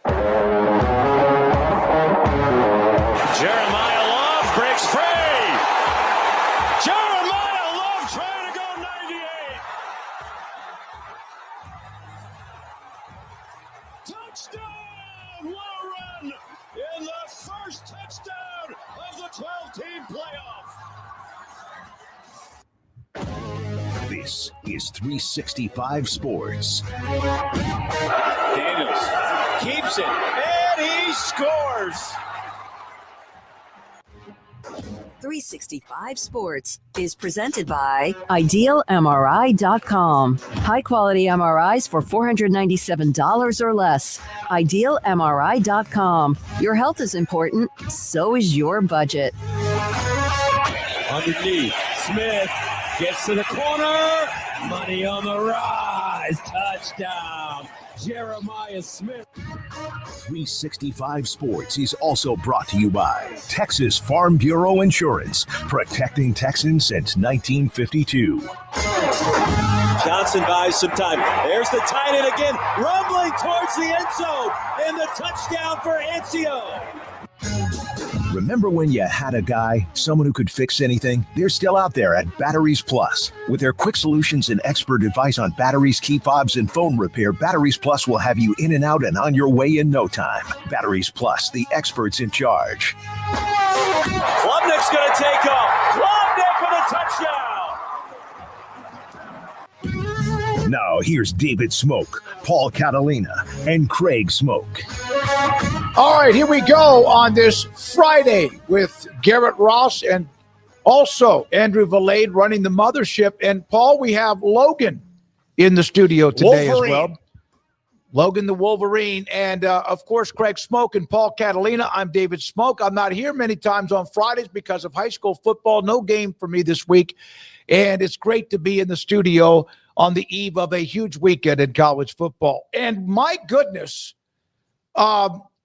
Jeremiah Love breaks free. Jeremiah Love trying to go 98. Touchdown! Will run in the first touchdown of the 12-team playoff. This is 365 Sports. Daniels keeps it, and he scores. 365 Sports is presented by IdealMRI.com. High-quality MRIs for $497 or less. IdealMRI.com. Your health is important, so is your budget. Underneath, Smith gets to the corner. Money on the rise. Touchdown. Jeremiah Smith. 365 Sports is also brought to you by Texas Farm Bureau Insurance, protecting Texans since 1952. Johnson buys some time. There's the tight end again, rumbling towards the end zone, and the touchdown for Ancio. Remember when you had a guy, someone who could fix anything? They're still out there at Batteries Plus. With their quick solutions and expert advice on batteries, key fobs, and phone repair, Batteries Plus will have you in and out and on your way in no time. Batteries Plus, the experts in charge. Klubnik's going to take off. Klubnik with a touchdown. Now here's David Smoak, Paul Catalina, and Craig Smoak. All right, here we go on this Friday with Garrett Ross and also Andrew Valade running the mothership. And, Paul, we have Logan in the studio today Wolverine. As well. Logan the Wolverine. And, of course, Craig Smoak and Paul Catalina. I'm David Smoak. I'm not here many times on Fridays because of high school football. No game for me this week. And it's great to be in the studio on the eve of a huge weekend in college football. And, my goodness,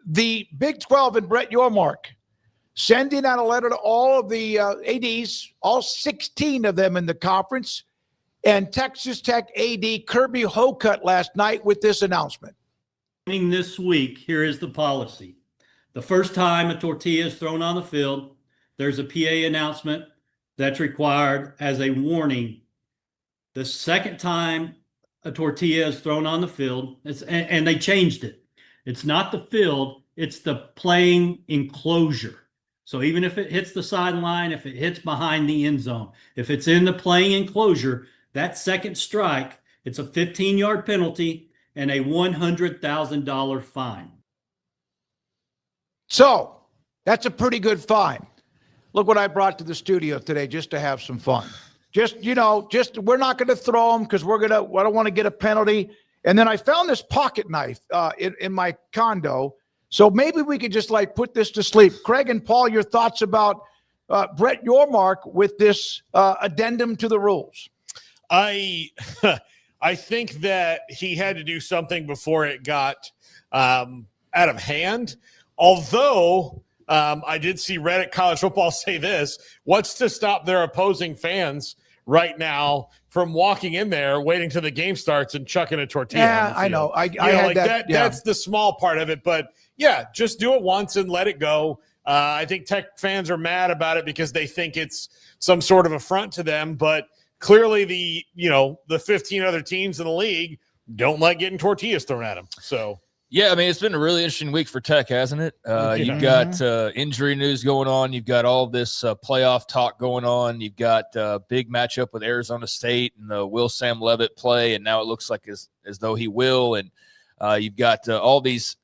the Big 12 and Brett Yormark sending out a letter to all of the ADs, all 16 of them in the conference, and Texas Tech AD Kirby Hocutt last night with this announcement. This week, here is the policy. The first time a tortilla is thrown on the field, there's a PA announcement that's required as a warning. The second time a tortilla is thrown on the field, and they changed it. It's not the field, it's the playing enclosure. So even if it hits the sideline, if it hits behind the end zone, if it's in the playing enclosure, that second strike, it's a 15-yard penalty and a $100,000 fine. So that's a pretty good fine. Look what I brought to the studio today just to have some fun. Just we're not going to throw them because I don't want to get a penalty. And then I found this pocket knife in my condo. So maybe we could just put this to sleep. Craig and Paul, your thoughts about Brett Yormark with this addendum to the rules? I think that he had to do something before it got out of hand. Although I did see Reddit College Football say this: what's to stop their opposing fans right now from walking in there, waiting till the game starts and chucking a tortilla? Yeah, I know. I had that. Yeah. That's the small part of it. But yeah, just do it once and let it go. I think Tech fans are mad about it because they think it's some sort of affront to them. But clearly the 15 other teams in the league don't like getting tortillas thrown at them. So. Yeah, I mean, it's been a really interesting week for Tech, hasn't it? You've got injury news going on. You've got all this playoff talk going on. You've got a big matchup with Arizona State and the will Sam Leavitt play, and now it looks like as though he will. And you've got all these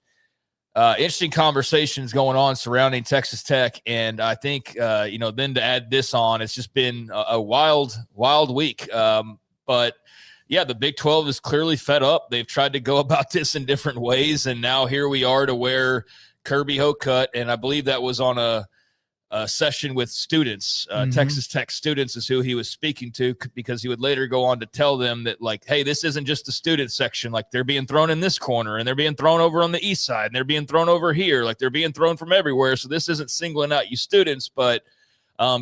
interesting conversations going on surrounding Texas Tech. And I think, then to add this on, it's just been a wild, wild week. But yeah, the Big 12 is clearly fed up. They've tried to go about this in different ways, and now here we are to where Kirby Hocutt, and I believe that was on a session with students, Texas Tech students is who he was speaking to, because he would later go on to tell them that, hey, this isn't just the student section. They're being thrown in this corner, and they're being thrown over on the east side, and they're being thrown over here. They're being thrown from everywhere. So this isn't singling out you students, but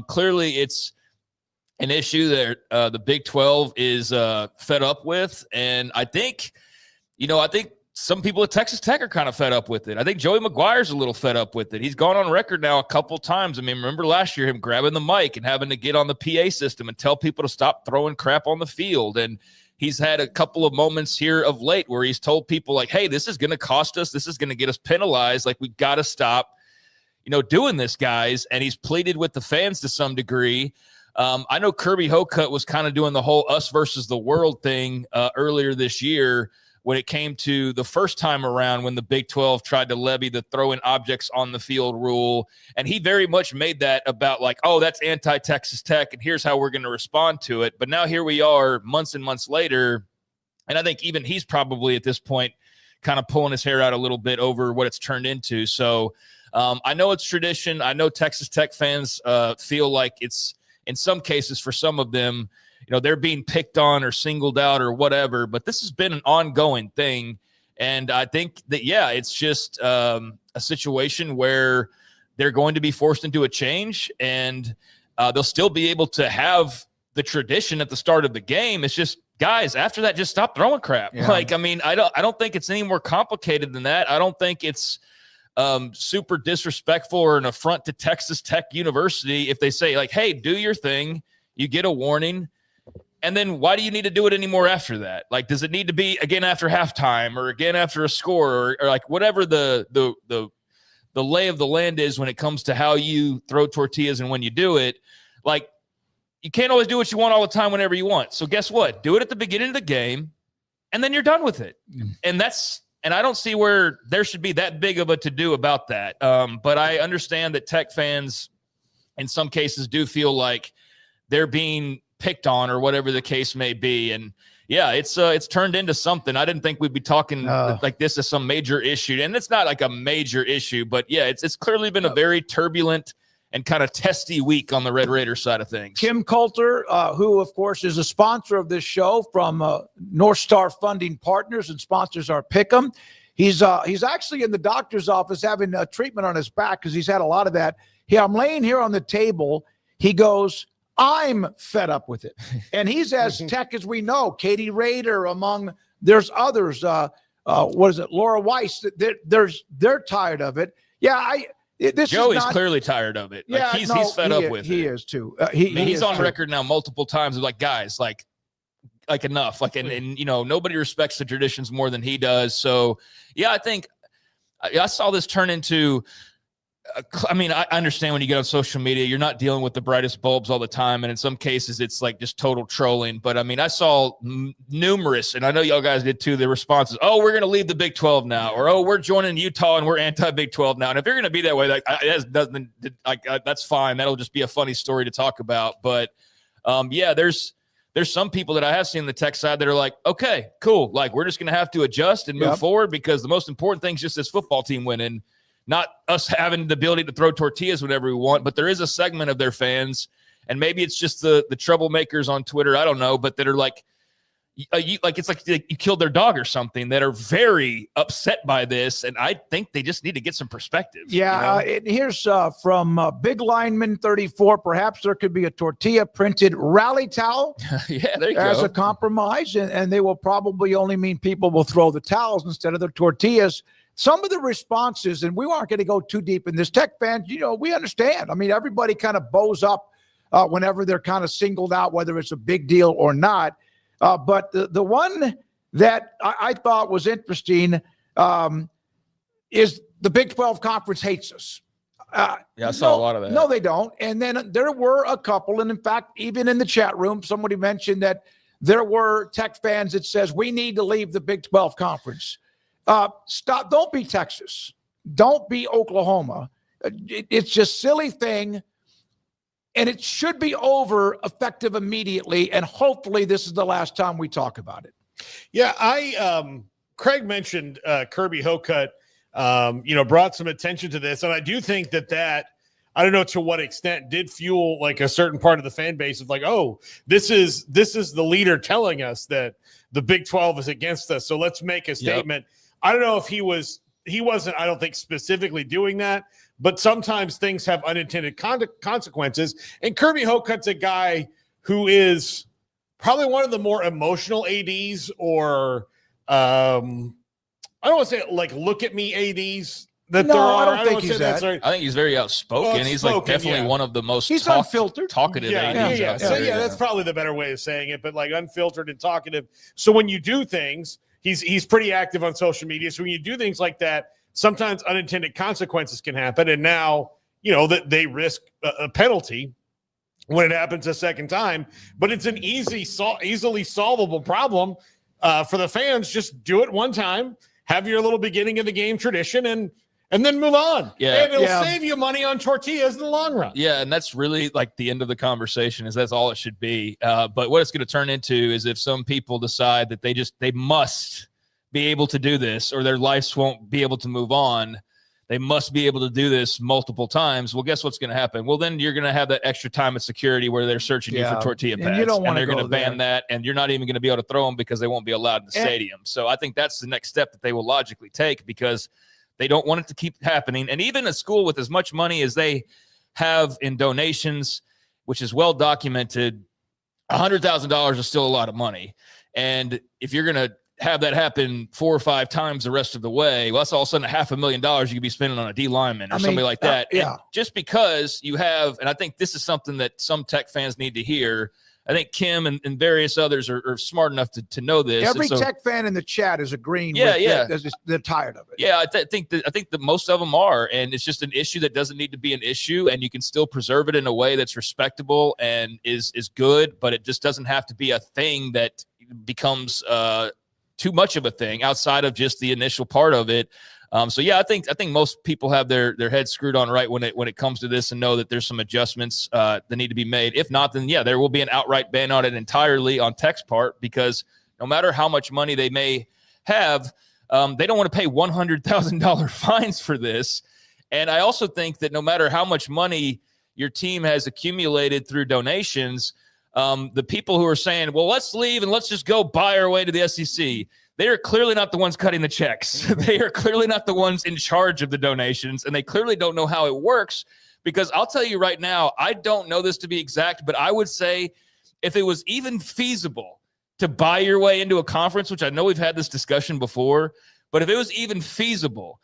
clearly it's an issue that the Big 12 is fed up with. And I think some people at Texas Tech are kind of fed up with it. I think Joey McGuire's a little fed up with it. He's gone on record now a couple times. I mean, remember last year him grabbing the mic and having to get on the PA system and tell people to stop throwing crap on the field. And he's had a couple of moments here of late where he's told people like, hey, this is going to cost us. This is going to get us penalized. Like, we got to stop, doing this, guys. And he's pleaded with the fans to some degree. I know Kirby Hocutt was kind of doing the whole us versus the world thing earlier this year when it came to the first time around when the Big 12 tried to levy the throwing objects on the field rule. And he very much made that about like, oh, that's anti-Texas Tech, and here's how we're going to respond to it. But now here we are months and months later, and I think even he's probably at this point kind of pulling his hair out a little bit over what it's turned into. So I know it's tradition. I know Texas Tech fans feel like it's, in some cases, for some of them, they're being picked on or singled out or whatever, but this has been an ongoing thing. And I think that, yeah, it's just a situation where they're going to be forced into a change, and they'll still be able to have the tradition at the start of the game. It's just, guys, after that, just stop throwing crap. Yeah. Like, I mean, I don't think it's any more complicated than that. I don't think it's super disrespectful or an affront to Texas Tech University if they say like, hey, do your thing, you get a warning. And then why do you need to do it anymore after that? Like, does it need to be again after halftime or again after a score or like whatever the lay of the land is when it comes to how you throw tortillas and when you do it? Like, you can't always do what you want all the time whenever you want. So guess what? Do it at the beginning of the game, and then you're done with it. And I don't see where there should be that big of a to-do about that. But I understand that Tech fans in some cases do feel like they're being picked on or whatever the case may be. And yeah, it's turned into something. I didn't think we'd be talking like this as some major issue. And it's not like a major issue, but yeah, it's clearly been a very turbulent and kind of testy week on the Red Raider side of things. Kim Coulter, who of course is a sponsor of this show from North Star Funding Partners and sponsors our Pick'em. He's actually in the doctor's office having a treatment on his back because he's had a lot of that. I'm laying here on the table. He goes, I'm fed up with it. And he's as Tech as we know. Katie Rader, there's others. What is it? Laura Weiss. They're tired of it. Yeah, Joey's clearly tired of it. Like, he's fed up with it. He is too. He's on record now multiple times. Like, guys, like enough. Like, and nobody respects the traditions more than he does. So yeah, I think I saw this turn into. I mean, I understand when you get on social media, you're not dealing with the brightest bulbs all the time. And in some cases, it's like just total trolling. But I mean, I saw numerous, and I know y'all guys did too, the responses. Oh, we're going to leave the Big 12 now. Or, oh, we're joining Utah and we're anti-Big 12 now. And if you're going to be that way, that's fine. That'll just be a funny story to talk about. But yeah, there's some people that I have seen on the Tech side that are like, okay, cool. Like, we're just going to have to adjust and move forward because the most important thing is just this football team winning. Not us having the ability to throw tortillas whenever we want, but there is a segment of their fans, and maybe it's just the troublemakers on Twitter, I don't know, but that are like, it's like you killed their dog or something, that are very upset by this, and I think they just need to get some perspective. Yeah, here's from Big Lineman 34. Perhaps there could be a tortilla printed rally towel. Yeah, there you go. As a compromise, and they will probably only mean people will throw the towels instead of the tortillas. Some of the responses, and we aren't going to go too deep in this, Tech fans, we understand. I mean, everybody kind of bows up whenever they're kind of singled out, whether it's a big deal or not. But the one that I thought was interesting is the Big 12 Conference hates us. Yeah, I saw a lot of that. No, they don't. And then there were a couple, and in fact, even in the chat room, somebody mentioned that there were Tech fans that says we need to leave the Big 12 Conference. Stop. Don't be Texas. Don't be Oklahoma. It's just silly thing. And it should be over effective immediately. And hopefully this is the last time we talk about it. Yeah. Craig mentioned Kirby Hocutt, brought some attention to this. And I do think that I don't know to what extent did fuel like a certain part of the fan base of like, oh, this is the leader telling us that the Big 12 is against us. So let's make a statement. Yep. I don't know if he wasn't, I don't think specifically doing that, but sometimes things have unintended consequences. And Kirby Hocutt's a guy who is probably one of the more emotional ADs or I don't want to say like look at me ADs that No, there are. I don't think he's that. Right. I think he's very outspoken. He's like definitely one of the most unfiltered. talkative ADs out So there. that's probably the better way of saying it, but like unfiltered and talkative. So when you do things, he's pretty active on social media. So when you do things like that, sometimes unintended consequences can happen. And now, that they risk a penalty when it happens a second time, but it's an easily solvable problem for the fans. Just do it one time, have your little beginning of the game tradition, and then move on. Yeah. And it'll save you money on tortillas in the long run. Yeah, and that's really like the end of the conversation is that's all it should be. But what it's going to turn into is if some people decide that they must be able to do this or their lives won't be able to move on, they must be able to do this multiple times. Well, guess what's going to happen? Well, then you're going to have that extra time of security where they're searching you for tortilla pads. And you don't want they're to going to ban that, and you're not even going to be able to throw them because they won't be allowed in the stadium. So I think that's the next step that they will logically take because they don't want it to keep happening. And even a school with as much money as they have in donations, which is well documented, $100,000 is still a lot of money. And if you're going to have that happen 4 or 5 times the rest of the way, well, that's all of a sudden $500,000 you could be spending on a D lineman or something like that. And just because you have, and I think this is something that some Tech fans need to hear. I think Kim and various others are smart enough to know this. Every Tech fan in the chat is agreeing. They're tired of it. Yeah, I think that most of them are, and it's just an issue that doesn't need to be an issue, and you can still preserve it in a way that's respectable and is good, but it just doesn't have to be a thing that becomes too much of a thing outside of just the initial part of it. So yeah, I think most people have their heads screwed on right when it comes to this and know that there's some adjustments that need to be made. If not, then yeah, there will be an outright ban on it entirely on Tech's part because no matter how much money they may have, they don't want to pay $100,000 fines for this. And I also think that no matter how much money your team has accumulated through donations, the people who are saying, well, let's leave and let's just go buy our way to the SEC, they are clearly not the ones cutting the checks. They are clearly not the ones in charge of the donations, and they clearly don't know how it works because I'll tell you right now, I don't know this to be exact, but I would say if it was even feasible to buy your way into a conference, which I know we've had this discussion before, but if it was even feasible,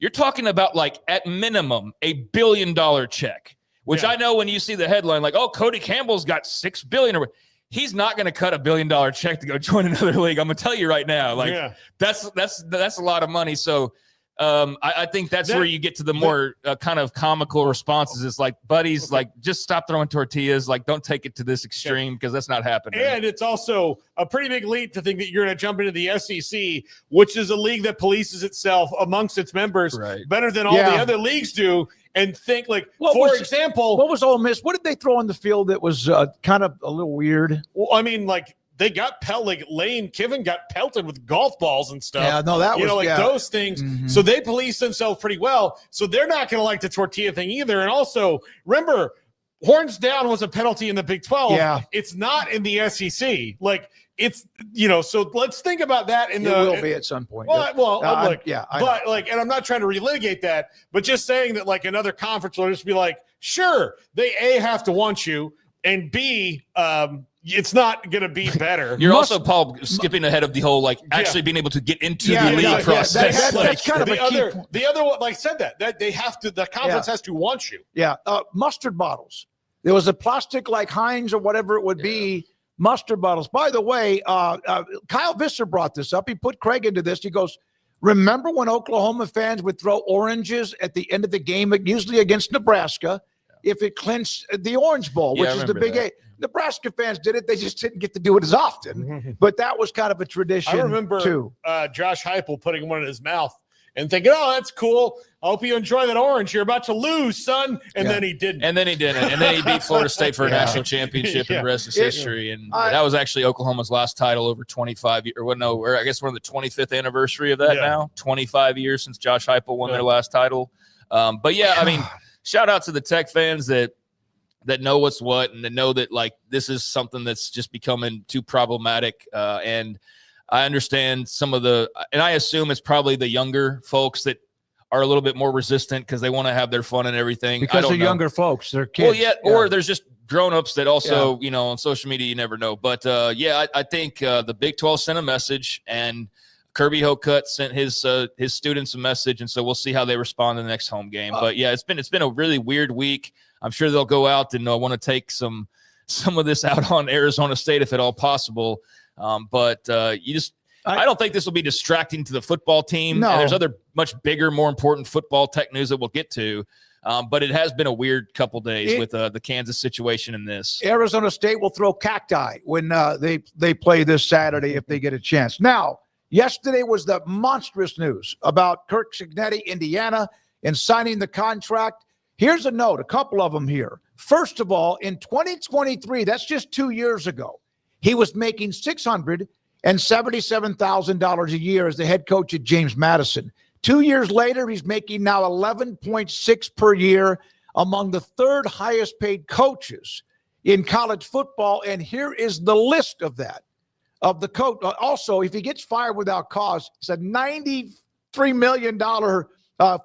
you're talking about like at minimum $1 billion check, which I know when you see the headline, like, oh, Cody Campbell's got $6 billion or he's not going to cut $1 billion check to go join another league. I'm going to tell you right now, like that's a lot of money. So I think that's where you get to the more kind of comical responses. It's like, buddies, like just stop throwing tortillas. Like, don't take it to this extreme because that's not happening. And it's also a pretty big leap to think that you're going to jump into the SEC, which is a league that polices itself amongst its members better than all the other leagues do. And think like, for example, what was Ole Miss? What did they throw on the field that was kind of a little weird? Well, I mean, like they got like Lane Kiffin got pelted with golf balls and stuff. Yeah, no, that was those things. Mm-hmm. So they police themselves pretty well. So they're not going to like the tortilla thing either. And also, remember, horns down was a penalty in the Big 12. Yeah, it's not in the SEC. Like it's so let's think about that. It will be at some point. And I'm not trying to relitigate that, but just saying that like another conference will just be like, sure, they A, have to want you, and B, it's not going to be better. You're also, Paul, skipping ahead of the whole like actually being able to get into the league process. That's kind of the other one, like said that they have to. The conference has to want you. Yeah, mustard bottles. There was a plastic like Heinz or whatever it would be. Mustard bottles. By the way, Kyle Visser brought this up. He put Craig into this. He goes, remember when Oklahoma fans would throw oranges at the end of the game, usually against Nebraska, if it clinched the Orange Bowl, which is the Big A. Nebraska fans did it. They just didn't get to do it as often. But that was kind of a tradition, I remember too. Josh Heupel putting one in his mouth and thinking, oh, that's cool. I hope you enjoy that orange. You're about to lose, son. And then he didn't. And then he beat Florida State for a national championship and the rest is history. And that was actually Oklahoma's last title over 25 years. I guess we're on the 25th anniversary of that now. 25 years since Josh Heupel won their last title. But yeah, I mean, shout out to the Tech fans that know what's what and that know that like this is something that's just becoming too problematic. And I understand some of and I assume it's probably the younger folks that are a little bit more resistant because they want to have their fun and everything. Because they're younger folks, they're kids. Well, or there's just grown-ups that also, on social media, you never know. But I think the Big 12 sent a message, and Kirby Hocutt sent his students a message, and so we'll see how they respond in the next home game. But yeah, it's been a really weird week. I'm sure they'll go out and want to take some of this out on Arizona State if at all possible. But I don't think this will be distracting to the football team. No. And there's other much bigger, more important football tech news that we'll get to. But it has been a weird couple days with the Kansas situation in this. Arizona State will throw cacti when they play this Saturday if they get a chance. Now, yesterday was the monstrous news about Kirk Cignetti, Indiana, and signing the contract. Here's a note, a couple of them here. First of all, in 2023, that's just 2 years ago, he was making $677,000 a year as the head coach at James Madison. 2 years later, he's making now $11.6 per year, among the third highest paid coaches in college football. And here is the list of that, of the coach. Also, if he gets fired without cause, it's a $93 million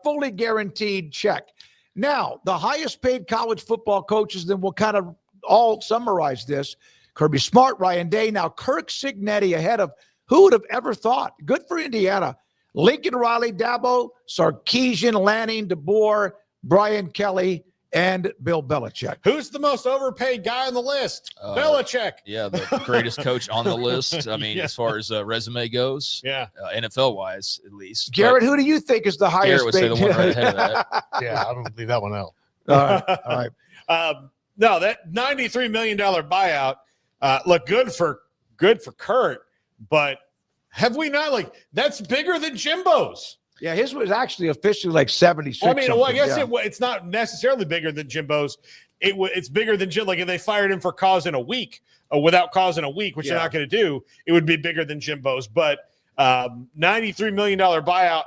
fully guaranteed check. Now, the highest paid college football coaches, then we'll kind of all summarize this. Kirby Smart, Ryan Day, now Kirk Cignetti ahead of who would have ever thought? Good for Indiana. Lincoln Riley, Dabo, Sarkisian, Lanning, DeBoer, Brian Kelly, and Bill Belichick. Who's the most overpaid guy on the list? Belichick. Yeah, the greatest coach on the list. I mean, as far as resume goes, NFL-wise at least. Garrett, who do you think is the highest paid? Garrett would say the one right ahead of that. Yeah, I don't leave that one out. All right. No, that $93 million buyout, look good for Kurt, but have we not that's bigger than Jimbo's? Yeah, his was actually officially like 76. I mean, well, I guess it's not necessarily bigger than Jimbo's. It's bigger than Jim. Like if they fired him for cause in a week or without cause in a week, which they're not going to do, it would be bigger than Jimbo's. But $93 million buyout,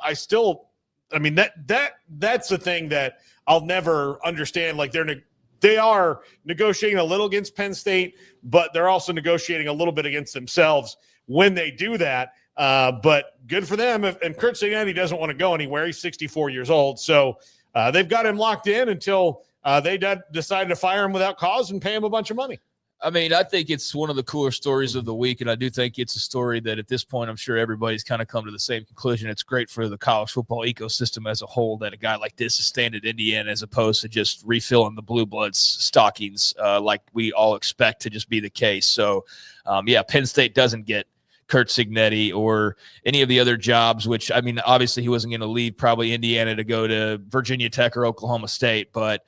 that's the thing that I'll never understand. Like they are negotiating a little against Penn State, but they're also negotiating a little bit against themselves when they do that. But good for them. And Kurt Cignetti doesn't want to go anywhere. He's 64 years old. So they've got him locked in until they decide to fire him without cause and pay him a bunch of money. I mean, I think it's one of the cooler stories of the week, and I do think it's a story that at this point I'm sure everybody's kind of come to the same conclusion. It's great for the college football ecosystem as a whole that a guy like this is staying at Indiana as opposed to just refilling the Blue Bloods stockings like we all expect to just be the case. So, Penn State doesn't get Kurt Cignetti or any of the other jobs, which, I mean, obviously he wasn't going to leave probably Indiana to go to Virginia Tech or Oklahoma State, but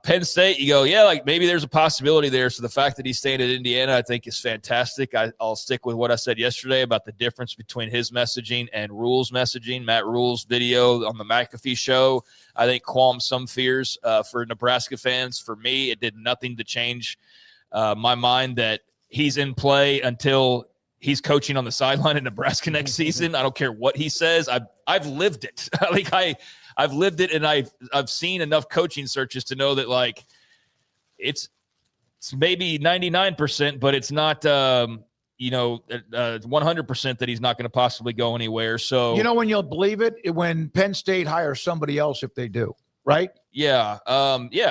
Penn State, you go, maybe there's a possibility there. So the fact that he's staying at Indiana, I think is fantastic. I'll stick with what I said yesterday about the difference between his messaging and Rule's messaging. Matt Rule's video on the McAfee show, I think calmed some fears for Nebraska fans. For me, it did nothing to change my mind that he's in play until he's coaching on the sideline in Nebraska next season. I don't care what he says. I've lived it. I've lived it, and I've seen enough coaching searches to know that it's maybe 99%, but it's not 100% that he's not going to possibly go anywhere. So when you'll believe it, when Penn State hires somebody else if they do, right? Yeah.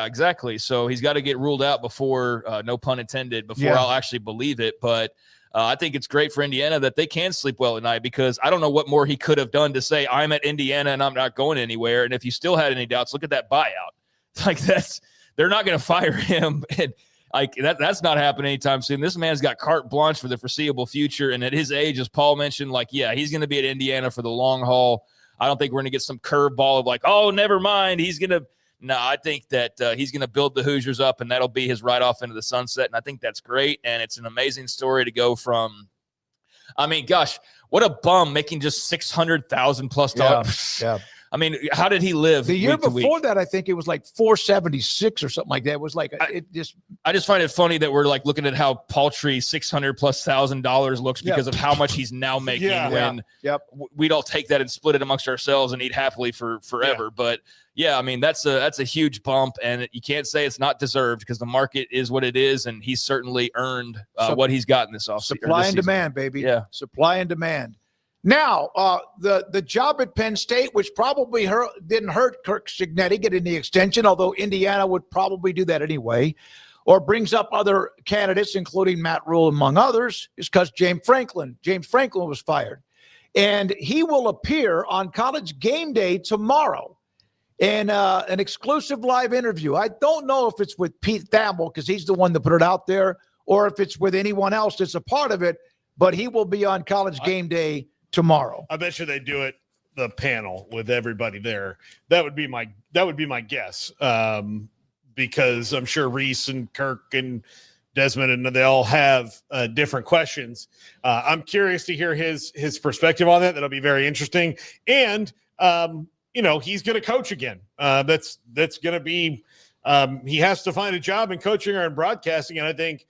Exactly. So he's got to get ruled out before, no pun intended, before I'll actually believe it. But I think it's great for Indiana that they can sleep well at night, because I don't know what more he could have done to say, I'm at Indiana and I'm not going anywhere. And if you still had any doubts, look at that buyout. They're not going to fire him. And that's not happening anytime soon. This man's got carte blanche for the foreseeable future. And at his age, as Paul mentioned, he's going to be at Indiana for the long haul. I don't think we're going to get some curveball of oh, never mind. No, I think that he's going to build the Hoosiers up, and that'll be his ride off into the sunset. And I think that's great. And it's an amazing story to go from, what a bum making just $600,000 plus dollars. Yeah. I mean, how did he live? The year before that, I think it was $476 or something like that. It was I just find it funny that we're looking at how paltry $600,000+ looks because of how much he's now making. We'd all take that and split it amongst ourselves and eat happily forever. Yeah. But that's a huge bump, and you can't say it's not deserved because the market is what it is, and he's certainly earned what he's gotten this offseason. Supply and demand, baby. Yeah, supply and demand. Now, the job at Penn State, which probably didn't hurt Kirk Cignetti getting the extension, although Indiana would probably do that anyway, or brings up other candidates, including Matt Rule, among others, is because James Franklin was fired. And he will appear on College Game Day tomorrow in an exclusive live interview. I don't know if it's with Pete Thamel because he's the one that put it out there, or if it's with anyone else that's a part of it, but he will be on College Game Day tomorrow. I bet you they do it, the panel with everybody there. That would be my guess. Because I'm sure Reese and Kirk and Desmond, and they all have different questions. I'm curious to hear his perspective on that. That'll be very interesting. And, he's going to coach again. That's going to be he has to find a job in coaching or in broadcasting. And I think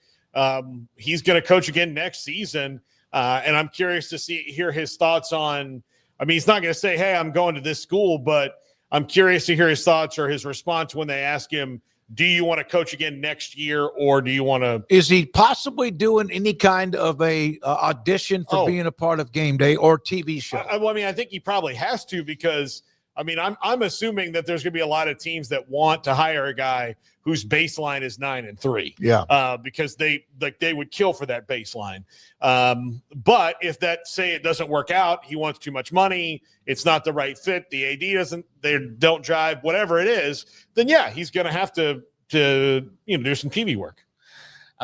he's going to coach again next season. And I'm curious to hear his thoughts on, he's not going to say, hey, I'm going to this school, but I'm curious to hear his thoughts or his response when they ask him, do you want to coach again next year, or do you want to? Is he possibly doing any kind of a audition for being a part of Game Day or TV show? I think he probably has to, because I'm assuming that there's going to be a lot of teams that want to hire a guy whose baseline is 9-3. Yeah. Because they would kill for that baseline. But if say it doesn't work out, he wants too much money, it's not the right fit, the AD they don't drive, whatever it is, then yeah, he's going to have to do some TV work.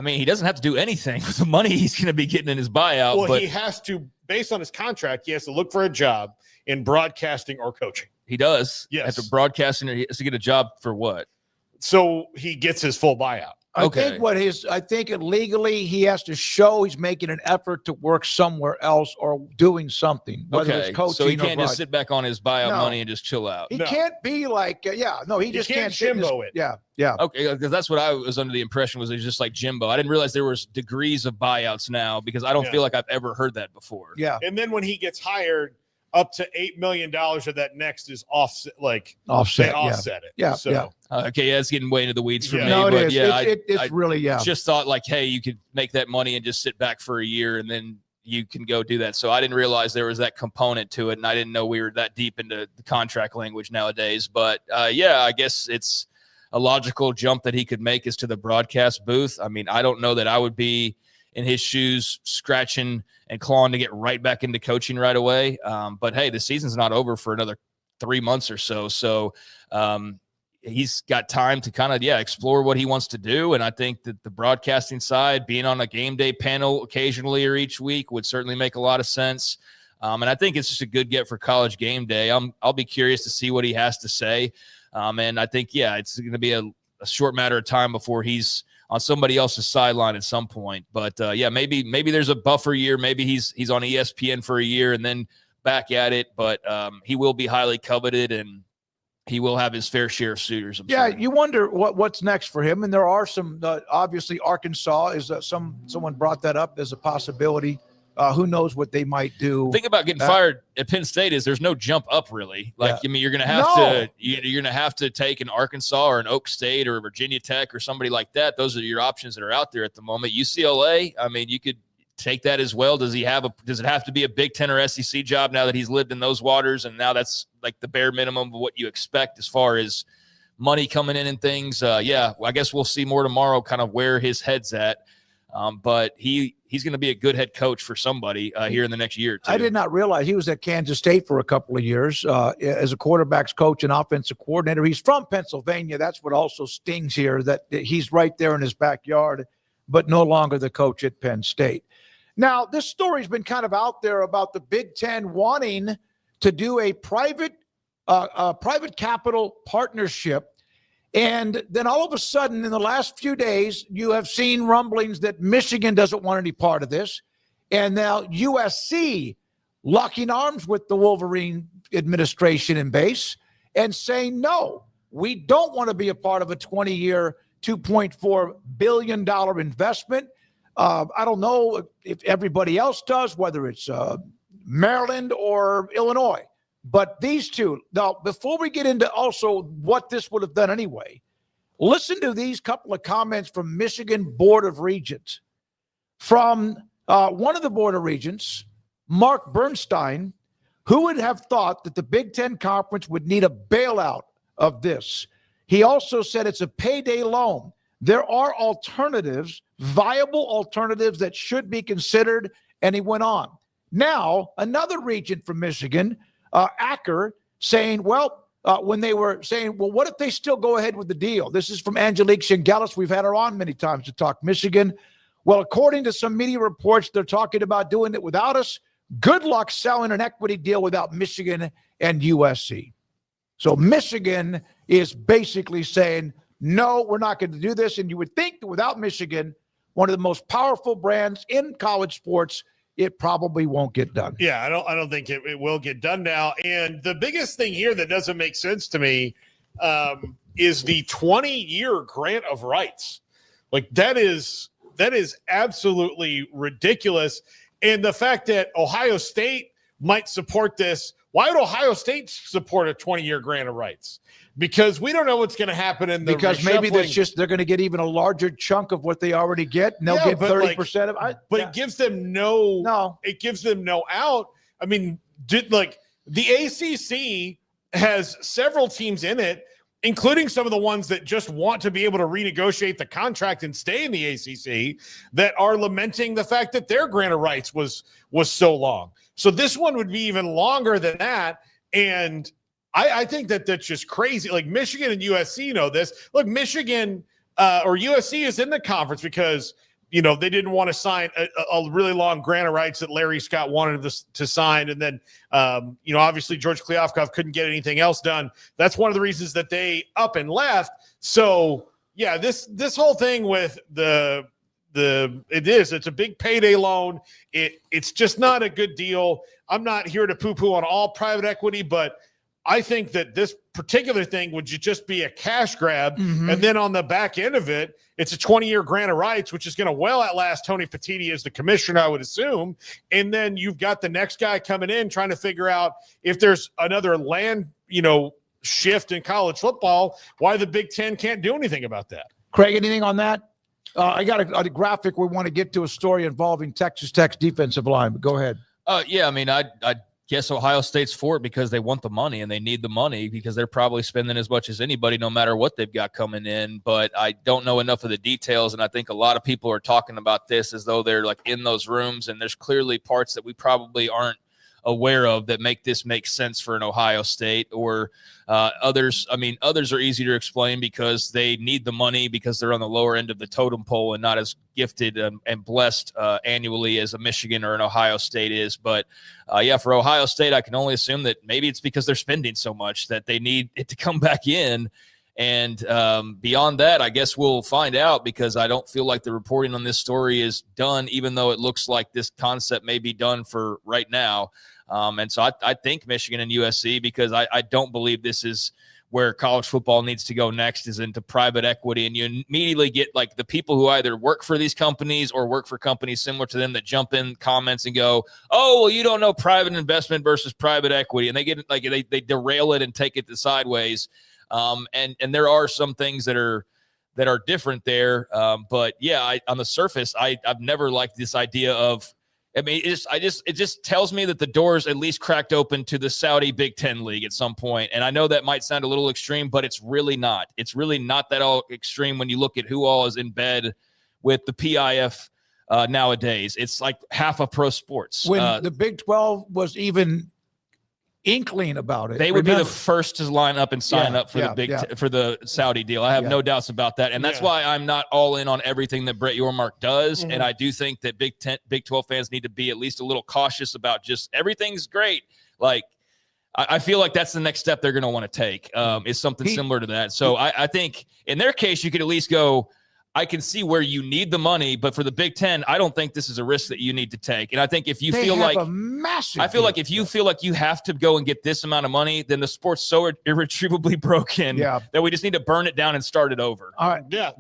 He doesn't have to do anything with the money he's going to be getting in his buyout. Well, but he has to, based on his contract, he has to look for a job in broadcasting or coaching. He does. Yes. After broadcasting, he has to get a job for what? So he gets his full buyout. I think legally he has to show he's making an effort to work somewhere else or doing something, whether it's coaching. So he can't just sit back on his buyout money and just chill out. He can't be like, he just can't Jimbo it. Yeah. Okay, because that's what I was under the impression was just like Jimbo. I didn't realize there was degrees of buyouts now, because I don't feel like I've ever heard that before. Yeah. And then when he gets hired, up to $8 million of that next is offset it. Yeah. So, yeah. Okay, it's getting way into the weeds for me. No, but it is. Yeah, it's really. Just thought like, hey, you could make that money and just sit back for a year, and then you can go do that. So I didn't realize there was that component to it, and I didn't know we were that deep into the contract language nowadays. But I guess it's a logical jump that he could make is to the broadcast booth. I don't know that I would be in his shoes scratching and clawing to get right back into coaching right away. But hey, the season's not over for another 3 months or so. So he's got time to kind of, explore what he wants to do. And I think that the broadcasting side, being on a game day panel occasionally or each week, would certainly make a lot of sense. And I think it's just a good get for College Game Day. I'll be curious to see what he has to say. And I think, it's going to be a short matter of time before he's on somebody else's sideline at some point. But maybe there's a buffer year. Maybe he's on ESPN for a year and then back at it. But he will be highly coveted, and he will have his fair share of suitors. You wonder what's next for him. And there are some, obviously Arkansas is someone brought that up as a possibility. Who knows what they might do. The thing about getting fired at Penn State is there's no jump up really. You're going to have to take an Arkansas or an Oak State or Virginia Tech or somebody like that. Those are your options that are out there at the moment. UCLA, you could take that as well. Does it have to be a Big Ten or SEC job now that he's lived in those waters? And now that's like the bare minimum of what you expect as far as money coming in and things. I guess we'll see more tomorrow, kind of where his head's at. But he's going to be a good head coach for somebody here in the next year or two. I did not realize he was at Kansas State for a couple of years as a quarterbacks coach and offensive coordinator. He's from Pennsylvania. That's what also stings here, that he's right there in his backyard, but no longer the coach at Penn State. Now, this story's been kind of out there about the Big Ten wanting to do a private capital partnership. And then all of a sudden, in the last few days, you have seen rumblings that Michigan doesn't want any part of this. And now USC locking arms with the Wolverine administration and base and saying, no, we don't want to be a part of a 20-year, $2.4 billion investment. I don't know if everybody else does, whether it's Maryland or Illinois. But these two, now, before we get into also what this would have done anyway, listen to these couple of comments from Michigan Board of Regents. From one of the Board of Regents, Mark Bernstein, who would have thought that the Big Ten Conference would need a bailout of this? He also said it's a payday loan. There are alternatives, viable alternatives that should be considered. And he went on. Now, another regent from Michigan, Acker, saying, when they were saying, well, what if they still go ahead with the deal? This is from Angelique Shingalis. We've had her on many times to talk Michigan. Well, according to some media reports, they're talking about doing it without us. Good luck selling an equity deal without Michigan and USC. So Michigan is basically saying, no, we're not going to do this. And you would think that without Michigan, one of the most powerful brands in college sports, it probably won't get done. Yeah, I don't think it will get done now. And the biggest thing here that doesn't make sense to me is the 20-year grant of rights. Like that is absolutely ridiculous. And the fact that Ohio State might support this, why would Ohio State support a 20-year grant of rights? Because we don't know what's going to happen in the because maybe that's just they're going to get even a larger chunk of what they already get, and they'll get 30% of it. But it gives them no out. I mean, the ACC has several teams in it, including some of the ones that just want to be able to renegotiate the contract and stay in the ACC, that are lamenting the fact that their grant of rights was so long. So this one would be even longer than that, and I think that that's just crazy. Like Michigan and USC know this. Look, Michigan or USC is in the conference because, they didn't want to sign a really long grant of rights that Larry Scott wanted to sign. And then, obviously George Kliavkoff couldn't get anything else done. That's one of the reasons that they up and left. So, yeah, this whole thing with it's a big payday loan. It's just not a good deal. I'm not here to poo-poo on all private equity, but I think that this particular thing would just be a cash grab. Mm-hmm. And then on the back end of it, it's a 20-year grant of rights, which is going to well outlast Tony Petitti as the commissioner, I would assume. And then you've got the next guy coming in trying to figure out if there's another land, shift in college football, why the Big Ten can't do anything about that. Craig, anything on that? I got a graphic. We want to get to a story involving Texas Tech's defensive line, but go ahead. Yeah, I mean, I guess Ohio State's for it because they want the money and they need the money because they're probably spending as much as anybody no matter what they've got coming in. But I don't know enough of the details, and I think a lot of people are talking about this as though they're like in those rooms, and there's clearly parts that we probably aren't aware of that make sense for an Ohio State or others. I mean, others are easy to explain because they need the money because they're on the lower end of the totem pole and not as gifted and blessed annually as a Michigan or an Ohio State is. But for Ohio State, I can only assume that maybe it's because they're spending so much that they need it to come back in. And beyond that, I guess we'll find out because I don't feel like the reporting on this story is done, even though it looks like this concept may be done for right now. And so I think Michigan and USC, because I don't believe this is where college football needs to go next, is into private equity. And you immediately get like the people who either work for these companies or work for companies similar to them that jump in comments and go, oh, well, you don't know private investment versus private equity. And they get like they derail it and take it the sideways. And there are some things that are different there. But yeah, on the surface, I've never liked this idea of, I mean, it just tells me that the door's at least cracked open to the Saudi Big Ten League at some point. And I know that might sound a little extreme, but it's really not. It's really not that all extreme when you look at who all is in bed with the PIF nowadays. It's like half of pro sports. When the Big 12 was even inkling about it, they would be the first to line up and sign up for for the Saudi deal. I have no doubts about that, and that's why I'm not all in on everything that Brett Yormark does. Mm-hmm. And I do think that Big 12 fans need to be at least a little cautious about just everything's great. Like I feel like that's the next step they're going to want to take is something similar to that. So I think in their case, you could at least go, I can see where you need the money, but for the Big Ten, I don't think this is a risk that you need to take. And I think if you feel like if you feel like you have to go and get this amount of money, then the sport's so irretrievably broken that we just need to burn it down and start it over. All right. Yeah.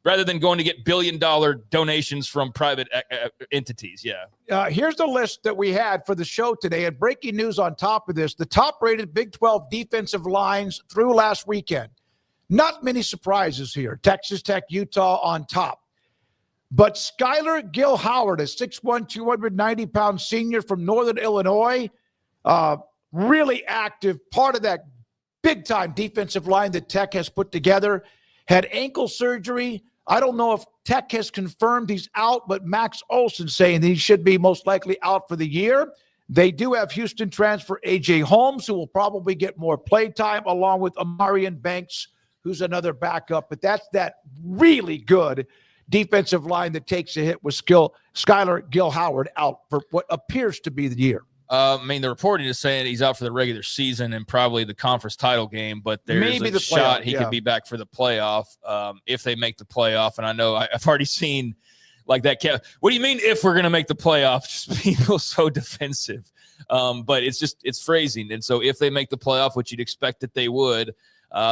Rather than going to get $1 billion donations from private entities. Yeah. Here's the list that we had for the show today. And breaking news on top of this, the top-rated Big 12 defensive lines through last weekend. Not many surprises here. Texas Tech, Utah on top. But Skylar Gill-Howard, a 6'1", 290-pound senior from Northern Illinois, really active, part of that big-time defensive line that Tech has put together, had ankle surgery, I don't know if Tech has confirmed he's out, but Max Olson saying that he should be most likely out for the year. They do have Houston transfer A.J. Holmes, who will probably get more play time, along with Amarian Banks, who's another backup. But that's that really good defensive line that takes a hit with Skylar Gill-Howard out for what appears to be the year. I mean, the reporting is saying he's out for the regular season and probably the conference title game, but there's Maybe a shot he could be back for the playoff if they make the playoff. And I know I've already seen like that. What do you mean if we're going to make the playoff? Just people so defensive. But it's phrasing. And so if they make the playoff, which you'd expect that they would,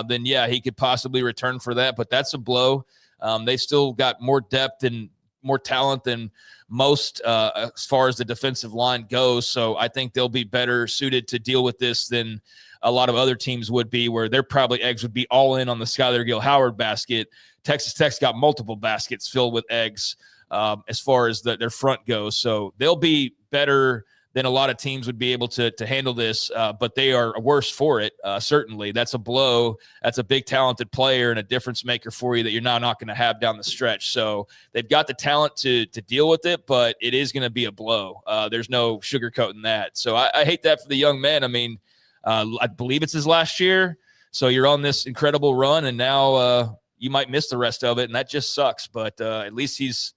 then yeah, he could possibly return for that. But that's a blow. They still got more depth and more talent than most as far as the defensive line goes. So I think they'll be better suited to deal with this than a lot of other teams would be, where their probably eggs would be all in on the Skylar Gill-Howard basket. Texas Tech's got multiple baskets filled with eggs as far as their front goes. So they'll be better than a lot of teams would be able to handle this, but they are worse for it, certainly. That's a blow. That's a big, talented player and a difference maker for you that you're now not going to have down the stretch. So they've got the talent to deal with it, but it is going to be a blow. There's no sugarcoating that. So I hate that for the young man. I mean, I believe it's his last year. So you're on this incredible run, and now you might miss the rest of it, and that just sucks. But at least he's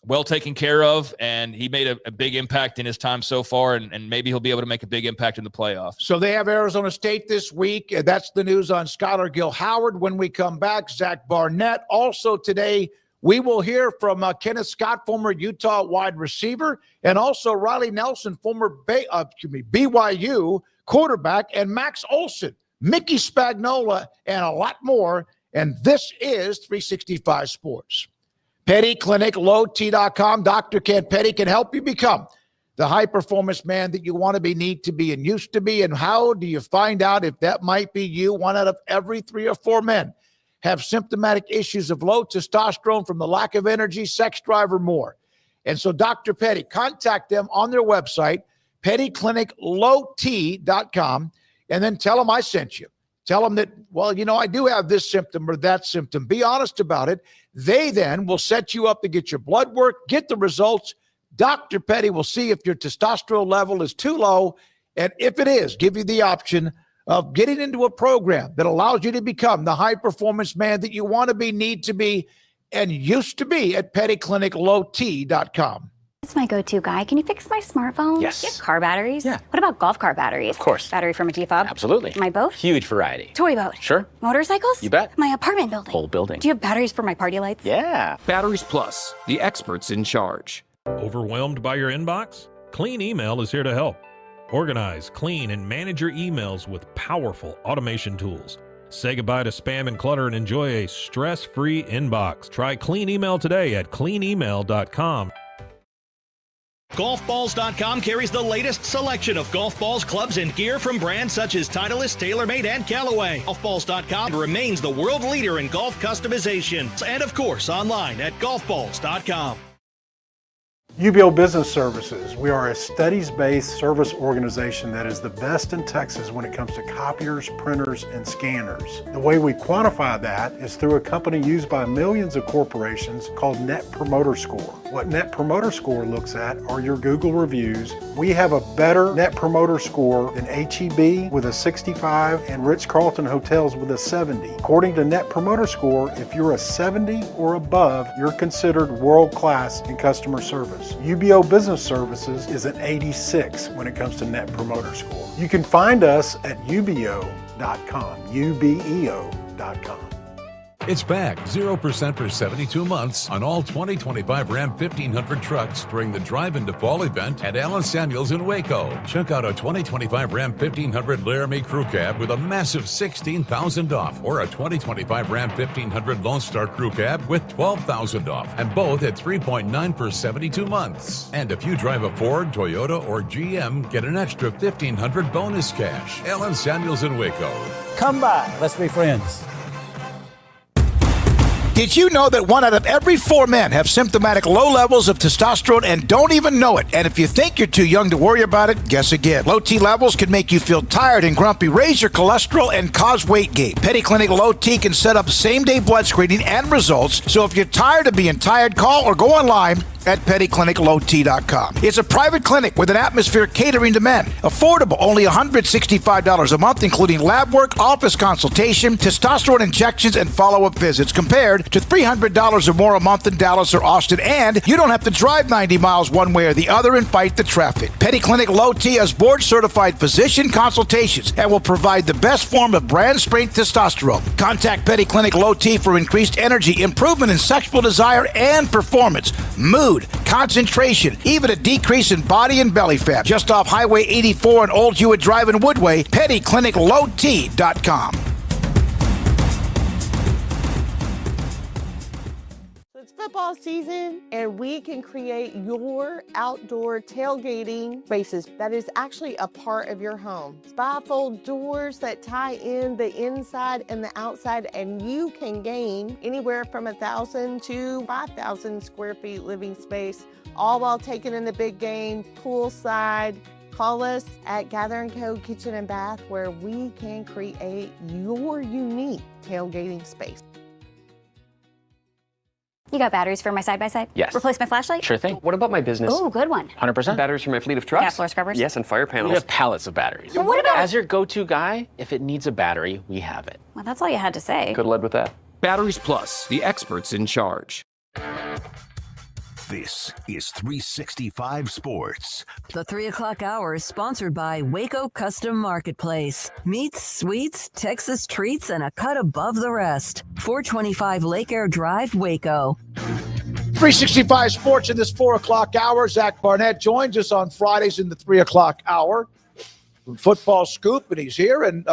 well taken care of, and he made a big impact in his time so far, and maybe he'll be able to make a big impact in the playoffs. So they have Arizona State this week. That's the news on Skylar Gill-Howard. When we come back, Zach Barnett. Also today, we will hear from Kenneth Scott, former Utah wide receiver, and also Riley Nelson, former BYU quarterback, and Max Olson, Mickey Spagnola, and a lot more. And this is 365 Sports. Petty Clinic, lowt.com. Dr. Ken Petty can help you become the high-performance man that you want to be, need to be, and used to be. And how do you find out if that might be you? 1 out of every 3 or 4 men have symptomatic issues of low testosterone from the lack of energy, sex drive, or more. And so Dr. Petty, contact them on their website, pettycliniclowt.com, and then tell them I sent you. Tell them that, well, I do have this symptom or that symptom. Be honest about it. They then will set you up to get your blood work, get the results. Dr. Petty will see if your testosterone level is too low, and if it is, give you the option of getting into a program that allows you to become the high-performance man that you want to be, need to be, and used to be at pettycliniclowt.com. It's my go-to guy. Can you fix my smartphone? Yes. Do you have car batteries? Yeah. What about golf car batteries? Of course. Battery from a T-fob? Absolutely. My boat? Huge variety. Toy boat? Sure. Motorcycles? You bet. My apartment building? Whole building. Do you have batteries for my party lights? Yeah. Batteries Plus, the experts in charge. Overwhelmed by your inbox? Clean Email is here to help. Organize, clean, and manage your emails with powerful automation tools. Say goodbye to spam and clutter and enjoy a stress-free inbox. Try Clean Email today at cleanemail.com. Golfballs.com carries the latest selection of golf balls, clubs, and gear from brands such as Titleist, TaylorMade, and Callaway. Golfballs.com remains the world leader in golf customization. And of course, online at golfballs.com. UBO Business Services. We are a studies-based service organization that is the best in Texas when it comes to copiers, printers, and scanners. The way we quantify that is through a company used by millions of corporations called Net Promoter Score. What Net Promoter Score looks at are your Google reviews. We have a better Net Promoter Score than H-E-B with a 65 and Ritz-Carlton Hotels with a 70. According to Net Promoter Score, if you're a 70 or above, you're considered world-class in customer service. UBO Business Services is an 86 when it comes to Net Promoter Score. You can find us at ubeo.com, ubeo.com. It's back 0% for 72 months on all 2025 Ram 1500 trucks during the Drive into Fall event at Allen Samuels in Waco. Check out a 2025 Ram 1500 Laramie Crew Cab with a massive $16,000 off, or a 2025 Ram 1500 Lone Star Crew Cab with $12,000 off, and both at 3.9 for 72 months. And if you drive a Ford, Toyota, or GM, get an extra $1,500 bonus cash. Allen Samuels in Waco. Come by, let's be friends. Did you know that 1 out of every 4 men have symptomatic low levels of testosterone and don't even know it? And if you think you're too young to worry about it, guess again. Low T levels can make you feel tired and grumpy, raise your cholesterol, and cause weight gain. Petty Clinic Low T can set up same-day blood screening and results. So if you're tired of being tired, call or go online at pettycliniclowt.com. It's a private clinic with an atmosphere catering to men. Affordable, only $165 a month, including lab work, office consultation, testosterone injections, and follow-up visits, compared to $300 or more a month in Dallas or Austin. And you don't have to drive 90 miles one way or the other and fight the traffic. Petty Clinic Low T has board-certified physician consultations and will provide the best form of brand-strength testosterone. Contact Petty Clinic Low T for increased energy, improvement in sexual desire and performance, mood, concentration, even a decrease in body and belly fat. Just off Highway 84 and Old Hewitt Drive in Woodway, pettycliniclowt.com. It's football season, and we can create your outdoor tailgating spaces that is actually a part of your home. Bifold doors that tie in the inside and the outside, and you can gain anywhere from 1,000 to 5,000 square feet living space, all while taking in the big game poolside. Call us at Gather & Co. Kitchen and Bath, where we can create your unique tailgating space. You got batteries for my side-by-side? Yes. Replace my flashlight? Sure thing. What about my business? Oh, good one. 100%. Batteries for my fleet of trucks? Gas floor scrubbers? Yes, and fire panels. We have pallets of batteries. Well, what about... As your go-to guy, if it needs a battery, we have it. Well, that's all you had to say. Could have led with that. Batteries Plus, the experts in charge. This is 365 Sports. The 3 o'clock hour is sponsored by Waco Custom Marketplace. Meats, sweets, Texas treats, and a cut above the rest. 425 Lake Air Drive, Waco. 365 Sports in this 4 o'clock hour. Zach Barnett joins us on Fridays in the 3 o'clock hour. Football Scoop, and he's here. And,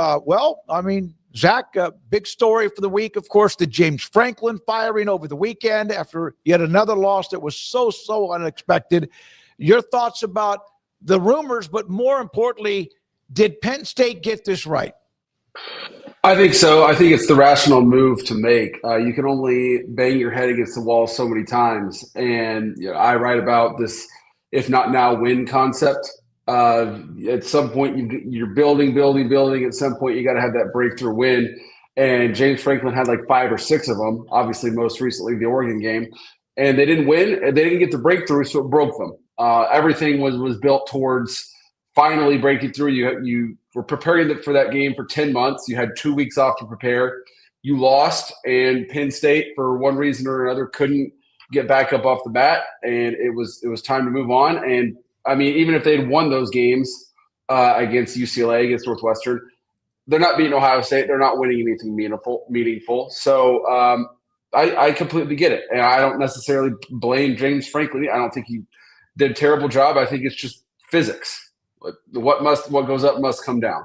Zach, big story for the week, of course, the James Franklin firing over the weekend after yet another loss that was so unexpected. Your thoughts about the rumors, but more importantly, did Penn State get this right? I think so. I think it's the rational move to make. You can only bang your head against the wall so many times. And I write about this if not now, win concept. At some point, you're building. At some point, you got to have that breakthrough win. And James Franklin had like 5 or 6 of them, obviously most recently the Oregon game. And they didn't win. They didn't get the breakthrough, so it broke them. Everything was built towards finally breaking through. You were preparing for that game for 10 months. You had 2 weeks off to prepare. You lost, and Penn State, for one reason or another, couldn't get back up off the bat, and it was time to move on. And I mean, even if they'd won those games against UCLA, against Northwestern, they're not beating Ohio State. They're not winning anything meaningful. So I completely get it, and I don't necessarily blame James Franklin. I don't think he did a terrible job. I think it's just physics. What goes up must come down.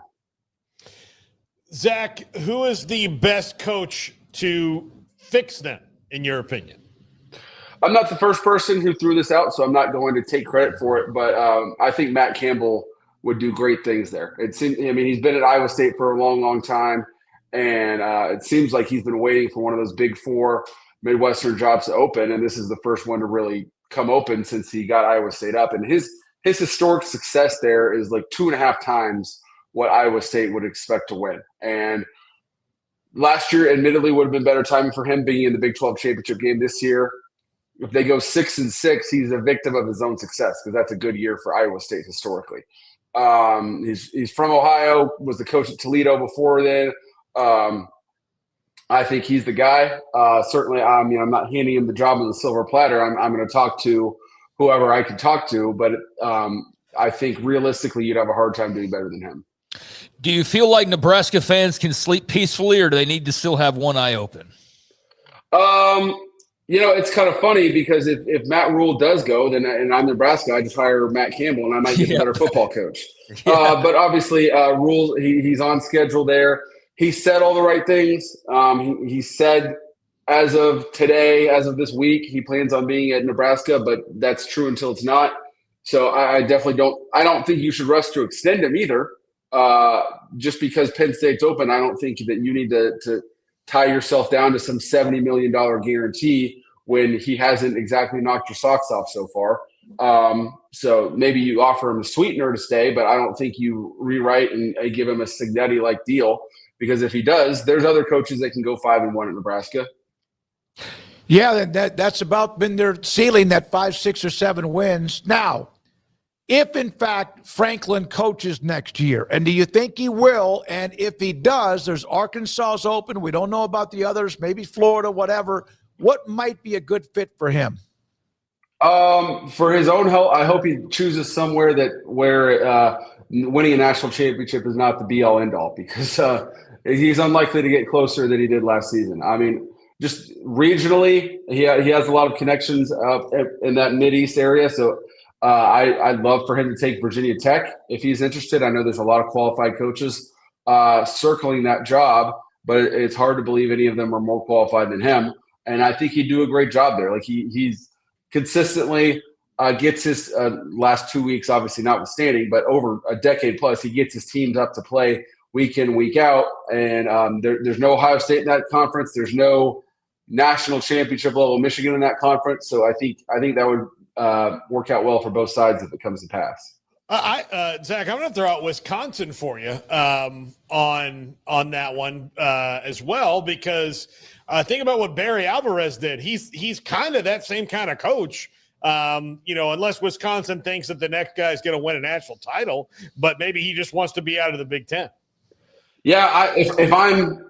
Zach, who is the best coach to fix them, in your opinion? I'm not the first person who threw this out, so I'm not going to take credit for it. But I think Matt Campbell would do great things there. He's been at Iowa State for a long, long time, and it seems like he's been waiting for one of those Big Four Midwestern jobs to open, and this is the first one to really come open since he got Iowa State up. And his historic success there is like 2.5 times what Iowa State would expect to win. And last year, admittedly, would have been better timing for him being in the Big 12 championship game this year. If they go 6-6, he's a victim of his own success because that's a good year for Iowa State historically. He's from Ohio, was the coach at Toledo before then. I think he's the guy. Certainly, I'm not handing him the job on the silver platter. I'm going to talk to whoever I can talk to, but I think realistically, you'd have a hard time doing better than him. Do you feel like Nebraska fans can sleep peacefully, or do they need to still have one eye open? It's kind of funny because if Matt Rule does go, then and I'm Nebraska, I just hire Matt Campbell and I might get a better football coach. But obviously, Rule, he's on schedule there. He said all the right things. He said as of today, as of this week, he plans on being at Nebraska, but that's true until it's not. So I definitely don't think you should rush to extend him either. Just because Penn State's open, I don't think that you need to tie yourself down to some $70 million guarantee when he hasn't exactly knocked your socks off so far. So maybe you offer him a sweetener to stay, but I don't think you rewrite and give him a Signetti-like deal, because if he does, there's other coaches that can go 5-1 at Nebraska. Yeah, that's about been their ceiling, that 5, 6, or 7 wins. Now, if in fact Franklin coaches next year, and do you think he will? And if he does, there's Arkansas's open. We don't know about the others, maybe Florida, whatever. What might be a good fit for him? For his own health, I hope he chooses somewhere where winning a national championship is not the be-all, end-all, because he's unlikely to get closer than he did last season. I mean, just regionally, he has a lot of connections in that Mid-East area, so I'd love for him to take Virginia Tech if he's interested. I know there's a lot of qualified coaches circling that job, but it's hard to believe any of them are more qualified than him. And I think he'd do a great job there. Like he's consistently gets his last 2 weeks, obviously notwithstanding, but over a decade plus, he gets his teams up to play week in, week out. And there's no Ohio State in that conference. There's no national championship level Michigan in that conference. So I think that would work out well for both sides if it comes to pass. Zach, I'm going to throw out Wisconsin for you on that one as well, because think about what Barry Alvarez did. He's kind of that same kind of coach. Unless Wisconsin thinks that the next guy is going to win a national title, but maybe he just wants to be out of the Big Ten. Yeah, if I'm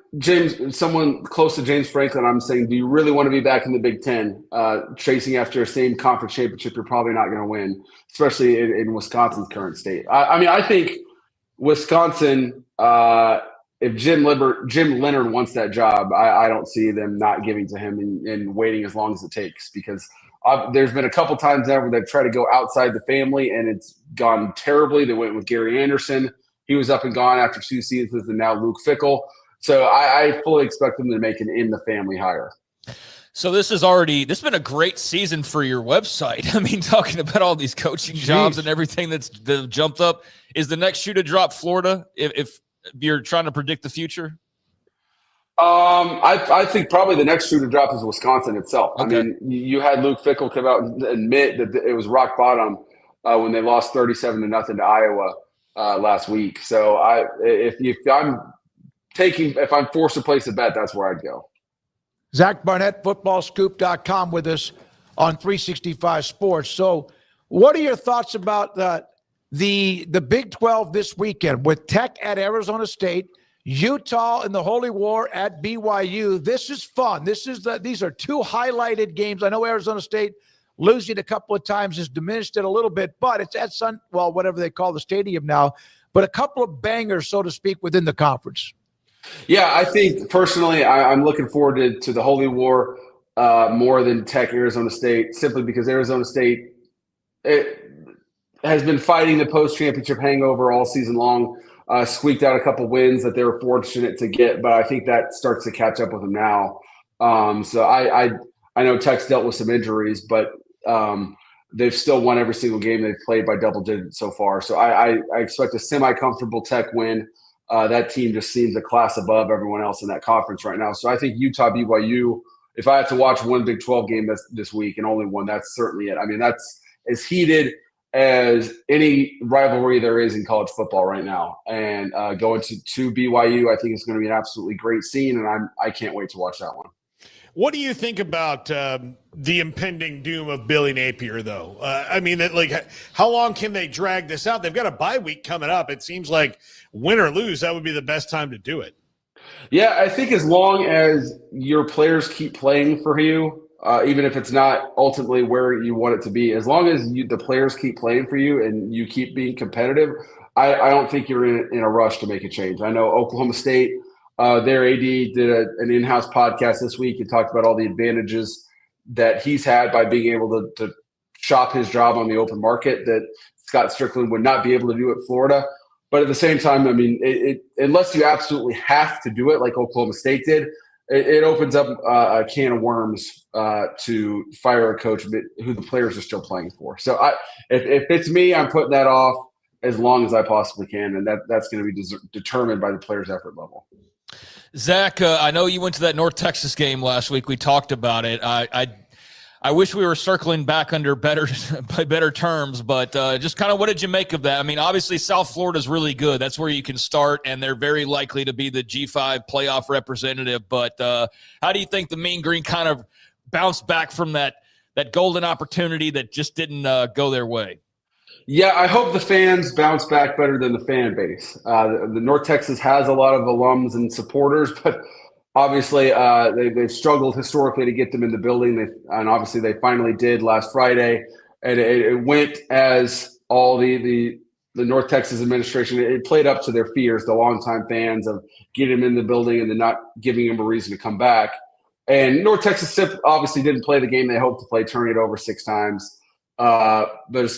someone close to James Franklin, I'm saying, do you really want to be back in the Big Ten, chasing after a same conference championship you're probably not going to win, especially in Wisconsin's current state? I think Wisconsin, if Jim Leonard wants that job, I don't see them not giving to him and waiting as long as it takes, because there's been a couple times now where they've tried to go outside the family and it's gone terribly. They went with Gary Anderson. He was up and gone after 2 seasons, and now Luke Fickell. So I fully expect them to make an in-the-family hire. So this has been a great season for your website. I mean, talking about all these coaching jobs and everything that's jumped up. Is the next shoe to drop Florida if you're trying to predict the future? I think probably the next shoe to drop is Wisconsin itself. Okay. I mean, you had Luke Fickell come out and admit that it was rock bottom when they lost 37-0 to Iowa last week. So if I'm forced to place a bet, that's where I'd go. Zach Barnett, footballscoop.com, with us on 365 Sports. So what are your thoughts about the Big 12 this weekend with Tech at Arizona State, Utah in the Holy War at BYU? This is fun. These are two highlighted games. I know Arizona State losing a couple of times has diminished it a little bit, but it's at whatever they call the stadium now, but a couple of bangers, so to speak, within the conference. Yeah, I think personally I'm looking forward to the Holy War more than Tech Arizona State, simply because Arizona State has been fighting the post-championship hangover all season long, squeaked out a couple wins that they were fortunate to get, but I think that starts to catch up with them now. So I know Tech's dealt with some injuries, but they've still won every single game they've played by double digits so far. So I expect a semi-comfortable Tech win. That team just seems a class above everyone else in that conference right now. So I think Utah, BYU, if I have to watch one Big 12 game this week and only one, that's certainly it. I mean, that's as heated as any rivalry there is in college football right now. And going to BYU, I think it's going to be an absolutely great scene, and I can't wait to watch that one. What do you think about the impending doom of Billy Napier, though? How long can they drag this out? They've got a bye week coming up. It seems like win or lose, that would be the best time to do it. Yeah, I think as long as your players keep playing for you, even if it's not ultimately where you want it to be, as long as the players keep playing for you and you keep being competitive, I don't think you're in a rush to make a change. I know Oklahoma State, their AD did an in-house podcast this week and talked about all the advantages that he's had by being able to shop his job on the open market that Scott Strickland would not be able to do at Florida. But at the same time, I mean, unless you absolutely have to do it like Oklahoma State did, it opens up a can of worms to fire a coach who the players are still playing for. So if it's me, I'm putting that off as long as I possibly can, and that's going to be determined by the players' effort level. Zach, I know you went to that North Texas game last week. We talked about it. I wish we were circling back under better terms, but just kind of what did you make of that? I mean, obviously South Florida is really good. That's where you can start, and they're very likely to be the G5 playoff representative. But how do you think the Mean Green kind of bounced back from that golden opportunity that just didn't go their way? Yeah, I hope the fans bounce back better than the fan base. The North Texas has a lot of alums and supporters, but obviously they've struggled historically to get them in the building. And obviously they finally did last Friday. And it went as all the North Texas administration, it played up to their fears, the longtime fans, of getting them in the building and then not giving them a reason to come back. And North Texas obviously didn't play the game they hoped to play, turning it over 6 times. But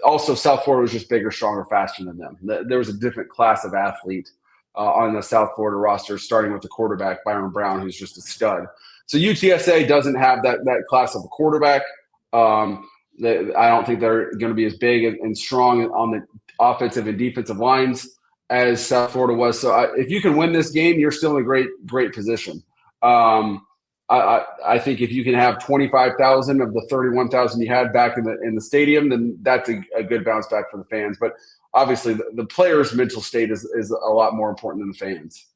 also South Florida was just bigger, stronger, faster than them. There was a different class of athlete on the South Florida roster, starting with the quarterback, Byron Brown, who's just a stud. So UTSA doesn't have that class of a quarterback. I don't think they're going to be as big and strong on the offensive and defensive lines as South Florida was. So if you can win this game, you're still in a great position. I think if you can have 25,000 of the 31,000 you had back in the stadium, then that's a good bounce back for the fans. But obviously, the players' mental state is a lot more important than the fans.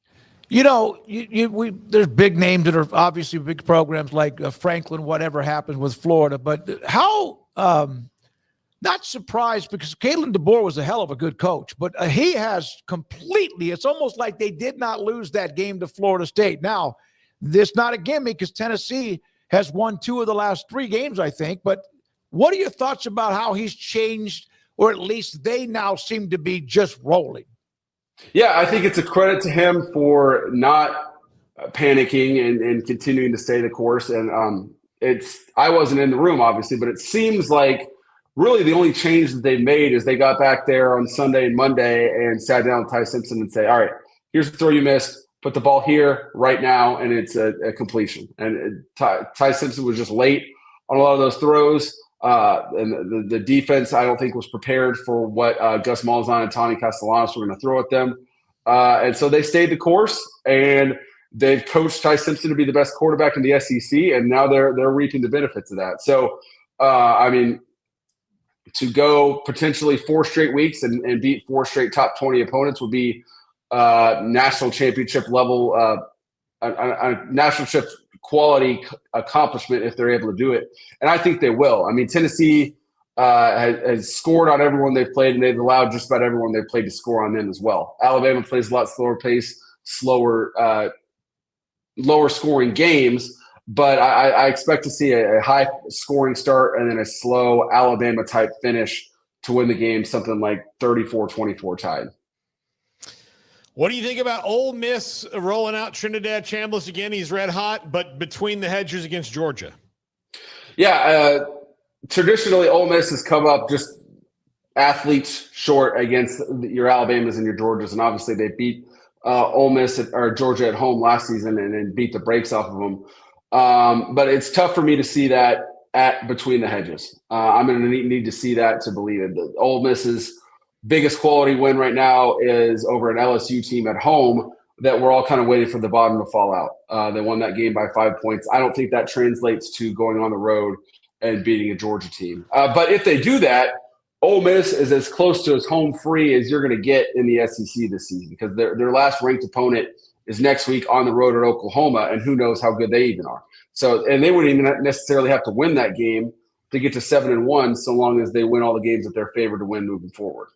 You know, there's big names that are obviously big programs like Franklin, whatever happens with Florida. But how not surprised, because Kalen DeBoer was a hell of a good coach, but he has completely, it's almost like they did not lose that game to Florida State. Now, this not a gimmick because Tennessee has won 2 of the last 3 games, I think. But what are your thoughts about how he's changed, or at least they now seem to be just rolling? Yeah, I think it's a credit to him for not panicking and continuing to stay the course. And I wasn't in the room, obviously, but it seems like really the only change that they made is they got back there on Sunday and Monday and sat down with Ty Simpson and say, all right, here's the throw you missed. Put the ball here right now, and it's a completion. And Ty Simpson was just late on a lot of those throws. And the defense, I don't think, was prepared for what Gus Malzahn and Tony Castellanos were going to throw at them. And so they stayed the course, and they've coached Ty Simpson to be the best quarterback in the SEC, and now they're reaping the benefits of that. So, I mean, to go potentially 4 straight weeks and beat 4 straight top 20 opponents would be national championship level, a national championship quality accomplishment if they're able to do it. And I think they will. I mean, Tennessee has scored on everyone they've played, and they've allowed just about everyone they've played to score on them as well. Alabama plays a lot slower pace, lower scoring games, but I expect to see a high scoring start and then a slow Alabama type finish to win the game, something like 34-24 tied. What do you think about Ole Miss rolling out Trinidad Chambliss again? He's red hot, but between the hedges against Georgia. Yeah, traditionally Ole Miss has come up just athletes short against your Alabamas and your Georgias, and obviously they beat Ole Miss or Georgia at home last season and beat the brakes off of them. But it's tough for me to see that at between the hedges. I'm going to need to see that to believe it. The Ole Miss's biggest quality win right now is over an LSU team at home that we're all kind of waiting for the bottom to fall out. They won that game by 5 points. I don't think that translates to going on the road and beating a Georgia team. But if they do that, Ole Miss is as close to as home free as you're going to get in the SEC this season, because their last ranked opponent is next week on the road at Oklahoma, and who knows how good they even are. So, and they wouldn't even necessarily have to win that game to get to 7-1, so long as they win all the games that they're favored to win moving forward.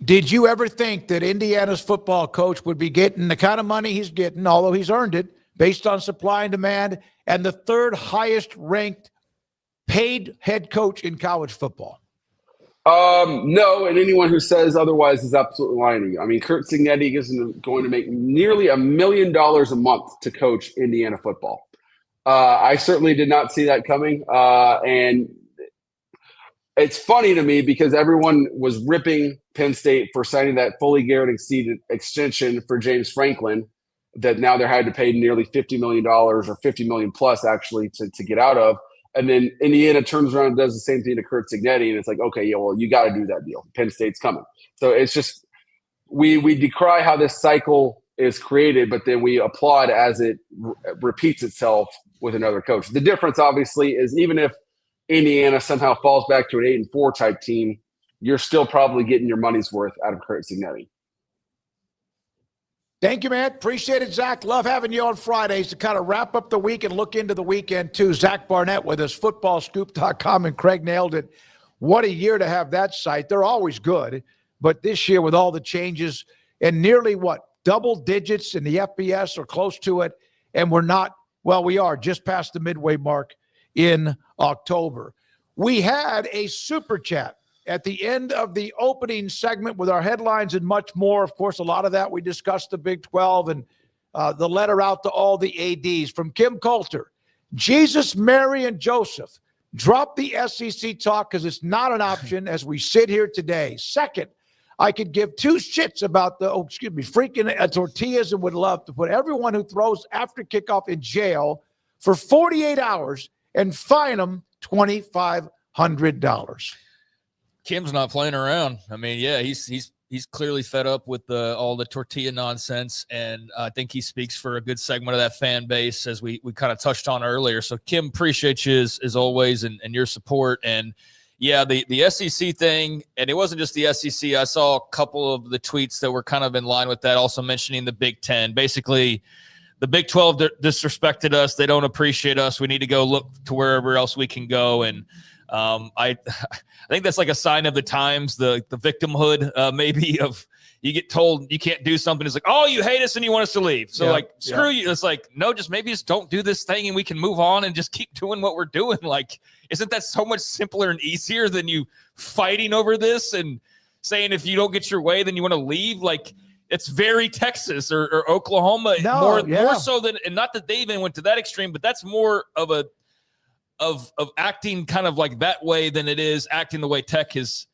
Did you ever think that Indiana's football coach would be getting the kind of money he's getting, although he's earned it, based on supply and demand, and the 3rd highest ranked paid head coach in college football? No, and anyone who says otherwise is absolutely lying to you. I mean, Kurt Cignetti is going to make nearly $1 million a month to coach Indiana football. I certainly did not see that coming, and it's funny to me because everyone was ripping Penn State for signing that fully guaranteed extension for James Franklin that now they're having to pay nearly $50 million or $50 million plus actually to get out of. And then Indiana turns around and does the same thing to Kurt Cignetti, and it's like, okay, yeah, well, you got to do that deal. Penn State's coming. So it's just we decry how this cycle is created, but then we applaud as it repeats itself with another coach. The difference, obviously, is even if Indiana somehow falls back to an 8-4 type team, you're still probably getting your money's worth out of Kurt Cignetti. Thank you, man. Appreciate it, Zach. Love having you on Fridays to kind of wrap up the week and look into the weekend, too. Zach Barnett with us, footballscoop.com, and Craig nailed it. What a year to have that site. They're always good, but this year with all the changes and nearly, double digits in the FBS or close to it, and we're not, we are just past the midway mark in October. We had a super chat at the end of the opening segment with our headlines and much more. Of course, a lot of that we discussed the Big 12 and the letter out to all the ADs from Kim Coulter. Jesus, Mary, and Joseph. Drop the SEC talk because it's not an option as we sit here today. Second, I could give two shits about freaking tortillas and would love to put everyone who throws after kickoff in jail for 48 hours and fine them $2,500. Kim's not playing around. I mean, yeah, he's clearly fed up with all the tortilla nonsense, and I think he speaks for a good segment of that fan base, as we kind of touched on earlier. So, Kim, appreciate you as always and your support. And, yeah, the SEC thing, and it wasn't just the SEC. I saw a couple of the tweets that were kind of in line with that, also mentioning the Big Ten. Basically, the Big 12 disrespected us. They don't appreciate us. We need to go look to wherever else we can go. And I think that's like a sign of the times, the victimhood maybe of you get told you can't do something. It's like, oh, you hate us and you want us to leave. So screw you. It's like, no, just don't do this thing and we can move on and just keep doing what we're doing. Like, isn't that so much simpler and easier than you fighting over this and saying if you don't get your way, then you want to leave? Like, it's very Texas or Oklahoma more so than, and not that they even went to that extreme, but that's more of of acting kind of like that way than it is acting the way Tech has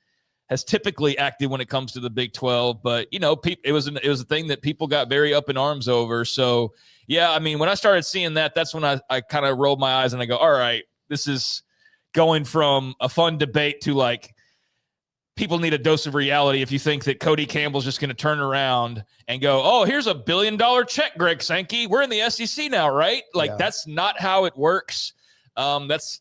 typically acted when it comes to the Big 12. But, it was a thing that people got very up in arms over. So, yeah, I mean, when I started seeing that, that's when I kind of rolled my eyes and I go, all right, this is going from a fun debate to like, people need a dose of reality if you think that Cody Campbell's just going to turn around and go, oh, here's $1 billion check, Greg Sankey. We're in the SEC now, right? Like, that's not how it works. That's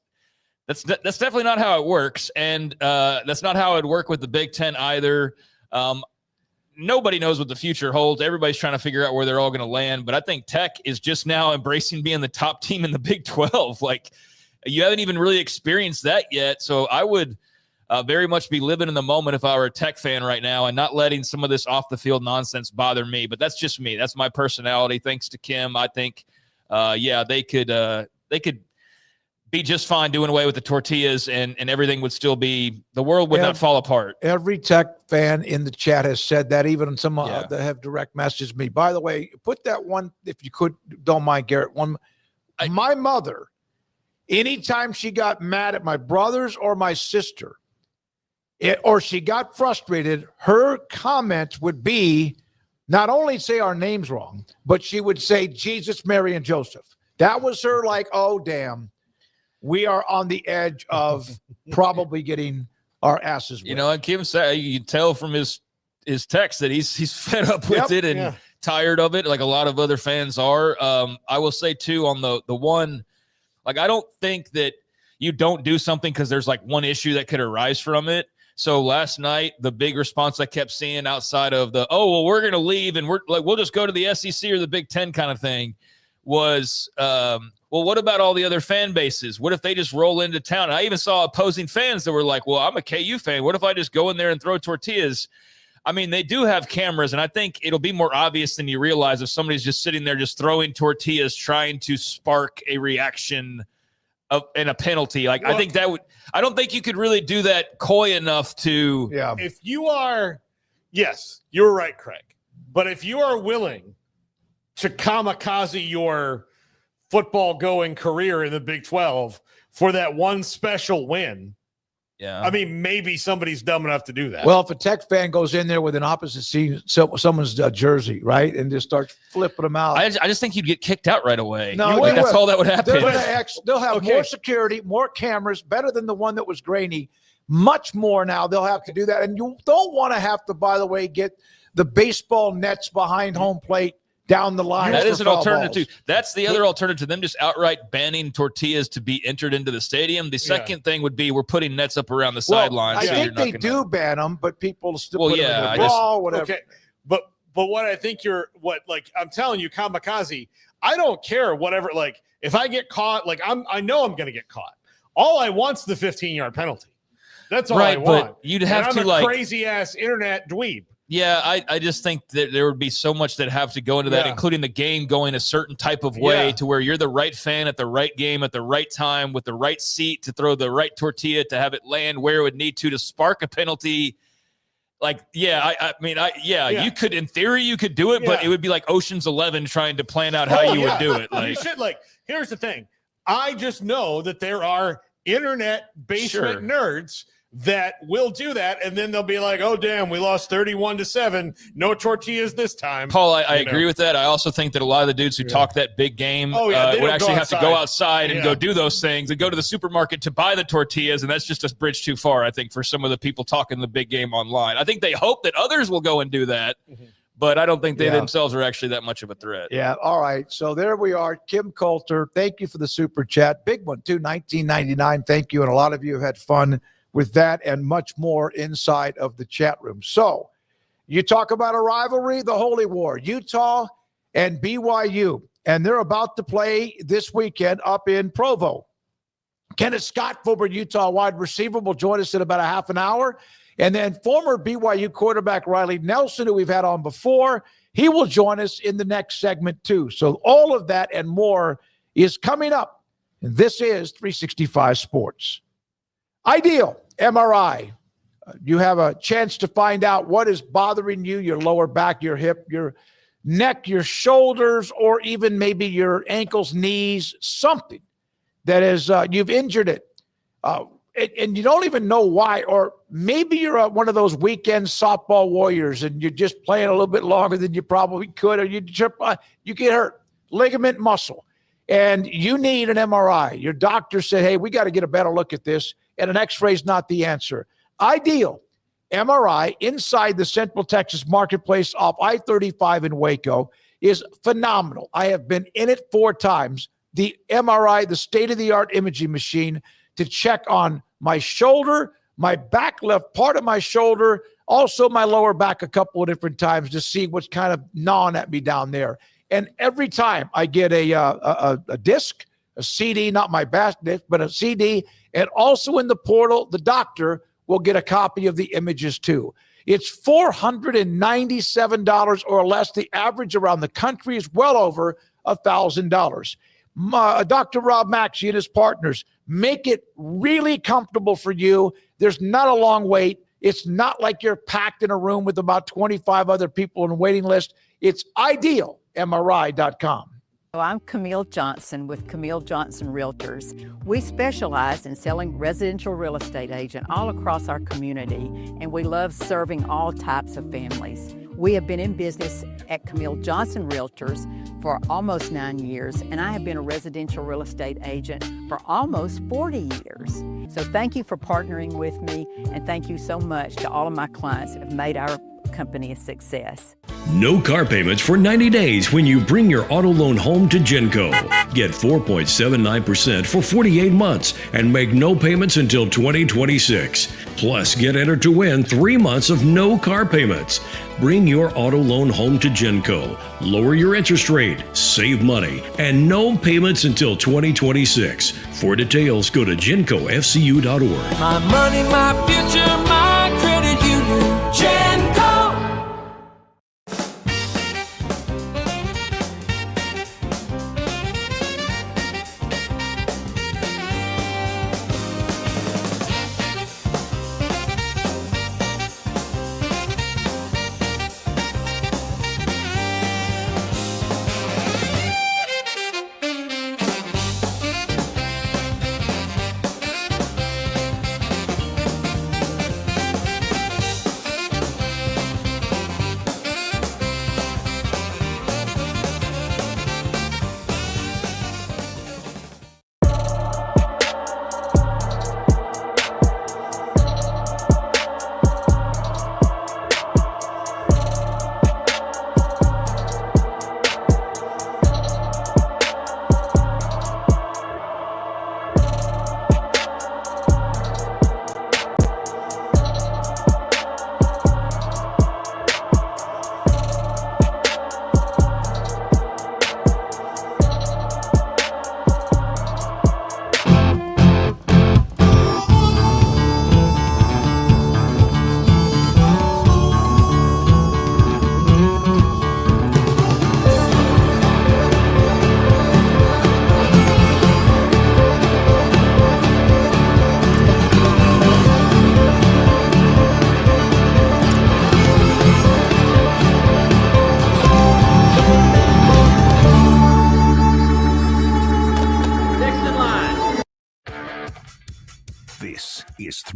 definitely not how it works. And that's not how it worked with the Big Ten either. Nobody knows what the future holds. Everybody's trying to figure out where they're all going to land. But I think Tech is just now embracing being the top team in the Big 12. Like, you haven't even really experienced that yet. So I would very much be living in the moment if I were a Tech fan right now and not letting some of this off the field nonsense bother me. But that's just me. That's my personality. Thanks to Kim, I think, they could be just fine doing away with the tortillas and everything would still be, the world would not fall apart. Every Tech fan in the chat has said that, even some that have direct messaged me. By the way, put that one, if you could, don't mind, Garrett. My mother, anytime she got mad at my brothers or my sister, or she got frustrated, her comments would be not only say our names wrong, but she would say Jesus, Mary, and Joseph. That was her like, oh, damn. We are on the edge of probably getting our asses whipped. And Kim said, you can tell from his text that he's fed up with it and tired of it, like a lot of other fans are. I will say, too, on the one, like, I don't think that you don't do something because there's, like, one issue that could arise from it. So last night, the big response I kept seeing outside of we're going to leave and we'll just go to the SEC or the Big Ten kind of thing was, well, what about all the other fan bases? What if they just roll into town? And I even saw opposing fans that were like, well, I'm a KU fan. What if I just go in there and throw tortillas? I mean, they do have cameras, and I think it'll be more obvious than you realize if somebody's just sitting there just throwing tortillas trying to spark a reaction and a penalty. Like, I think I don't think you could really do that coy enough to. Yeah. If you are, yes, you're right, Craig. But if you are willing to kamikaze your football going career in the Big 12 for that one special win. Yeah. I mean, maybe somebody's dumb enough to do that. Well, if a Tech fan goes in there with an opposite team, someone's jersey, right, and just starts flipping them out. I just think you'd get kicked out right away. No, that's all that would happen. They'll have more security, more cameras, better than the one that was grainy. Much more now. They'll have to do that. And you don't want to have to, by the way, get the baseball nets behind home plate down the line. That is an foul alternative. balls. That's the other alternative to them just outright banning tortillas to be entered into the stadium. The second thing would be we're putting nets up around the sideline. I so think they do ban them, but people still put them in the ball, whatever. Okay. But what I think I'm telling you, Kamikaze, I don't care whatever. Like if I get caught, I know I'm going to get caught. All I want's the 15-yard penalty. That's all I want. But you'd have and to I'm a crazy ass internet dweeb. Yeah, I just think that there would be so much that have to go into that, including the game going a certain type of way to where you're the right fan at the right game at the right time with the right seat to throw the right tortilla to have it land where it would need to spark a penalty. You could, in theory, you could do it, but it would be like Ocean's 11 trying to plan out how you would do it. You should here's the thing. I just know that there are internet basement nerds that will do that, and then they'll be like, oh damn, we lost 31-7, no tortillas this time. Paul, I agree with that. I also think that a lot of the dudes who talk that big game would actually have to go outside and go do those things and go to the supermarket to buy the tortillas, and that's just a bridge too far, I think, for some of the people talking the big game online. I think they hope that others will go and do that, but I don't think they themselves are actually that much of a threat. Yeah, all right. So there we are. Kim Coulter, thank you for the super chat. Big one, too, $19.99. Thank you, and a lot of you have had fun with that and much more inside of the chat room. So you talk about a rivalry, the Holy War, Utah and BYU, and they're about to play this weekend up in Provo. Kenneth Scott, former Utah wide receiver, will join us in about a half an hour. And then former BYU quarterback Riley Nelson, who we've had on before, he will join us in the next segment too. So all of that and more is coming up. And this is 365 Sports. Ideal MRI. You have a chance to find out what is bothering you, your lower back, your hip, your neck, your shoulders, or even maybe your ankles, knees, something that is you've injured it. And you don't even know why, or maybe you're one of those weekend softball warriors and you're just playing a little bit longer than you probably could, or you get hurt, ligament, muscle, and you need an MRI. Your doctor said, hey, we got to get a better look at this, and an x-ray is not the answer. Ideal MRI inside the Central Texas Marketplace off I-35 in Waco is phenomenal. I have been in it 4 times. The MRI, the state-of-the-art imaging machine, to check on my shoulder, my back left part of my shoulder, also my lower back a couple of different times to see what's kind of gnawing at me down there. And every time I get a disc, a CD, not my back disc, but a CD, and also in the portal, the doctor will get a copy of the images too. It's $497 or less. The average around the country is well over $1,000. Dr. Rob Maxey and his partners make it really comfortable for you. There's not a long wait. It's not like you're packed in a room with about 25 other people on a waiting list. It's idealmri.com. I'm Camille Johnson with Camille Johnson Realtors. We specialize in selling residential real estate agent all across our community, and we love serving all types of families. We have been in business at Camille Johnson Realtors for almost 9 years, and I have been a residential real estate agent for almost 40 years. So thank you for partnering with me, and thank you so much to all of my clients that have made our company a success. No car payments for 90 days when you bring your auto loan home to Genco. Get 4.79% for 48 months and make no payments until 2026. Plus, get entered to win 3 months of no car payments. Bring your auto loan home to Genco. Lower your interest rate, save money, and no payments until 2026. For details, go to GencoFCU.org. My money, my future, my credit union. Genco.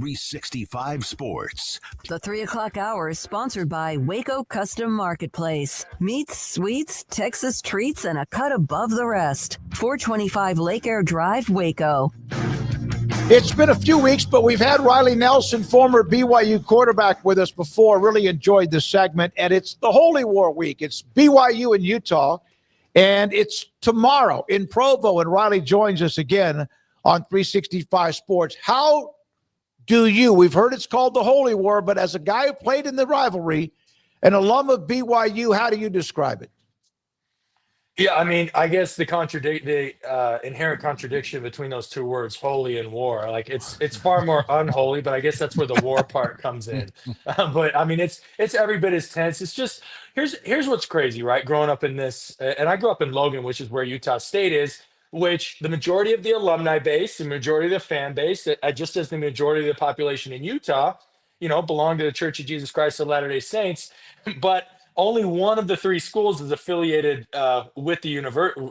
365 Sports. The 3 o'clock hour is sponsored by Waco Custom Marketplace. Meats, sweets, Texas treats, and a cut above the rest. 425 Lake Air Drive, Waco. It's been a few weeks, but we've had Riley Nelson, former BYU quarterback, with us before. Really enjoyed this segment, and it's the Holy War week. It's BYU in Utah, and it's tomorrow in Provo, and Riley joins us again on 365 Sports. How do you, we've heard it's called the Holy War, but as a guy who played in the rivalry, an alum of BYU, how do you describe it? Yeah, I mean, I guess the inherent contradiction between those two words, holy and war, like it's far more unholy, but I guess that's where the war part comes in. But I mean, it's every bit as tense. It's just here's what's crazy, right? Growing up in this, and I grew up in Logan, which is where Utah State is, which the majority of the alumni base, the majority of the fan base, just as the majority of the population in Utah, belong to the Church of Jesus Christ of Latter-day Saints, but only one of the three schools is affiliated with the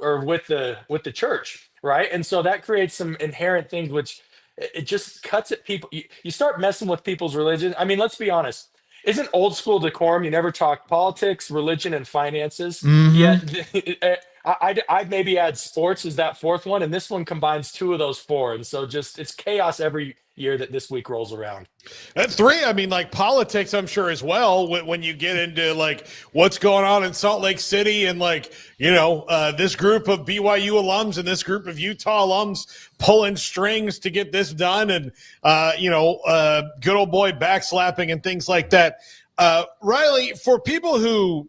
or with the church, right? And so that creates some inherent things, which it just cuts at people. You start messing with people's religion. I mean, let's be honest. Isn't old school decorum? You never talk politics, religion, and finances. Yet I'd maybe add sports as that fourth one, and this one combines two of those four. And so it's chaos every year that this week rolls around. At three, I mean, like politics, I'm sure as well, when you get into like what's going on in Salt Lake City and like, this group of BYU alums and this group of Utah alums pulling strings to get this done and, good old boy backslapping and things like that. Riley, for people who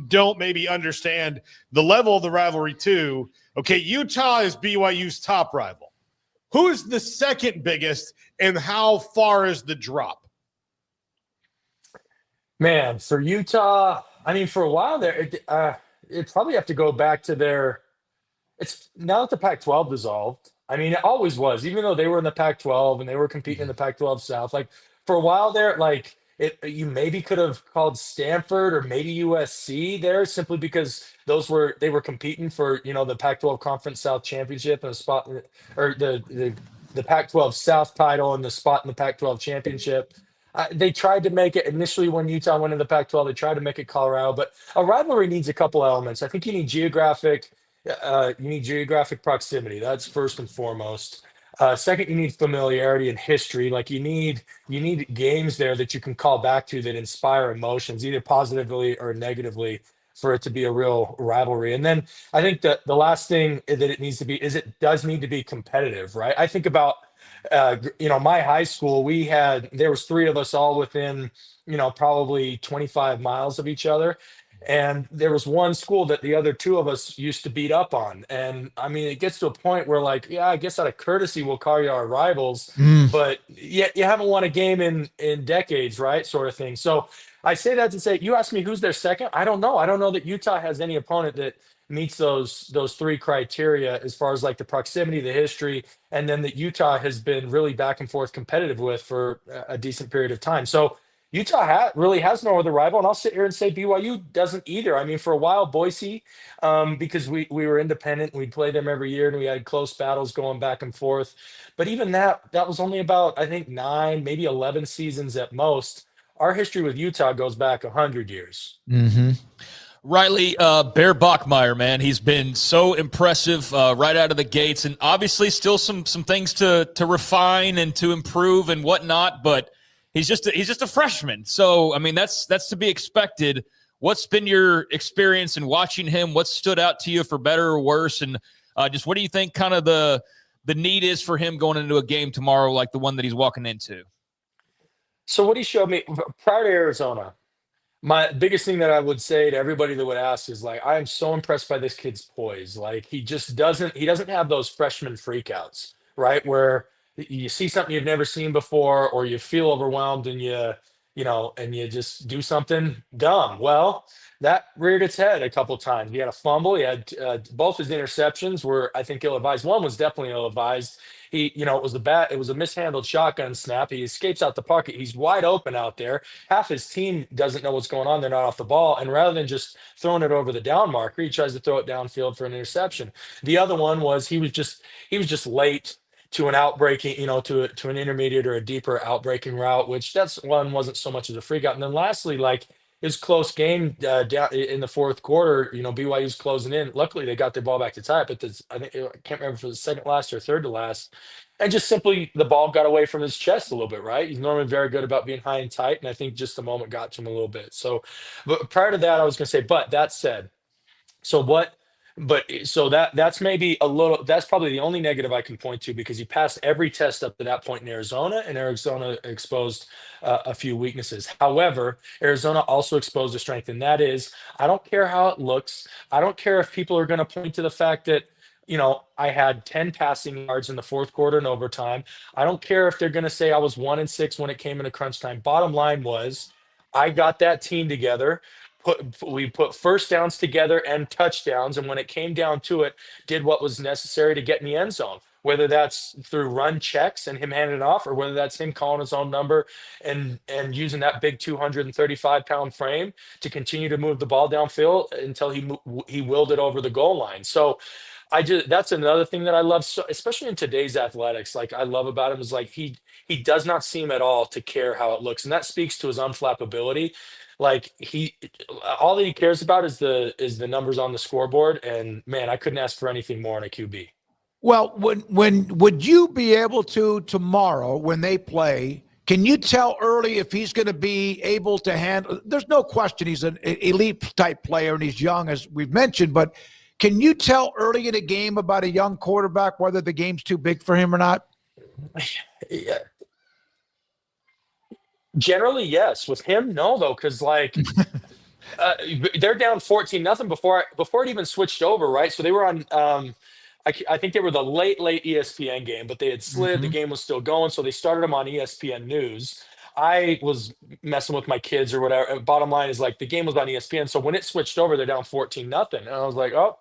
don't maybe understand the level of the rivalry too, okay, Utah is BYU's top rival. Who is the second biggest, and how far is the drop? Man, for Utah, I mean, for a while there, it probably have to go back to it's now that the Pac-12 dissolved. I mean, it always was, even though they were in the Pac-12 and they were competing in the Pac-12 South. Like for a while there, like you maybe could have called Stanford or maybe USC there simply because they were competing for the Pac-12 Conference South Championship and a spot or the Pac-12 South title and the spot in the Pac-12 Championship. They tried to make it initially when Utah went in the Pac-12. They tried to make it Colorado, but a rivalry needs a couple elements. I think you need geographic proximity. That's first and foremost. Second, you need familiarity and history. Like you need games there that you can call back to that inspire emotions, either positively or negatively, for it to be a real rivalry. And then I think that the last thing that it needs to be is it does need to be competitive, right? I think about my high school. There was three of us all within probably 25 miles of each other. And there was one school that the other two of us used to beat up on. And I mean, it gets to a point where like, yeah, I guess out of courtesy, we'll call you our rivals, but yet you haven't won a game in decades, right? Sort of thing. So I say that to say, you ask me who's their second. I don't know. I don't know that Utah has any opponent that meets those three criteria as far as like the proximity, the history, and then that Utah has been really back and forth competitive with for a decent period of time. So Utah really has no other rival, and I'll sit here and say BYU doesn't either. I mean, for a while, Boise, because we were independent, we'd play them every year, and we had close battles going back and forth. But even that was only about, I think, 9, maybe 11 seasons at most. Our history with Utah goes back 100 years. Mm-hmm. Riley, Bear Bachmeier, man, he's been so impressive right out of the gates, and obviously still some things to refine and to improve and whatnot, but he's just a freshman. So, I mean, that's to be expected. What's been your experience in watching him? What stood out to you for better or worse? And just what do you think kind of the need is for him going into a game tomorrow like the one that he's walking into? So what he showed me prior to Arizona, my biggest thing that I would say to everybody that would ask is like, I am so impressed by this kid's poise. Like he doesn't have those freshman freakouts, right? Where you see something you've never seen before, or you feel overwhelmed and you just do something dumb. Well, that reared its head a couple times. He had a fumble. He had both his interceptions were, I think, ill-advised. One was definitely ill-advised. It was a mishandled shotgun snap. He escapes out the pocket. He's wide open out there. Half his team doesn't know what's going on. They're not off the ball. And rather than just throwing it over the down marker, he tries to throw it downfield for an interception. The other one was he was just late to an outbreaking, to an intermediate or a deeper outbreaking route, which that's one wasn't so much as a freak out. And then lastly, like his close game down in the fourth quarter, BYU's closing in. Luckily, they got the ball back to tie it, but I can't remember if it was second last or third to last. And just simply the ball got away from his chest a little bit, right? He's normally very good about being high and tight. And I think just the moment got to him a little bit. So, but prior to that, I was going to say, but that said, so what? So that's maybe a little. That's probably the only negative I can point to because he passed every test up to that point in Arizona, and Arizona exposed a few weaknesses. However, Arizona also exposed a strength, and that is I don't care how it looks. I don't care if people are going to point to the fact that I had 10 passing yards in the fourth quarter and overtime. I don't care if they're going to say I was 1-6 when it came into crunch time. Bottom line was, I got that team together. We put first downs together and touchdowns, and when it came down to it, did what was necessary to get in the end zone. Whether that's through run checks and him handing it off, or whether that's him calling his own number and using that big 235-pound frame to continue to move the ball downfield until he willed it over the goal line. So that's another thing that I love, so especially in today's athletics. Like I love about him is like he does not seem at all to care how it looks, and that speaks to his unflappability. Like all that he cares about is the numbers on the scoreboard, and man, I couldn't ask for anything more in a QB. Well, when would you be able to tomorrow when they play? Can you tell early if he's going to be able to handle? There's no question he's an elite type player and he's young, as we've mentioned, but can you tell early in a game about a young quarterback whether the game's too big for him or not? Yeah. Generally, yes. With him, no, though, because they're down 14-0 before it even switched over, right? So they were on. I think they were the late ESPN game, but they had slid. The game was still going, so they started them on ESPN News. I was messing with my kids or whatever. Bottom line is like the game was on ESPN, so when it switched over, they're down 14-0, and I was like, oh.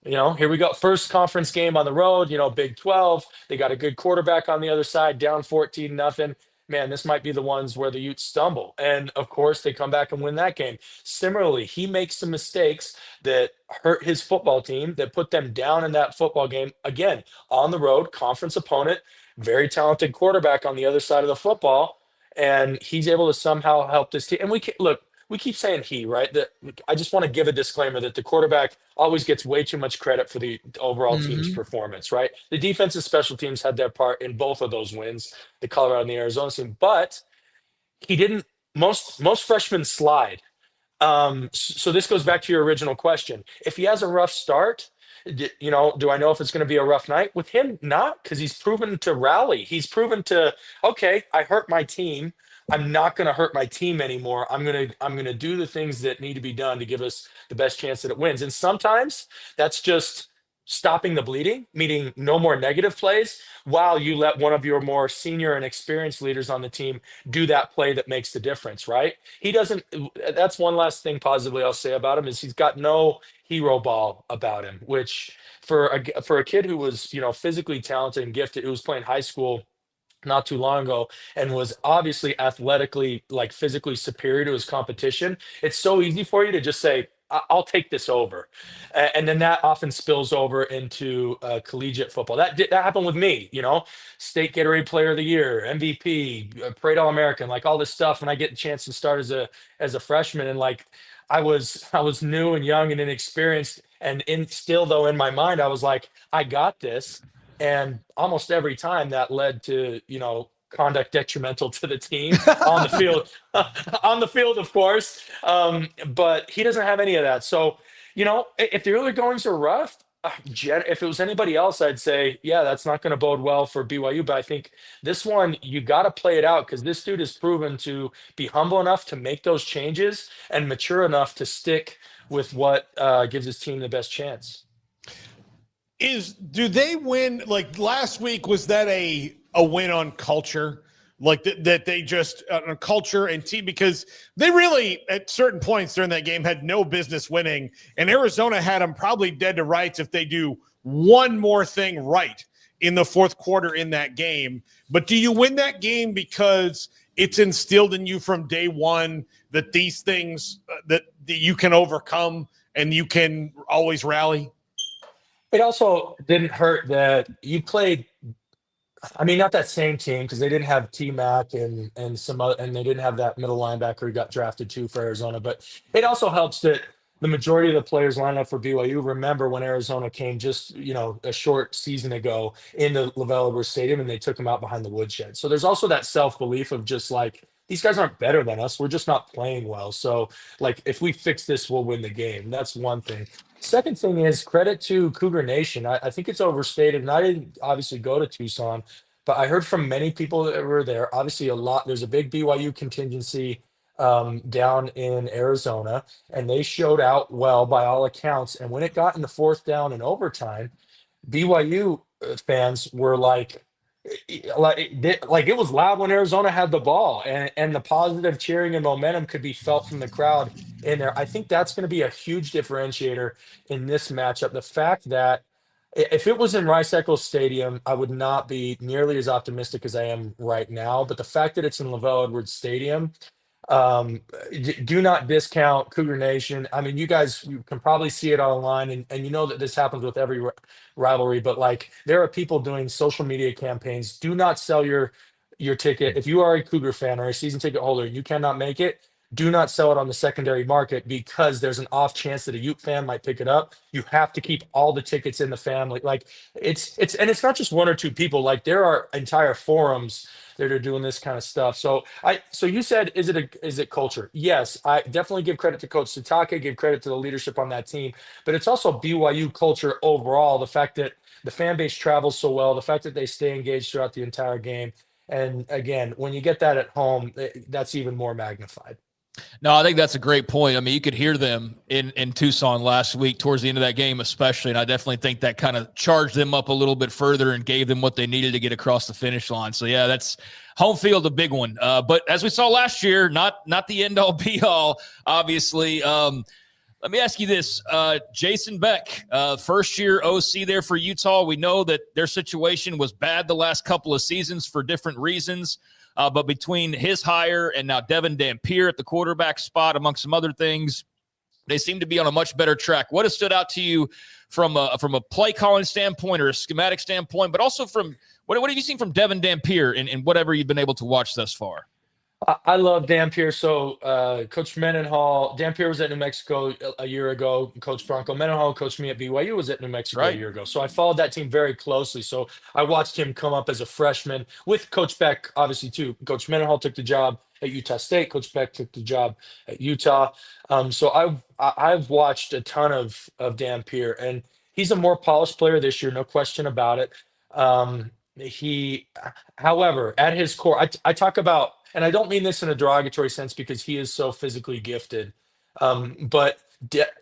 Here we go. First conference game on the road, Big 12. They got a good quarterback on the other side, down 14-0. Man, this might be the ones where the Utes stumble. And of course, they come back and win that game. Similarly, he makes some mistakes that hurt his football team, that put them down in that football game. Again, on the road, conference opponent, very talented quarterback on the other side of the football. And he's able to somehow help this team. And we keep saying he, right? That I just want to give a disclaimer that the quarterback always gets way too much credit for the overall team's performance, right? The defense and special teams had their part in both of those wins, the Colorado and the Arizona team, but he didn't. Most freshmen slide. So this goes back to your original question. If he has a rough start, do I know if it's going to be a rough night? With him, not, because he's proven to rally. He's proven to, okay, I hurt my team. I'm not going to hurt my team anymore. I'm going to do the things that need to be done to give us the best chance that it wins. And sometimes that's just stopping the bleeding, meaning no more negative plays, while you let one of your more senior and experienced leaders on the team do that play that makes the difference, right? He doesn't. That's one last thing positively I'll say about him is he's got no hero ball about him, which for a kid who was, physically talented and gifted, who was playing high school not too long ago and was obviously athletically, like physically superior to his competition, it's so easy for you to just say, I'll take this over. And then that often spills over into collegiate football. That happened with me, state Gatorade player of the year, MVP, parade All-American, like all this stuff. When I get a chance to start as a freshman, and like I was new and young and inexperienced, and still though in my mind, I was like, I got this. And almost every time that led to, conduct detrimental to the team on the field, of course. But he doesn't have any of that. So, if the early goings are rough, if it was anybody else, I'd say, yeah, that's not going to bode well for BYU. But I think this one, you got to play it out because this dude is proven to be humble enough to make those changes and mature enough to stick with what gives his team the best chance. Do they win? Like last week, was that a win on culture? Like that they just on culture and team, because they really at certain points during that game had no business winning, and Arizona had them probably dead to rights if they do one more thing right in the fourth quarter in that game. But do you win that game because it's instilled in you from day one that these things that you can overcome and you can always rally? It also didn't hurt that you played I mean, not that same team because they didn't have T Mac and some other, and they didn't have that middle linebacker who got drafted too for Arizona. But it also helps that the majority of the players lined up for BYU. Remember when Arizona came just a short season ago into LaVell Edwards Stadium and they took them out behind the woodshed. So there's also that self belief of just like these guys aren't better than us. We're just not playing well. So like if we fix this, we'll win the game. That's one thing. Second thing is credit to Cougar Nation. I think it's overstated, and I didn't obviously go to Tucson, but I heard from many people that were there. Obviously, a lot. There's a big BYU contingency down in Arizona, and they showed out well by all accounts. And when it got in the fourth down and overtime, BYU fans were like it was loud when Arizona had the ball, and the positive cheering and momentum could be felt from the crowd in there. I think that's going to be a huge differentiator in this matchup. The fact that if it was in Rice Eccles Stadium, I would not be nearly as optimistic as I am right now. But the fact that it's in LaVell Edwards Stadium, do not discount Cougar Nation. I mean, you can probably see it online, and you know that this happens with every rivalry. But like, there are people doing social media campaigns. Do not sell your ticket if you are a Cougar fan or a season ticket holder. You cannot make it. Do not sell it on the secondary market because there's an off chance that a Ute fan might pick it up. You have to keep all the tickets in the family. Like it's not just one or two people. Like there are entire forums that are doing this kind of stuff. So you said, is it culture? Yes, I definitely give credit to Coach Satake, give credit to the leadership on that team, but it's also BYU culture overall. The fact that the fan base travels so well, the fact that they stay engaged throughout the entire game. And again, when you get that at home, that's even more magnified. No, I think that's a great point. I mean, you could hear them in Tucson last week towards the end of that game, especially. And I definitely think that kind of charged them up a little bit further and gave them what they needed to get across the finish line. So, yeah, that's home field, a big one. But as we saw last year, not the end-all, be-all, obviously. Let me ask you this. Jason Beck, first-year OC there for Utah. We know that their situation was bad the last couple of seasons for different reasons. But between his hire and now Devin Dampier at the quarterback spot, among some other things, they seem to be on a much better track. What has stood out to you from a play calling standpoint or a schematic standpoint, but also from what have you seen from Devin Dampier in whatever you've been able to watch thus far? I love Dampier. So Coach Mendenhall, Dampier was at New Mexico a year ago. Coach Bronco Mendenhall coached me at BYU, was at New Mexico a year ago. So I followed that team very closely. So I watched him come up as a freshman with Coach Beck, obviously, too. Coach Mendenhall took the job at Utah State. Coach Beck took the job at Utah. So I've watched a ton of Dampier, and he's a more polished player this year, no question about it. However, at his core, I talk about, and I don't mean this in a derogatory sense because he is so physically gifted. But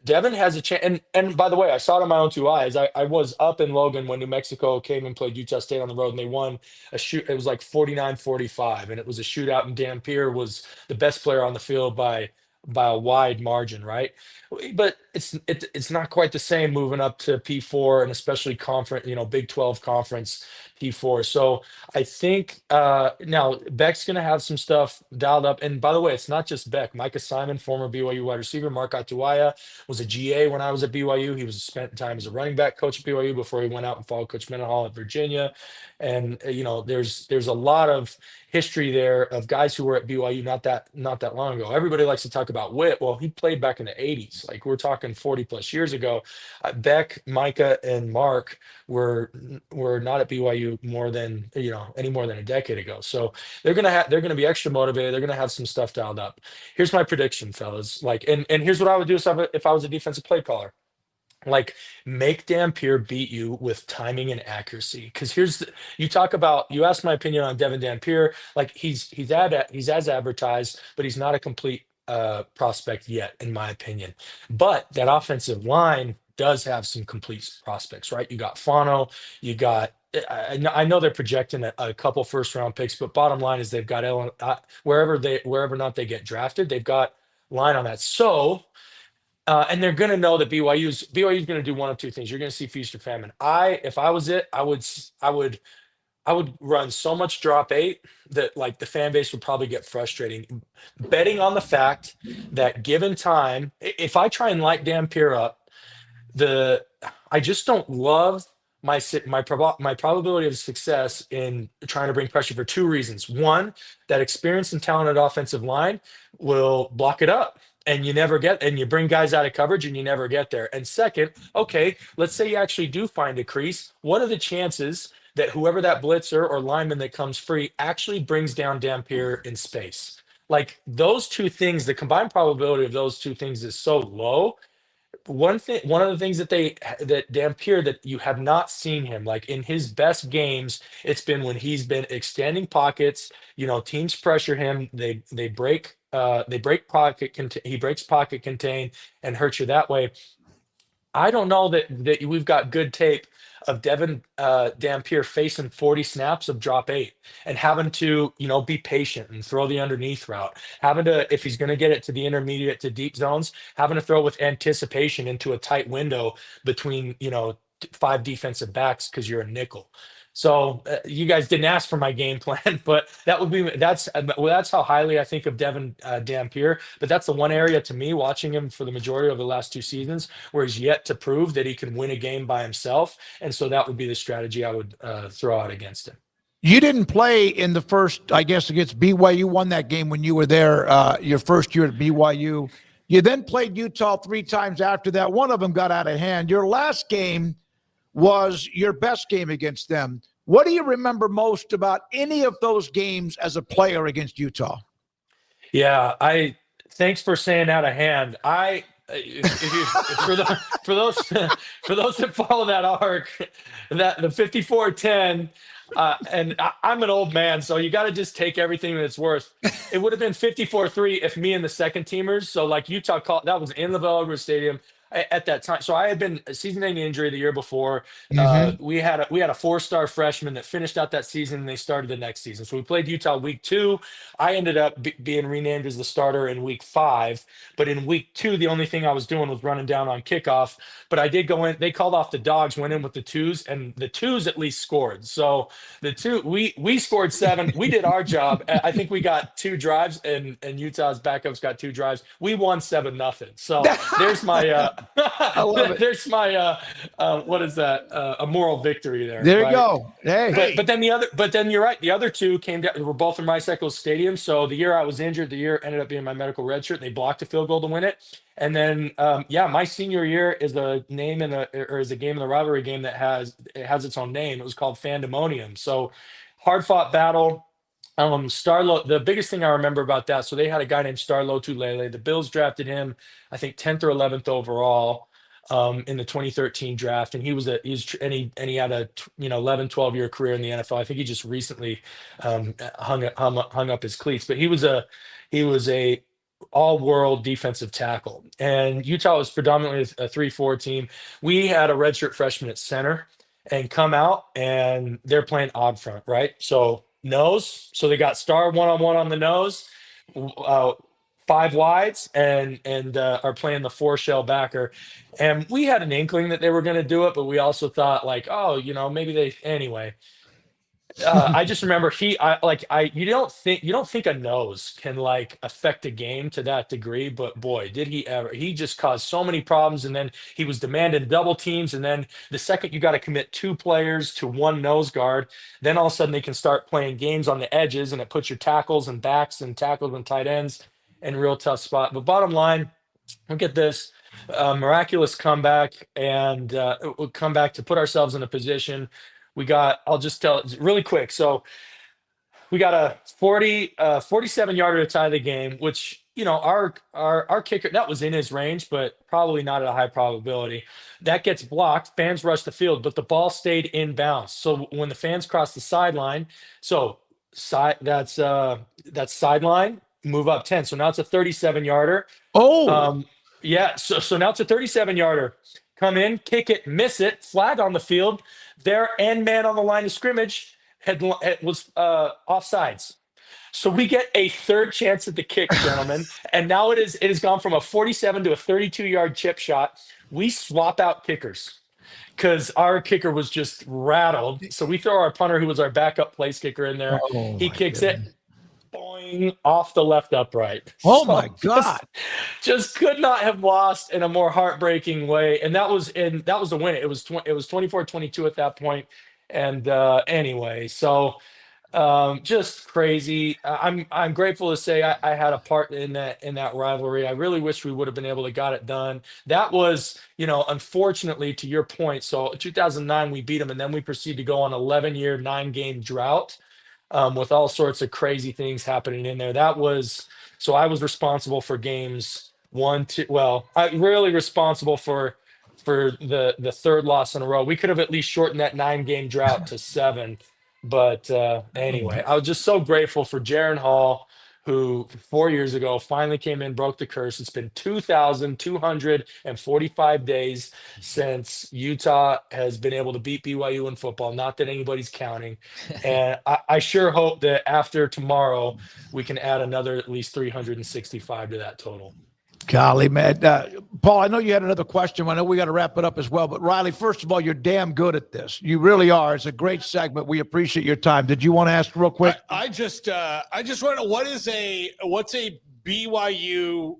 Devin has a chance. And by the way, I saw it in my own two eyes. I was up in Logan when New Mexico came and played Utah State on the road, and they won it was like 49-45, and it was a shootout, and Dampier was the best player on the field by a wide margin, right? But it's not quite the same moving up to P4 and especially conference, Big 12 conference P4. So I think now Beck's going to have some stuff dialed up. And by the way, it's not just Beck. Micah Simon, former BYU wide receiver, Mark Atuaya was a GA when I was at BYU. He was spent time as a running back coach at BYU before he went out and followed Coach Mendenhall at Virginia. And there's a lot of history there of guys who were at BYU not that long ago. Everybody likes to talk about Witt. Well, he played back in the 80s. Like we're talking 40 plus years ago. Beck, Micah, and Mark were not at BYU any more than a decade ago. So they're gonna be extra motivated. They're gonna have some stuff dialed up. Here's my prediction, fellas. And here's what I would do if I was a defensive play caller. Like, make Dampier beat you with timing and accuracy. Because you asked my opinion on Devin Dampier. Like he's as advertised, but he's not a complete prospect yet, in my opinion. But that offensive line does have some complete prospects, right? You got Fano, you got. I know they're projecting a couple first round picks, but bottom line is they've got wherever not they get drafted, they've got line on that. So. And they're going to know that BYU's going to do one of two things. You're going to see feast or famine. If I was it, I would run so much drop 8 that like the fan base would probably get frustrating. Betting on the fact that given time, if I try and light Dampier up, I just don't love my probability of success in trying to bring pressure for two reasons. One, that experienced and talented offensive line will block it up. And you bring guys out of coverage and you never get there. And second, okay, let's say you actually do find a crease. What are the chances that whoever that blitzer or lineman that comes free actually brings down Dampier in space? Like those two things, the combined probability of those two things is so low. One of the things that Dampier, that you have not seen him like in his best games, it's been when he's been extending pockets. Teams pressure him, they break he breaks pocket contain and hurts you that way. I don't know that we've got good tape of Devin Dampier facing 40 snaps of drop 8 and having to, be patient and throw the underneath route. Having to, if he's going to get it to the intermediate to deep zones, having to throw with anticipation into a tight window between, 5 defensive backs because you're a nickel. So you guys didn't ask for my game plan, but that's how highly I think of Devin Dampier. But that's the one area to me, watching him for the majority of the last 2 seasons, where he's yet to prove that he can win a game by himself. And so that would be the strategy I would throw out against him. You didn't play in the first, I guess, against BYU. Won that game when you were there, your first year at BYU. You then played Utah 3 times after that. One of them got out of hand. Your last game was your best game against them. What do you remember most about any of those games as a player against Utah? Yeah, thanks for saying out of hand. For those that follow that arc, that the 54-10, and I'm an old man, so you got to just take everything that it's worth. It would have been 54-3 if me and the second teamers. So like Utah called, that was in the Velodrome Stadium at that time. So I had been a season-ending injury the year before. We had a 4-star freshman that finished out that season, and they started the next season. So we played Utah week 2. I ended up being renamed as the starter in week 5. But in week 2, the only thing I was doing was running down on kickoff. But I did go in. They called off the dogs, went in with the 2s, and the 2s at least scored. So the 2, we scored 7. We did our job. I think we got 2 drives, and Utah's backups got 2 drives. We won 7-0. So there's my I love it. There's my what is that? A moral victory there. There right? you go. Hey. But then you're right. The other 2 came down. Were both in Rice Eccles Stadium. So the year I was injured, the year ended up being my medical red shirt. They blocked a field goal to win it. And then my senior year is a game in the rivalry game that has its own name. It was called Fandemonium. So hard fought battle. Starlo, the biggest thing I remember about that, so they had a guy named Starlo Tulele. The Bills drafted him, I think 10th or 11th overall in the 2013 draft, and he had a 11, 12-year career in the NFL. I think he just recently hung up his cleats, but he was a all-world defensive tackle. And Utah was predominantly a 3-4 team. We had a redshirt freshman at center and come out, and they're playing odd front, right? So nose. So they got star one-on-one on the nose, 5 wides, and are playing the 4-shell backer. And we had an inkling that they were going to do it, but we also thought like, maybe anyway. I just remember you don't think a nose can like affect a game to that degree, but boy, did he ever. He just caused so many problems, and then he was demanding double teams, and then the second you got to commit 2 players to 1 nose guard, then all of a sudden they can start playing games on the edges, and it puts your tackles and backs and tackles and tight ends in a real tough spot. But bottom line, look at this. Miraculous comeback, and we'll come back to put ourselves in a position. I'll just tell it really quick. So we got a 47-yarder to tie the game, which, our kicker, that was in his range, but probably not at a high probability. That gets blocked. Fans rush the field, but the ball stayed in bounds. So when the fans cross the sideline, that's sideline, move up 10. So now it's a 37-yarder. Oh. Yeah. So now it's a 37-yarder. Come in, kick it, miss it, flag on the field. Their end man on the line of scrimmage was offsides. So we get a 3rd chance at the kick, gentlemen. And now it has gone from a 47 to a 32-yard chip shot. We swap out kickers because our kicker was just rattled. So we throw our punter, who was our backup place kicker, in there. He kicks it. boing, off the left upright. Oh my God. Just could not have lost in a more heartbreaking way. And that was the win. It was 24-22 at that point. And anyway, so just crazy. I'm grateful to say I had a part in that rivalry. I really wish we would have been able to got it done. That was, unfortunately, to your point. So 2009 we beat them, and then we proceeded to go on 11-year 9-game drought, with all sorts of crazy things happening in there. So I was responsible for games 1, 2. Well, I really responsible for the third loss in a row. We could have at least shortened that 9-game drought to 7. But anyway, I was just so grateful for Jaron Hall, who 4 years ago finally came in, broke the curse. It's been 2,245 days since Utah has been able to beat BYU in football. Not that anybody's counting. And I sure hope that after tomorrow, we can add another at least 365 to that total. Golly, man. Paul, I know you had another question. I know we got to wrap it up as well. But Riley, first of all, you're damn good at this. You really are. It's a great segment. We appreciate your time. Did you want to ask real quick? I just want to know what's a BYU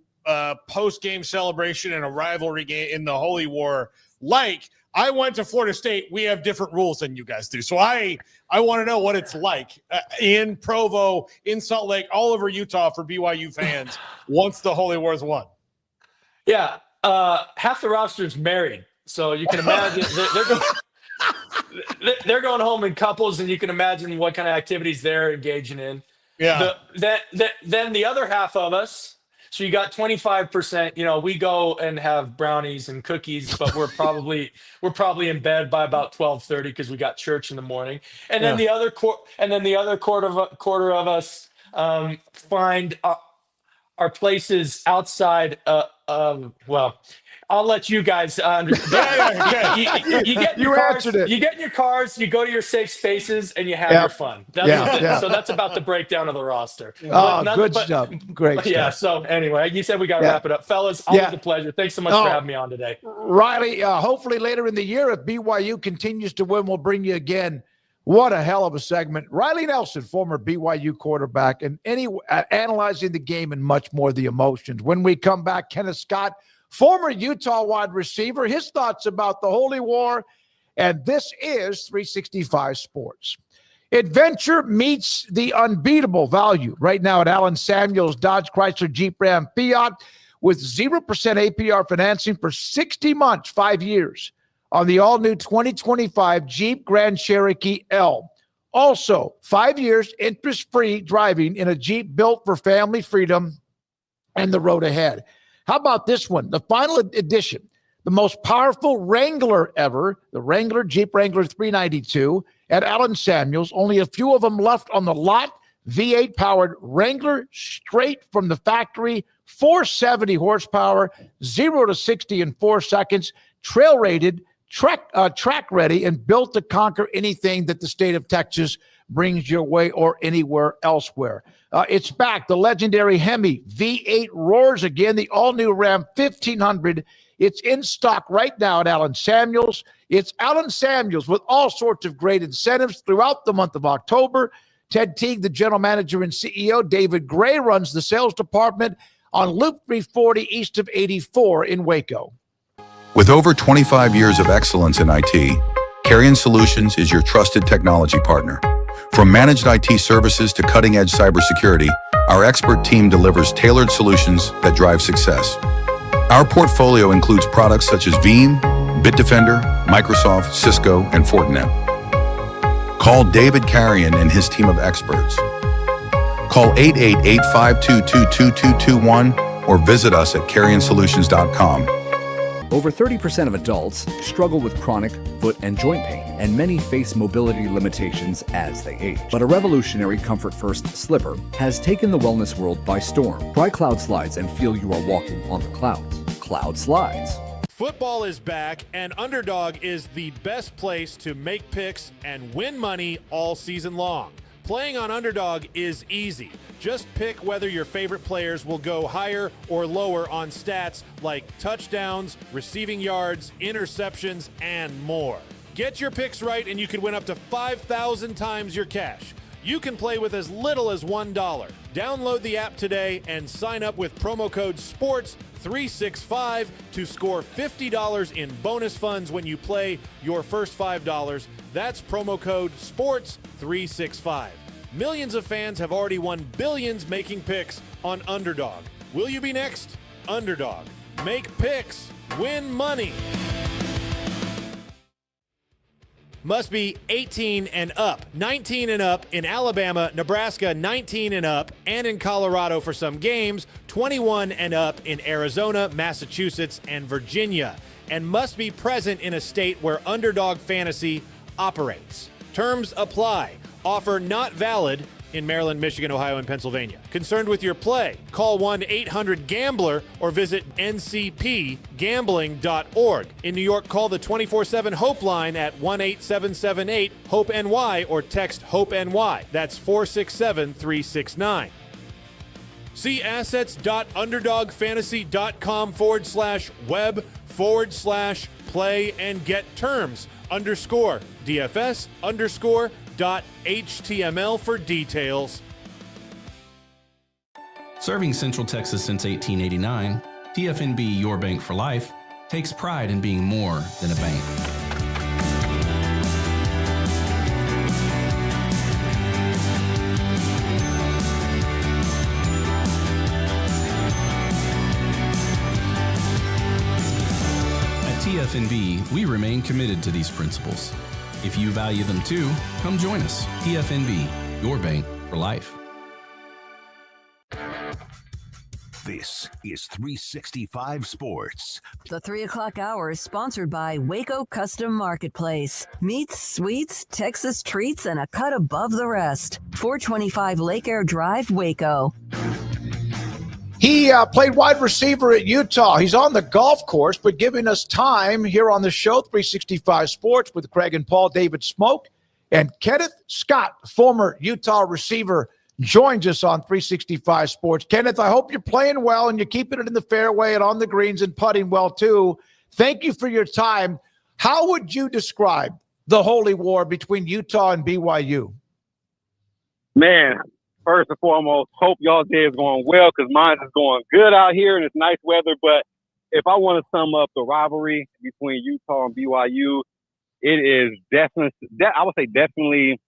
post-game celebration and a rivalry game in the Holy War like? I went to Florida State. We have different rules than you guys do. So I want to know what it's like in Provo, in Salt Lake, all over Utah for BYU fans once the Holy War is won. Yeah, half the roster is married, so you can imagine they're going home in couples, and you can imagine what kind of activities they're engaging in. Yeah. Then the other half of us, so you got 25%. We go and have brownies and cookies, but we're probably in bed by about 12:30 because we got church in the morning. And then the other quarter of us find our places outside I'll let you guys understand. You get in your cars, you go to your safe spaces, and you have your fun. So that's about the breakdown of the roster. Good stuff. Great stuff. Yeah, so anyway, you said we got to wrap it up. Fellas, always a pleasure. Thanks so much for having me on today. Riley, hopefully later in the year, if BYU continues to win, we'll bring you again. What a hell of a segment. Riley Nelson, former BYU quarterback, and analyzing the game and much more, the emotions. When we come back, Kenneth Scott, former Utah wide receiver, his thoughts about the Holy War. And this is 365 Sports. Adventure meets the unbeatable value right now at Allen Samuels Dodge Chrysler Jeep Ram Fiat with 0% APR financing for 60 months, 5 years on the all-new 2025 Jeep Grand Cherokee L. Also, 5 years interest-free driving in a Jeep built for family freedom and the road ahead. How about this one? The final edition, the most powerful Wrangler ever, the Wrangler Jeep Wrangler 392 at Allen Samuels. Only a few of them left on the lot. V8-powered Wrangler straight from the factory, 470 horsepower, 0 to 60 in 4 seconds, trail-rated, track ready, and built to conquer anything that the state of Texas brings your way or anywhere elsewhere. It's back. The legendary Hemi V8 roars again. The all-new Ram 1500. It's in stock right now at Allen Samuels. It's Allen Samuels with all sorts of great incentives throughout the month of October. Ted Teague, the general manager and CEO. David Gray runs the sales department on Loop 340 east of 84 in Waco. With over 25 years of excellence in IT, Carrion Solutions is your trusted technology partner. From managed IT services to cutting-edge cybersecurity, our expert team delivers tailored solutions that drive success. Our portfolio includes products such as Veeam, Bitdefender, Microsoft, Cisco, and Fortinet. Call David Carrion and his team of experts. Call 888-522-2221 or visit us at carrionsolutions.com. Over 30% of adults struggle with chronic foot and joint pain, and many face mobility limitations as they age. But a revolutionary Comfort First slipper has taken the wellness world by storm. Try Cloud Slides and feel you are walking on the clouds. Cloud Slides. Football is back, and Underdog is the best place to make picks and win money all season long. Playing on Underdog is easy. Just pick whether your favorite players will go higher or lower on stats like touchdowns, receiving yards, interceptions, and more. Get your picks right and you can win up to 5,000 times your cash. You can play with as little as $1. Download the app today and sign up with promo code SPORTS365 to score $50 in bonus funds when you play your first $5. That's promo code SPORTS365. Millions of fans have already won billions making picks on Underdog. Will you be next? Underdog. Make picks. Win money. Must be 18 and up, 19 and up in Alabama, Nebraska, 19 and up, and in Colorado for some games, 21 and up in Arizona, Massachusetts, and Virginia, and must be present in a state where Underdog Fantasy operates. Terms apply. Offer not valid in Maryland, Michigan, Ohio, and Pennsylvania. Concerned with your play? Call 1-800-GAMBLER or visit ncpgambling.org. In New York, call the 24/7 HOPE line at 1-8778-HOPE-NY or text HOPE-NY. That's 467-369. See assets.underdogfantasy.com/web/play and get terms _DFS_.html for details. Serving Central Texas since 1889, TFNB Your Bank for Life takes pride in being more than a bank. At TFNB, we remain committed to these principles. If you value them too, come join us. TFNB, your bank for life. This is 365 Sports. The 3 o'clock hour is sponsored by Waco Custom Marketplace. Meats, sweets, Texas treats, and a cut above the rest. 425 Lake Air Drive, Waco. He played wide receiver at Utah. He's on the golf course, but giving us time here on the show, 365 Sports, with Craig and Paul, David Smoak, and Kenneth Scott, former Utah receiver, joins us on 365 Sports. Kenneth, I hope you're playing well and you're keeping it in the fairway and on the greens and putting well too. Thank you for your time. How would you describe the holy war between Utah and BYU? Man, first and foremost, hope y'all day is going well because mine is going good out here and it's nice weather. But if I want to sum up the rivalry between Utah and BYU, it is definitely, I would say definitely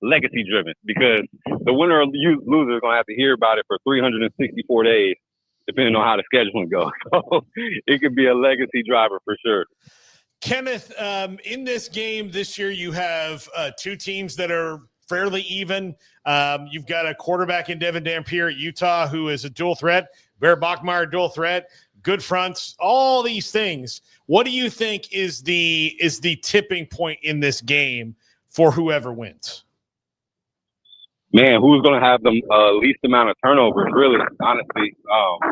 legacy driven, because the winner or loser is going to have to hear about it for 364 days, depending on how the scheduling goes. So it could be a legacy driver for sure. Kenneth, in this game this year, you have two teams that are fairly even. You've got a quarterback in Devin Dampier at Utah who is a dual threat. Bear Bachmeier, dual threat. Good fronts. All these things. What do you think is the tipping point in this game for whoever wins? Man, who's going to have the least amount of turnovers, really, honestly.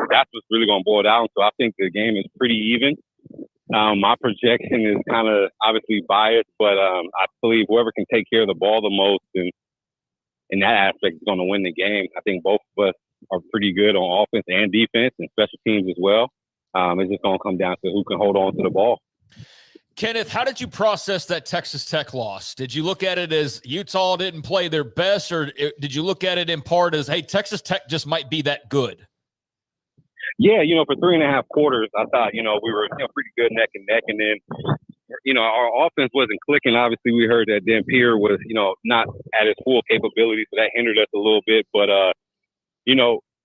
That's what's really going to boil down to. I think the game is pretty even. My projection is kind of obviously biased, but I believe whoever can take care of the ball the most and in that aspect is going to win the game. I think both of us are pretty good on offense and defense and special teams as well. It's just going to come down to who can hold on to the ball. Kenneth, how did you process that Texas Tech loss? Did you look at it as Utah didn't play their best, or did you look at it in part as, hey, Texas Tech just might be that good? Yeah, for 3.5 quarters, I thought, we were pretty good neck and neck. And then, our offense wasn't clicking. Obviously, we heard that Dampier was, not at his full capability, so that hindered us a little bit. But,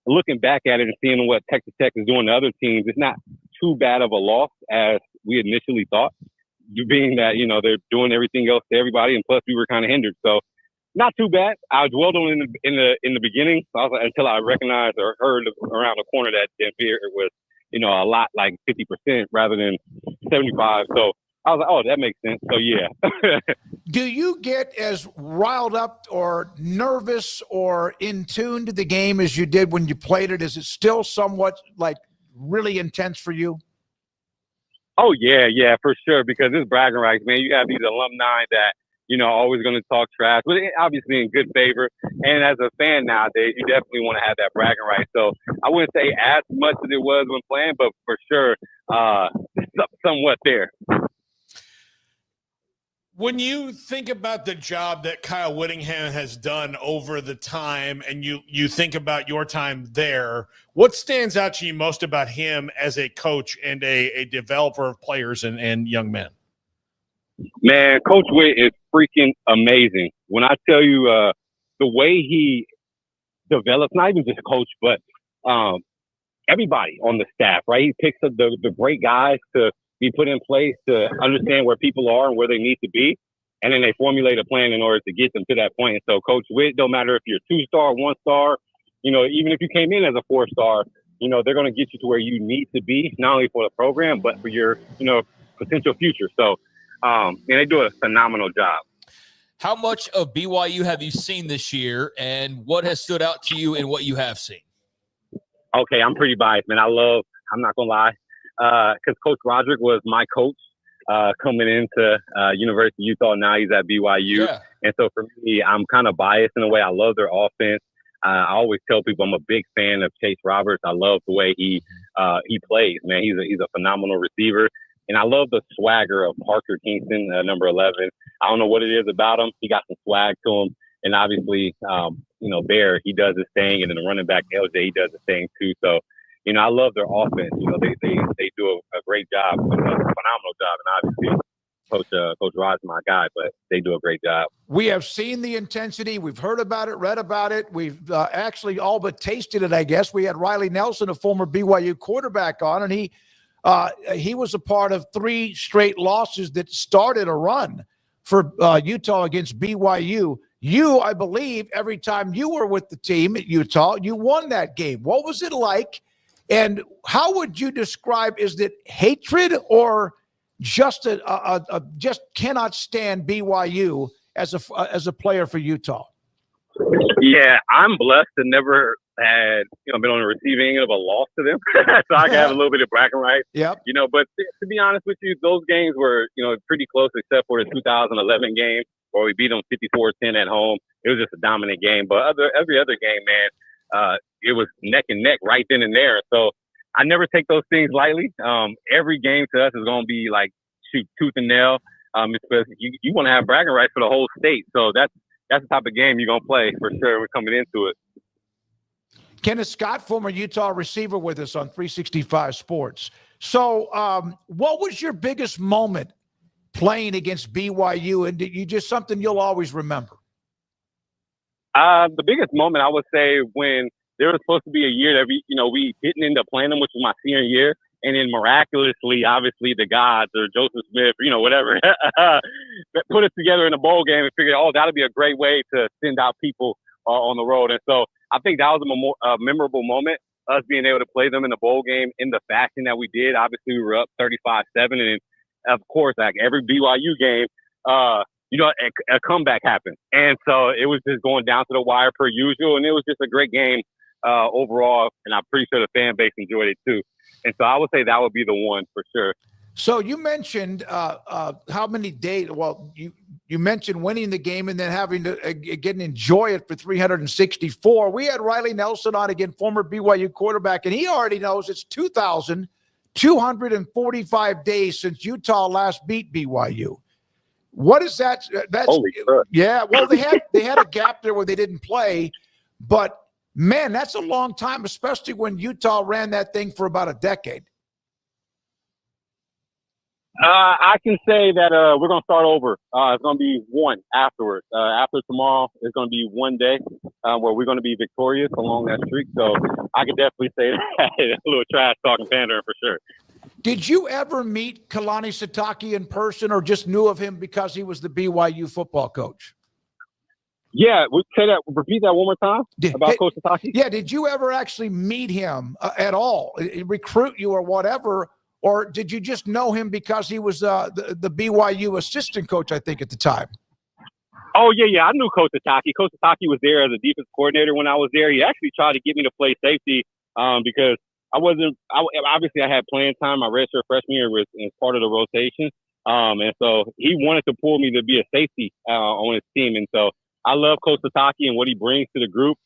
looking back at it and seeing what Texas Tech is doing to other teams, it's not too bad of a loss as we initially thought, being that, they're doing everything else to everybody, and plus we were kind of hindered. So not too bad. I dwelled on it in the beginning, so I was, until I recognized or heard around the corner that Dampier was, a lot like 50% rather than 75. So I was like, oh, that makes sense. So yeah. Do you get as riled up or nervous or in tune to the game as you did when you played it? Is it still somewhat like really intense for you? Oh, yeah, for sure, because it's bragging rights, man. You have these alumni that, always going to talk trash, but obviously in good favor. And as a fan nowadays, you definitely want to have that bragging right. So I wouldn't say as much as it was when playing, but for sure, somewhat there. When you think about the job that Kyle Whittingham has done over the time, and you think about your time there, what stands out to you most about him as a coach and a developer of players and young men? Man, Coach Witt is freaking amazing. When I tell you the way he develops, not even just coach, but everybody on the staff, right? He picks up the great guys to be put in place to understand where people are and where they need to be. And then they formulate a plan in order to get them to that point. And so Coach Witt, no matter if you're 2-star, 1-star, even if you came in as a 4-star, they're going to get you to where you need to be, not only for the program, but for your, potential future. So, they do a phenomenal job. How much of BYU have you seen this year, and what has stood out to you in what you have seen? Okay, I'm pretty biased, man. I'm not going to lie, because Coach Roderick was my coach coming into University of Utah. Now he's at BYU. Yeah. And so for me, I'm kind of biased in a way. I love their offense. I always tell people I'm a big fan of Chase Roberts. I love the way he plays, man. He's a phenomenal receiver. And I love the swagger of Parker Kingston, number 11. I don't know what it is about him. He got some swag to him. And obviously, Bear, he does his thing. And then the running back, LJ, he does his thing too. So, I love their offense. They do a great job, a phenomenal job. And obviously, Coach Rod's my guy, but they do a great job. We have seen the intensity. We've heard about it, read about it. We've actually all but tasted it, I guess. We had Riley Nelson, a former BYU quarterback, on, and he was a part of 3 straight losses that started a run for Utah against BYU. You, I believe, every time you were with the team at Utah, you won that game. What was it like? And how would you describe, is it hatred or just just cannot stand BYU as a player for Utah? Yeah, I'm blessed to never had been on the receiving end of a loss to them, so I can have a little bit of bragging rights. Yep. But to be honest with you, those games were pretty close, except for the 2011 game where we beat them 54-10 at home. It was just a dominant game, but every other game, man, it was neck and neck right then and there. So I never take those things lightly. Every game to us is going to be like tooth and nail. Because you want to have bragging rights for the whole state. So that's the type of game you're going to play for sure. We're coming into it. Kenneth Scott, former Utah receiver, with us on 365 Sports. So what was your biggest moment playing against BYU? And did you just something you'll always remember? The biggest moment, I would say, when there was supposed to be a year that we didn't end up playing them, which was my senior year. And then miraculously, obviously, the gods or Joseph Smith, whatever, put us together in a bowl game and figured, that'll be a great way to send out people on the road. And so I think that was a memorable moment, us being able to play them in the bowl game in the fashion that we did. Obviously, we were up 35-7. And of course, like every BYU game, a comeback happened. And so it was just going down to the wire per usual. And it was just a great game overall. And I'm pretty sure the fan base enjoyed it too. And so I would say that would be the one for sure. So you mentioned how many days? Well, you mentioned winning the game and then having to again enjoy it for 364. We had Riley Nelson on again, former BYU quarterback, and he already knows it's 2,245 days since Utah last beat BYU. What is that? That's holy crap. Yeah. Well, they had a gap there where they didn't play, but man, that's a long time, especially when Utah ran that thing for about a decade. I can say that we're going to start over. It's going to be one afterwards. After tomorrow, it's going to be one day where we're going to be victorious along that streak. So I could definitely say that. A little trash talking pandering for sure. Did you ever meet Kalani Sitake in person or just knew of him because he was the BYU football coach? Yeah, repeat that one more time about Coach Sitake. Yeah, did you ever actually meet him at all, recruit you or whatever, or did you just know him because he was the BYU assistant coach, I think, at the time? Oh, yeah, I knew Coach Sitake. Coach Sitake was there as a defense coordinator when I was there. He actually tried to get me to play safety because obviously I had playing time. My redshirt freshman year was part of the rotation. And so he wanted to pull me to be a safety on his team. And so I love Coach Sitake and what he brings to the group.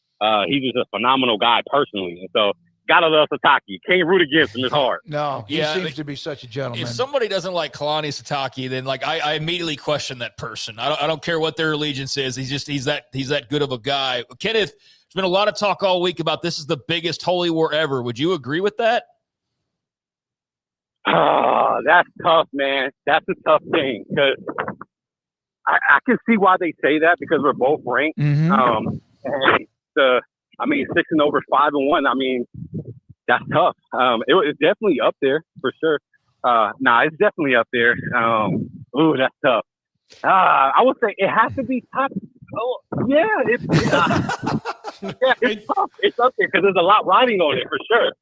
He's just a phenomenal guy personally. And so Gotta love Sataki. Can't root against him. It's hard. No, he Yeah, seems to be such a gentleman. If somebody doesn't like Kalani Sataki, then like I immediately question that person. I don't care what their allegiance is. He's that good of a guy. Kenneth, there's been a lot of talk all week about this is the biggest holy war ever. Would you agree with that? Oh, that's tough, man. That's a tough thing because I can see why they say that because we're both ranked. Mm-hmm. And 6-0, 5-1. I mean, that's tough. It's definitely up there for sure. It's definitely up there. That's tough. I would say it has to be top. Oh, yeah, it's tough. It's up there because there's a lot riding on it for sure.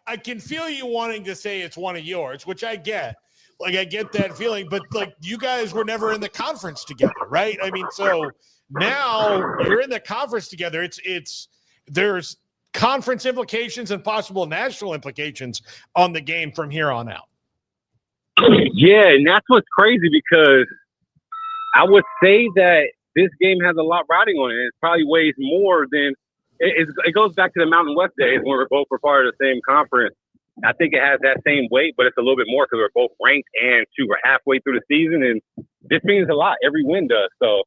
I can feel you wanting to say it's one of yours, which I get. Like, I get that feeling, but like you guys were never in the conference together, right? I mean, so now you're in the conference together. There's conference implications and possible national implications on the game from here on out. Yeah, and that's what's crazy because I would say that this game has a lot riding on it. It probably weighs more than it goes back to the Mountain West days when we're both part of the same conference. I think it has that same weight, but it's a little bit more because we're both ranked and we're halfway through the season, and this means a lot. Every win does. So,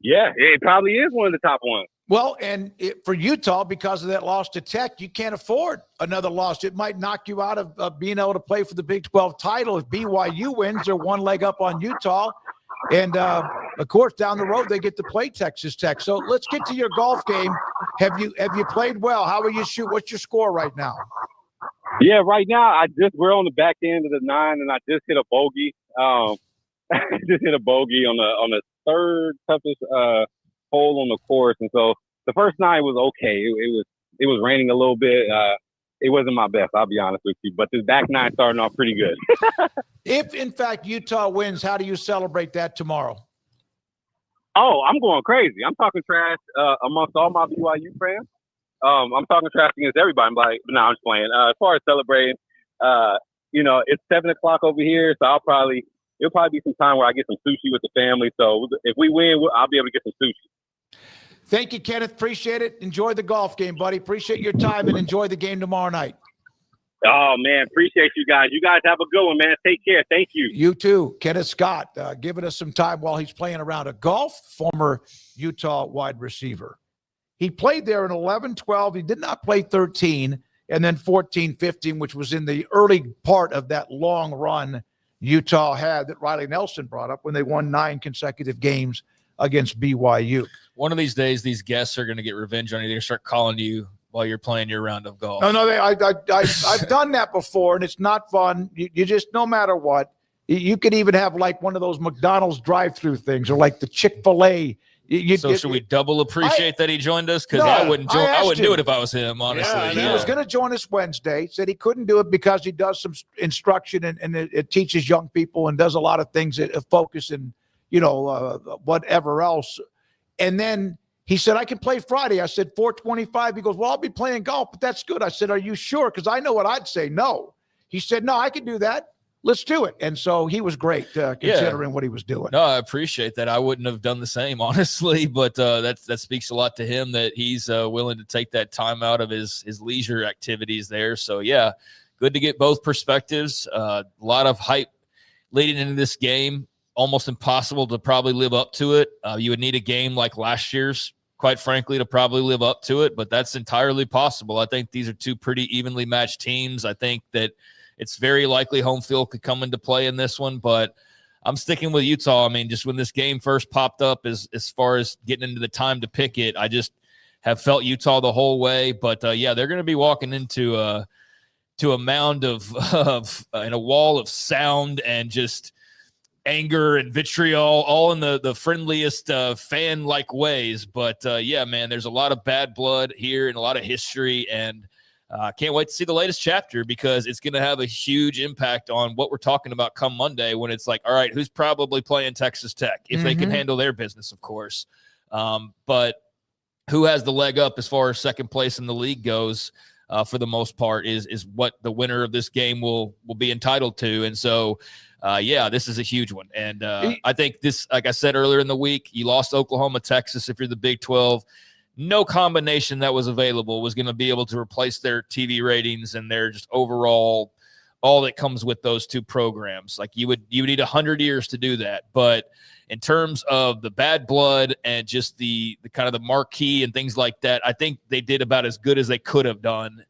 yeah, it probably is one of the top ones. Well, and for Utah, because of that loss to Tech, you can't afford another loss. It might knock you out of being able to play for the Big 12 title. If BYU wins, they're one leg up on Utah. And, of course, down the road, they get to play Texas Tech. So let's get to your golf game. Have you played well? How are you shooting? What's your score right now? Yeah, right now, we're on the back end of the 9, and I just hit a bogey. I just hit a bogey on the third toughest hole on the course, and so the first 9 was okay. It was raining a little bit. It wasn't my best, I'll be honest with you. But this back 9 starting off pretty good. If in fact Utah wins, how do you celebrate that tomorrow? Oh, I'm going crazy. I'm talking trash amongst all my BYU fans. I'm talking trash against everybody. I'm like, no, I'm just playing. As far as celebrating, it's 7 o'clock over here, so it'll probably be some time where I get some sushi with the family. So if we win, I'll be able to get some sushi. Thank you, Kenneth. Appreciate it. Enjoy the golf game, buddy. Appreciate your time and enjoy the game tomorrow night. Oh, man. Appreciate you guys. You guys have a good one, man. Take care. Thank you. You too. Kenneth Scott giving us some time while he's playing around a golf, former Utah wide receiver. He played there in 11, 12. He did not play 13, and then 14, 15, which was in the early part of that long run Utah had that Riley Nelson brought up when they won 9 consecutive games against BYU. One of these days, these guests are going to get revenge on you. They're going to start calling you while you're playing your round of golf. No, I've done that before, and it's not fun. You just, no matter what, you could even have like one of those McDonald's drive-through things or like the Chick-fil-A. Should we double appreciate that he joined us? Because I wouldn't do it if I was him, honestly. Yeah, he was going to join us Wednesday. Said he couldn't do it because he does some instruction and it teaches young people and does a lot of things that focus and, whatever else. And then he said, I can play Friday. I said, 4:25. He goes, well, I'll be playing golf, but that's good. I said, are you sure? Because I know what I'd say. No. He said, no, I can do that. Let's do it. And so he was great considering what he was doing. No, I appreciate that. I wouldn't have done the same, honestly, but that speaks a lot to him that he's willing to take that time out of his leisure activities there. So, yeah, good to get both perspectives. A lot of hype leading into this game. Almost impossible to probably live up to it. You would need a game like last year's, quite frankly, to probably live up to it, but that's entirely possible. I think these are two pretty evenly matched teams. I think that it's very likely home field could come into play in this one, but I'm sticking with Utah. I mean, just when this game first popped up as far as getting into the time to pick it, I just have felt Utah the whole way. But, yeah, they're going to be walking into a mound of and a wall of sound and just anger and vitriol, all in the friendliest fan-like ways. But, yeah, man, there's a lot of bad blood here and a lot of history, and can't wait to see the latest chapter because it's going to have a huge impact on what we're talking about come Monday when it's like, all right, who's probably playing Texas Tech if they can handle their business, of course. But who has the leg up as far as second place in the league goes for the most part is what the winner of this game will be entitled to. And so, yeah, this is a huge one. And I think this, like I said earlier in the week, you lost Oklahoma, Texas if you're the Big 12. no combination that was available was going to be able to replace their TV ratings and their just overall all that comes with those two programs. Like you would need 100 years to do that. But in terms of the bad blood and just the kind of the marquee and things like that, I think they did about as good as they could have done,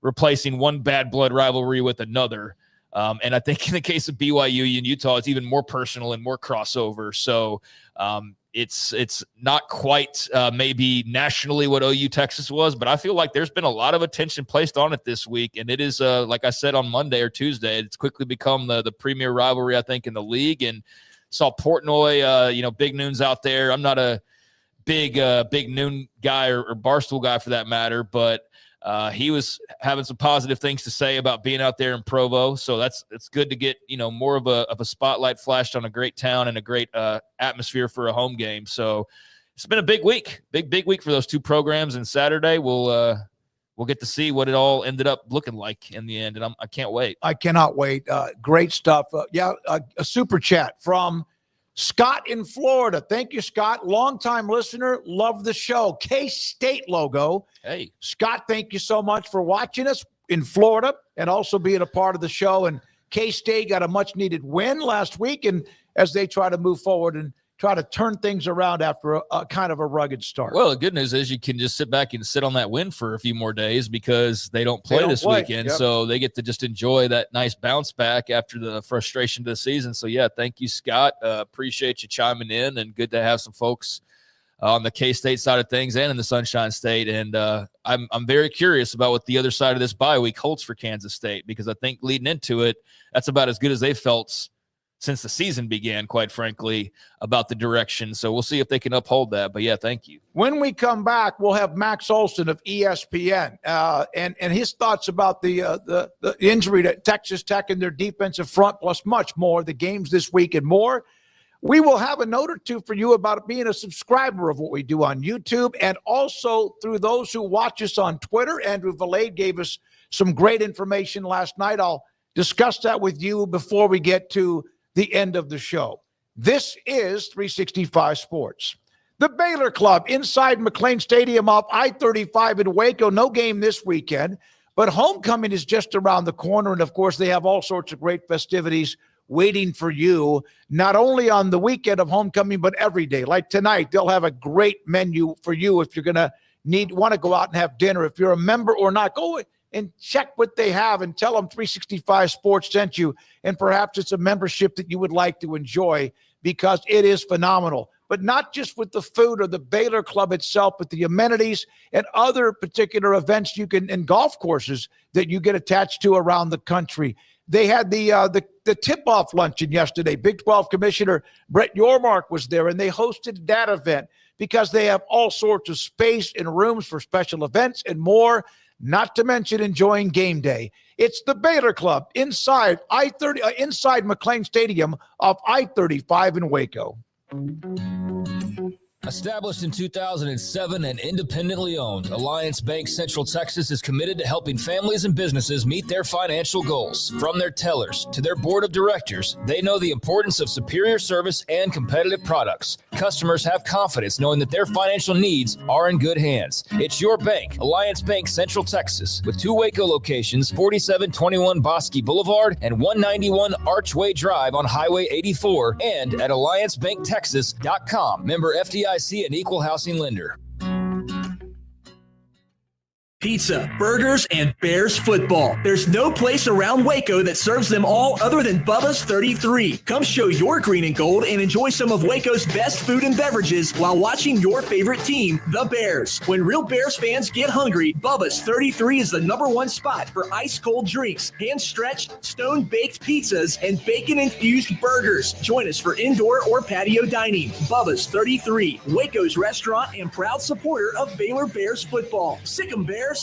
replacing one bad blood rivalry with another. And I think in the case of BYU and Utah, it's even more personal and more crossover. So it's not quite maybe nationally what OU Texas was, but I feel like there's been a lot of attention placed on it this week. And it is, like I said, on Monday or Tuesday, it's quickly become the premier rivalry, I think, in the league. And saw Portnoy, big noons out there. I'm not a big noon guy or Barstool guy for that matter, but he was having some positive things to say about being out there in Provo. So it's good to get, more of a spotlight flashed on a great town and a great atmosphere for a home game. So it's been a big week, big week for those two programs. And Saturday we'll get to see what it all ended up looking like in the end. And I can't wait. I cannot wait. Great stuff. A super chat from Scott in Florida. Thank you, Scott. Longtime listener. Love the show. K-State logo. Hey. Scott, thank you so much for watching us in Florida and also being a part of the show. And K-State got a much-needed win last week, and as they try to move forward and try to turn things around after a kind of a rugged start. Well, the good news is you can just sit back and sit on that win for a few more days because they don't play this weekend. Yep. So they get to just enjoy that nice bounce back after the frustration of the season. So, yeah, thank you, Scott. Appreciate you chiming in, and good to have some folks on the K-State side of things and in the Sunshine State. And I'm very curious about what the other side of this bye week holds for Kansas State, because I think leading into it, that's about as good as they felt since the season began, quite frankly, about the direction. So we'll see if they can uphold that. But, yeah, thank you. When we come back, we'll have Max Olson of ESPN and his thoughts about the injury to Texas Tech and their defensive front, plus much more, the games this week and more. We will have a note or two for you about being a subscriber of what we do on YouTube, and also through those who watch us on Twitter. Andrew Valade gave us some great information last night. I'll discuss that with you before we get to the end of the show. This is 365 Sports. The Baylor Club inside McLean Stadium off I-35 in Waco. No game this weekend, but homecoming is just around the corner. And, of course, they have all sorts of great festivities waiting for you, not only on the weekend of homecoming, but every day. Like tonight, they'll have a great menu for you if you're going to want to go out and have dinner. If you're a member or not, go and check what they have and tell them 365 Sports sent you. And perhaps it's a membership that you would like to enjoy, because it is phenomenal. But not just with the food or the Baylor Club itself, but the amenities and other particular events you can, and golf courses that you get attached to around the country. They had the tip-off luncheon yesterday. Big 12 Commissioner Brett Yormark was there, and they hosted that event because they have all sorts of space and rooms for special events and more, not to mention enjoying game day. It's the Baylor Club inside inside McLean Stadium off I-35 in Waco. Established in 2007 and independently owned, Alliance Bank Central Texas is committed to helping families and businesses meet their financial goals. From their tellers to their board of directors, they know the importance of superior service and competitive products. Customers have confidence knowing that their financial needs are in good hands. It's your bank, Alliance Bank Central Texas, with 2 Waco locations, 4721 Bosque Boulevard and 191 Archway Drive on Highway 84, and at alliancebanktexas.com. Member FDIC, an equal housing lender. Pizza, burgers, and Bears football. There's no place around Waco that serves them all other than Bubba's 33. Come show your green and gold and enjoy some of Waco's best food and beverages while watching your favorite team, the Bears. When real Bears fans get hungry, Bubba's 33 is the #1 spot for ice-cold drinks, hand-stretched, stone-baked pizzas, and bacon-infused burgers. Join us for indoor or patio dining. Bubba's 33, Waco's restaurant and proud supporter of Baylor Bears football. Sick 'em, Bears.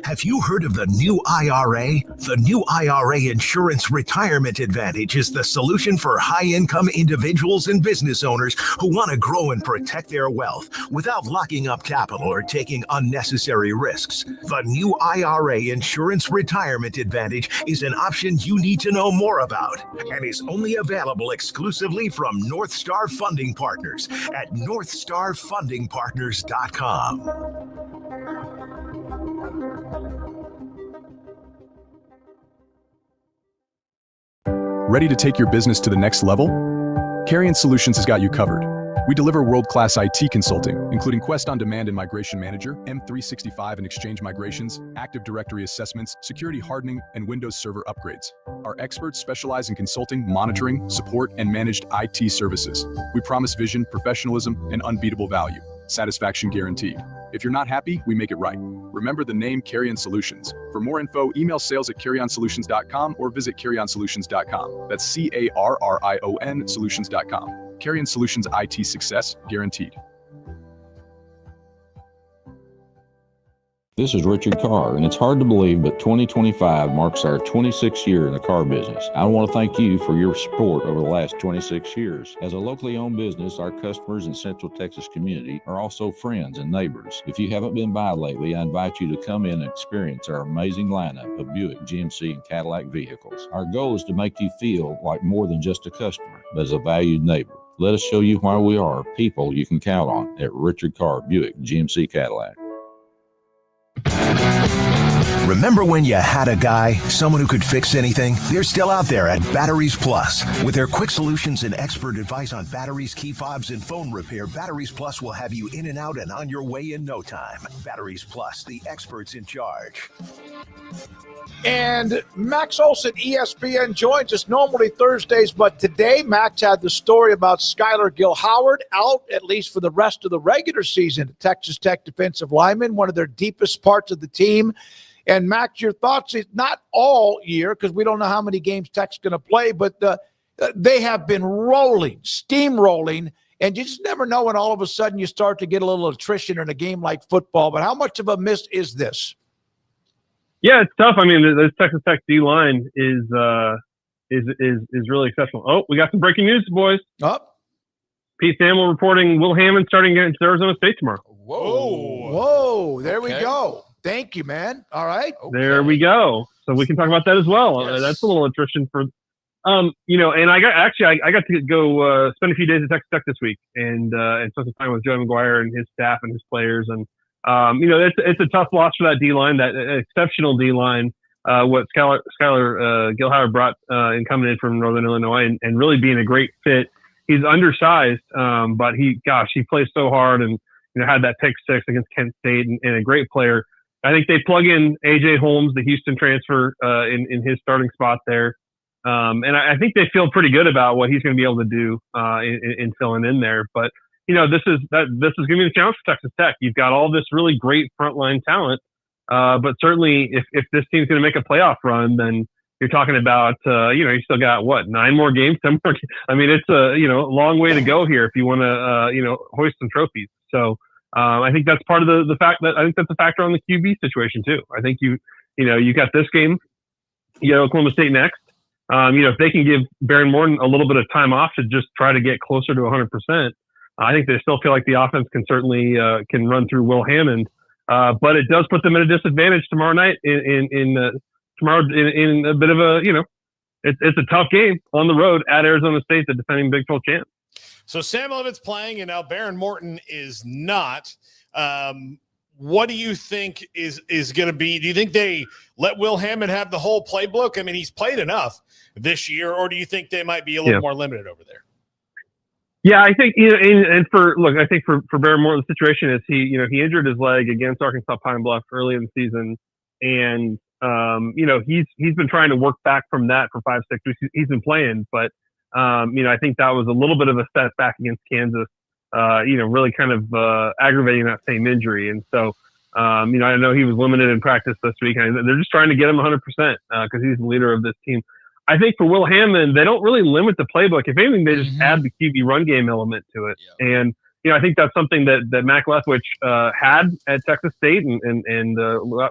Have you heard of the new IRA? The new IRA Insurance Retirement Advantage is the solution for high-income individuals and business owners who want to grow and protect their wealth without locking up capital or taking unnecessary risks. The new IRA Insurance Retirement Advantage is an option you need to know more about and is only available exclusively from North Star Funding Partners at northstarfundingpartners.com. Ready to take your business to the next level? Carrion Solutions has got you covered. We deliver world-class IT consulting, including Quest On Demand and Migration Manager, M365 and Exchange migrations, Active Directory assessments, security hardening, and Windows Server upgrades. Our experts specialize in consulting, monitoring, support, and managed IT services. We promise vision, professionalism, and unbeatable value. Satisfaction guaranteed. If you're not happy, we make it right. Remember the name Carrion Solutions. For more info, email sales@carrionsolutions.com or visit carrionsolutions.com. That's CARRION solutions.com. Carrion Solutions IT success guaranteed. This is Richard Carr, and it's hard to believe, but 2025 marks our 26th year in the car business. I want to thank you for your support over the last 26 years. As a locally owned business, our customers in Central Texas community are also friends and neighbors. If you haven't been by lately, I invite you to come in and experience our amazing lineup of Buick, GMC, and Cadillac vehicles. Our goal is to make you feel like more than just a customer, but as a valued neighbor. Let us show you why we are people you can count on at Richard Carr, Buick, GMC, Cadillac. Remember when you had a guy, someone who could fix anything? They're still out there at Batteries Plus. With their quick solutions and expert advice on batteries, key fobs, and phone repair, Batteries Plus will have you in and out and on your way in no time. Batteries Plus, the experts in charge. And Max Olson, ESPN, joins us normally Thursdays, but today Max had the story about Skylar Gill-Howard out, at least for the rest of the regular season. Texas Tech defensive lineman, one of their deepest parts of the team. And Max, your thoughts, is not all year because we don't know how many games Tech's going to play, but they have been steamrolling, and you just never know when all of a sudden you start to get a little attrition in a game like football. But how much of a miss is this? Yeah, it's tough. I mean, this Texas Tech D line is really exceptional. Oh, we got some breaking news, boys. Up. Pete Thamel reporting Will Hammond starting against Arizona State tomorrow. Whoa. There we go. Thank you, man. All right. There we go. So we can talk about that as well. Yes. That's a little attrition for, and I got to go spend a few days at Texas Tech this week and spend some time with Joey McGuire and his staff and his players. And, it's a tough loss for that D line, that exceptional D line, what Skylar Gill-Howard brought in coming in from Northern Illinois and really being a great fit. He's undersized, but he plays so hard and, had that pick six against Kent State and a great player. I think they plug in A.J. Holmes, the Houston transfer, in his starting spot there. And I think they feel pretty good about what he's going to be able to do in filling in there. But, this is going to be the challenge for Texas Tech. You've got all this really great frontline talent. But certainly if this team's going to make a playoff run, then you're talking about, you still got 9 more games? 10 more. I mean, it's a, long way to go here if you want to, hoist some trophies. So, I think that's part of the fact that I think that's a factor on the QB situation too. I think you got this game, Oklahoma State next. If they can give Baron Morton a little bit of time off to just try to get closer to 100%, I think they still feel like the offense can certainly can run through Will Hammond. But it does put them at a disadvantage tomorrow night in a bit of a, it's a tough game on the road at Arizona State, the defending Big 12 champ. So Sam Levitt's playing, and now Baron Morton is not. What do you think is going to be? Do you think they let Will Hammond have the whole playbook? I mean, he's played enough this year, or do you think they might be a little more limited over there? Yeah, I think I think for Baron Morton, the situation is he injured his leg against Arkansas Pine Bluff early in the season, and he's been trying to work back from that for 5-6 weeks. He's been playing, but I think that was a little bit of a step back against Kansas, really kind of aggravating that same injury. And so, I know he was limited in practice this week. And they're just trying to get him 100% because he's the leader of this team. I think for Will Hammond, they don't really limit the playbook. If anything, they just add the QB run game element to it. Yeah. And, I think that's something that Mac Leftwich had at Texas State and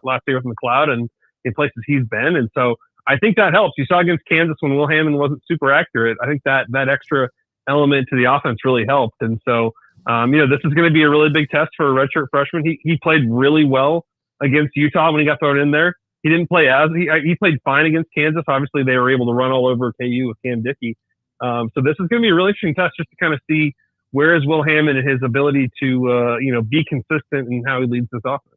last year from the cloud and in places he's been. And so I think that helps. You saw against Kansas when Will Hammond wasn't super accurate. I think that extra element to the offense really helped. And so, this is going to be a really big test for a redshirt freshman. He played really well against Utah when he got thrown in there. He didn't play he played fine against Kansas. Obviously, they were able to run all over KU with Cam Dickey. So this is going to be a really interesting test just to kind of see where is Will Hammond and his ability to, be consistent in how he leads this offense.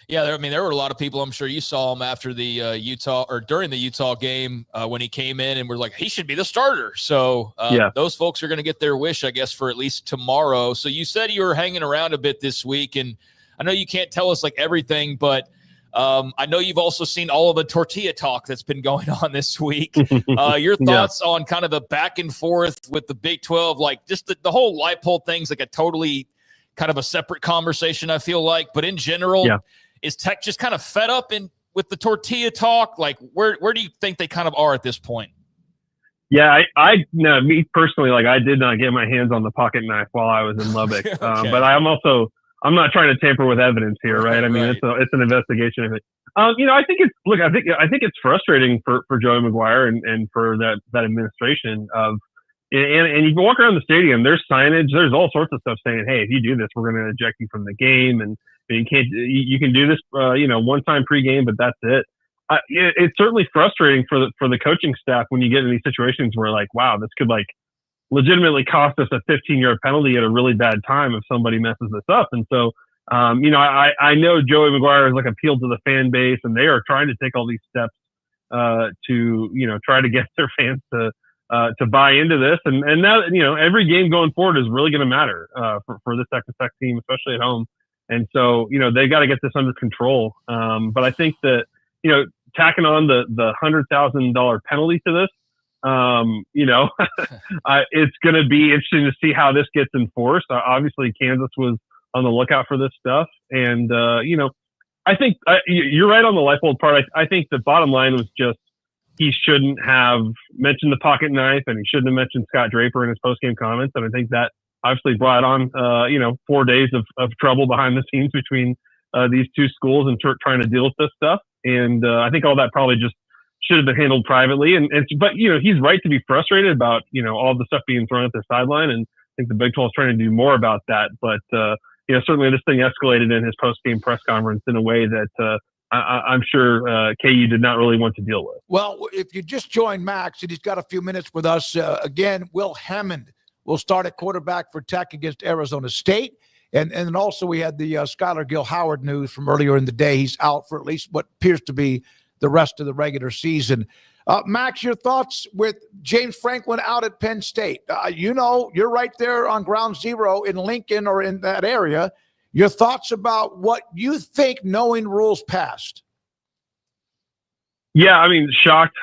Yeah, there were a lot of people. I'm sure you saw him after the Utah or during the Utah game when he came in and were like, he should be the starter. So those folks are going to get their wish, I guess, for at least tomorrow. So you said you were hanging around a bit this week, and I know you can't tell us like everything, but I know you've also seen all of the tortilla talk that's been going on this week. Your thoughts on kind of the back and forth with the Big 12, like just the whole Leipold thing's like a totally kind of a separate conversation, I feel like. But in general, is Tech just kind of fed up with the tortilla talk? Like, where do you think they kind of are at this point? Yeah, me personally, like I did not get my hands on the pocket knife while I was in Lubbock. Okay. But I'm not trying to tamper with evidence here, right? I mean, it's an investigation of it. I think it's frustrating for Joey McGuire and for that administration of, and you can walk around the stadium, there's signage, there's all sorts of stuff saying, hey, if you do this, we're going to eject you from the game. And you can do this, one time pregame, but that's it. It's certainly frustrating for the coaching staff when you get in these situations where like, wow, this could like legitimately cost us a 15-yard penalty at a really bad time if somebody messes this up. And so, I know Joey McGuire has like appealed to the fan base, and they are trying to take all these steps to try to get their fans to buy into this. And now, every game going forward is really going to matter for this Texas Tech team, especially at home. And so, they got to get this under control. But I think that, tacking on the $100,000 penalty to this, it's going to be interesting to see how this gets enforced. Obviously, Kansas was on the lookout for this stuff. And, I think you're right on the Leipold part. I think the bottom line was just he shouldn't have mentioned the pocket knife, and he shouldn't have mentioned Scott Draper in his postgame comments. And I think that obviously brought on, 4 days of trouble behind the scenes between these two schools and trying to deal with this stuff. And I think all that probably just should have been handled privately. But he's right to be frustrated about, all the stuff being thrown at the sideline. And I think the Big 12 is trying to do more about that. But, certainly this thing escalated in his post-game press conference in a way that I'm sure KU did not really want to deal with. Well, if you just joined Max and he's got a few minutes with us, again, Will Hammond will start at quarterback for Tech against Arizona State. And then also we had the Skylar Gill-Howard news from earlier in the day. He's out for at least what appears to be the rest of the regular season. Max, your thoughts with James Franklin out at Penn State? You're right there on ground zero in Lincoln or in that area. Your thoughts about what you think knowing rules passed? Yeah, I mean, shocked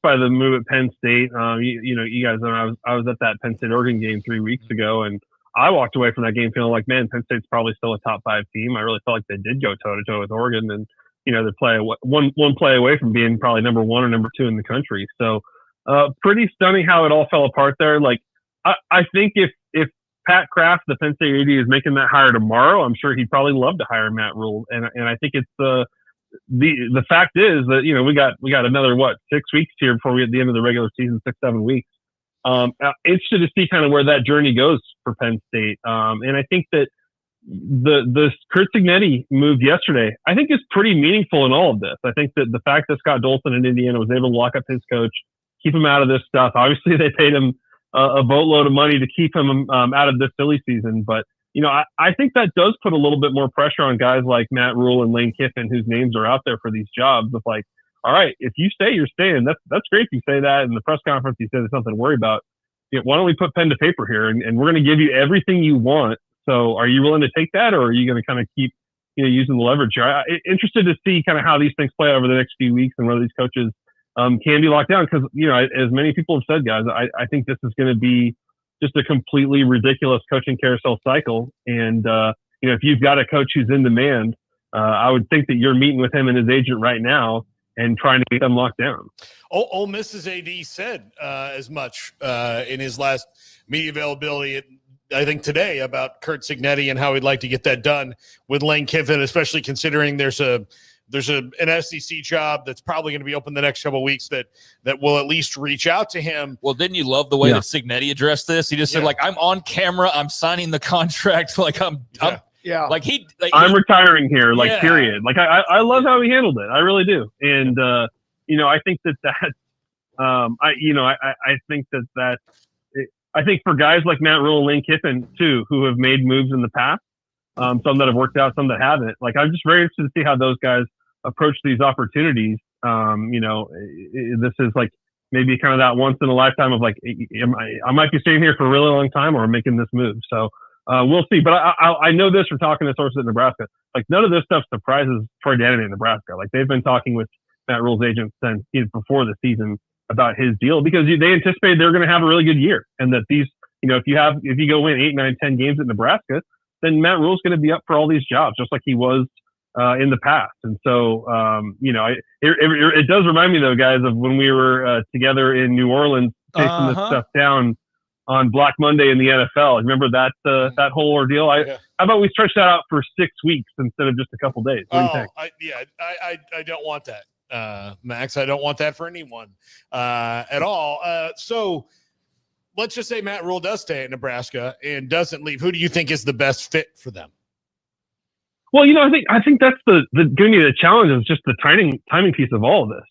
by the move at Penn State. You guys know I was at that Penn State Oregon game 3 weeks ago, and I walked away from that game feeling like, man, Penn State's probably still a top 5 team. I really felt like they did go toe to toe with Oregon, and they play one play away from being probably number 1 or number 2 in the country. So, pretty stunning how it all fell apart there. Like, I think if Pat Kraft, the Penn State AD, is making that hire tomorrow, I'm sure he'd probably love to hire Matt Rule. And I think it's the fact is that we got another 6 weeks here before we get the end of the regular season, 6-7 weeks. Interested to see kind of where that journey goes for Penn State. And I think that the Kurt Signetti move yesterday, I think is pretty meaningful in all of this. I think that the fact that Scott Dolson in Indiana was able to lock up his coach, keep him out of this stuff. Obviously, they paid him a boatload of money to keep him out of this silly season. But, I think that does put a little bit more pressure on guys like Matt Rule and Lane Kiffin, whose names are out there for these jobs. Of like, all right, if you say you're staying, that's great. If you say that in the press conference, you say there's something to worry about. Why don't we put pen to paper here and we're going to give you everything you want. So are you willing to take that, or are you going to kind of keep, using the leverage here? I'm interested to see kind of how these things play over the next few weeks and whether these coaches can be locked down. Because, as many people have said, guys, I think this is going to be just a completely ridiculous coaching carousel cycle. And, if you've got a coach who's in demand, I would think that you're meeting with him and his agent right now and trying to get them locked down. Ole Miss's AD said as much in his last media availability I think today about Curt Cignetti and how he'd like to get that done with Lane Kiffin, especially considering there's an SEC job that's probably going to be open the next couple of weeks that will at least reach out to him. Well, didn't you love the way that Cignetti addressed this? He just said, like, I'm on camera, I'm signing the contract, like I'm retiring here, like period. Like I love how he handled it. I really do. And I think I think for guys like Matt Rule and Lane Kiffin too, who have made moves in the past, some that have worked out, some that haven't. Like, I'm just very interested to see how those guys approach these opportunities. This is like maybe kind of that once in a lifetime of like, I might be staying here for a really long time or making this move. So we'll see. But I know this from talking to sources in Nebraska. Like, none of this stuff surprises Troy Danity in Nebraska. Like, they've been talking with Matt Rule's agent since before the season about his deal, because they anticipated they're going to have a really good year, and that these, if you go win 8, 9, 10 games at Nebraska, then Matt Rule's going to be up for all these jobs, just like he was in the past. And so, it does remind me, though, guys, of when we were together in New Orleans chasing this stuff down on Black Monday in the NFL. Remember that whole ordeal? How about we stretch that out for 6 weeks instead of just a couple days? What do you think? I don't want that. Max, I don't want that for anyone at all. So let's just say Matt Rule does stay at Nebraska and doesn't leave. Who do you think is the best fit for them? Well, I think that's the going to be the challenge, is just the timing piece of all of this.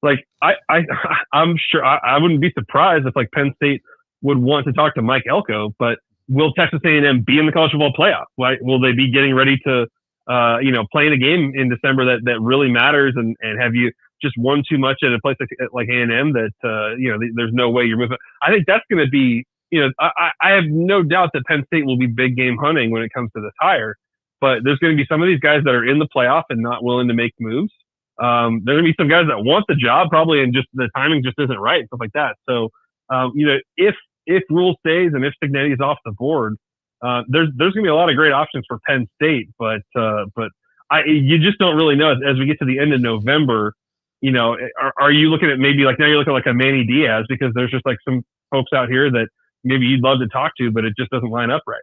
Like, I'm sure I wouldn't be surprised if like Penn State would want to talk to Mike Elko, but will Texas A&M be in the college football playoff? Right? Will they be getting ready to playing a game in December that really matters, and have you just won too much at a place like A&M that there's no way you're moving? I think that's going to be, I have no doubt that Penn State will be big game hunting when it comes to this hire, but there's going to be some of these guys that are in the playoff and not willing to make moves. There are going to be some guys that want the job probably, and just the timing just isn't right, stuff like that. So if Rule stays and if Cignetti is off the board, there's going to be a lot of great options for Penn State, but you just don't really know as we get to the end of November. Are you looking at maybe like, now you're looking like a Manny Diaz, because there's just like some folks out here that maybe you'd love to talk to, but it just doesn't line up right.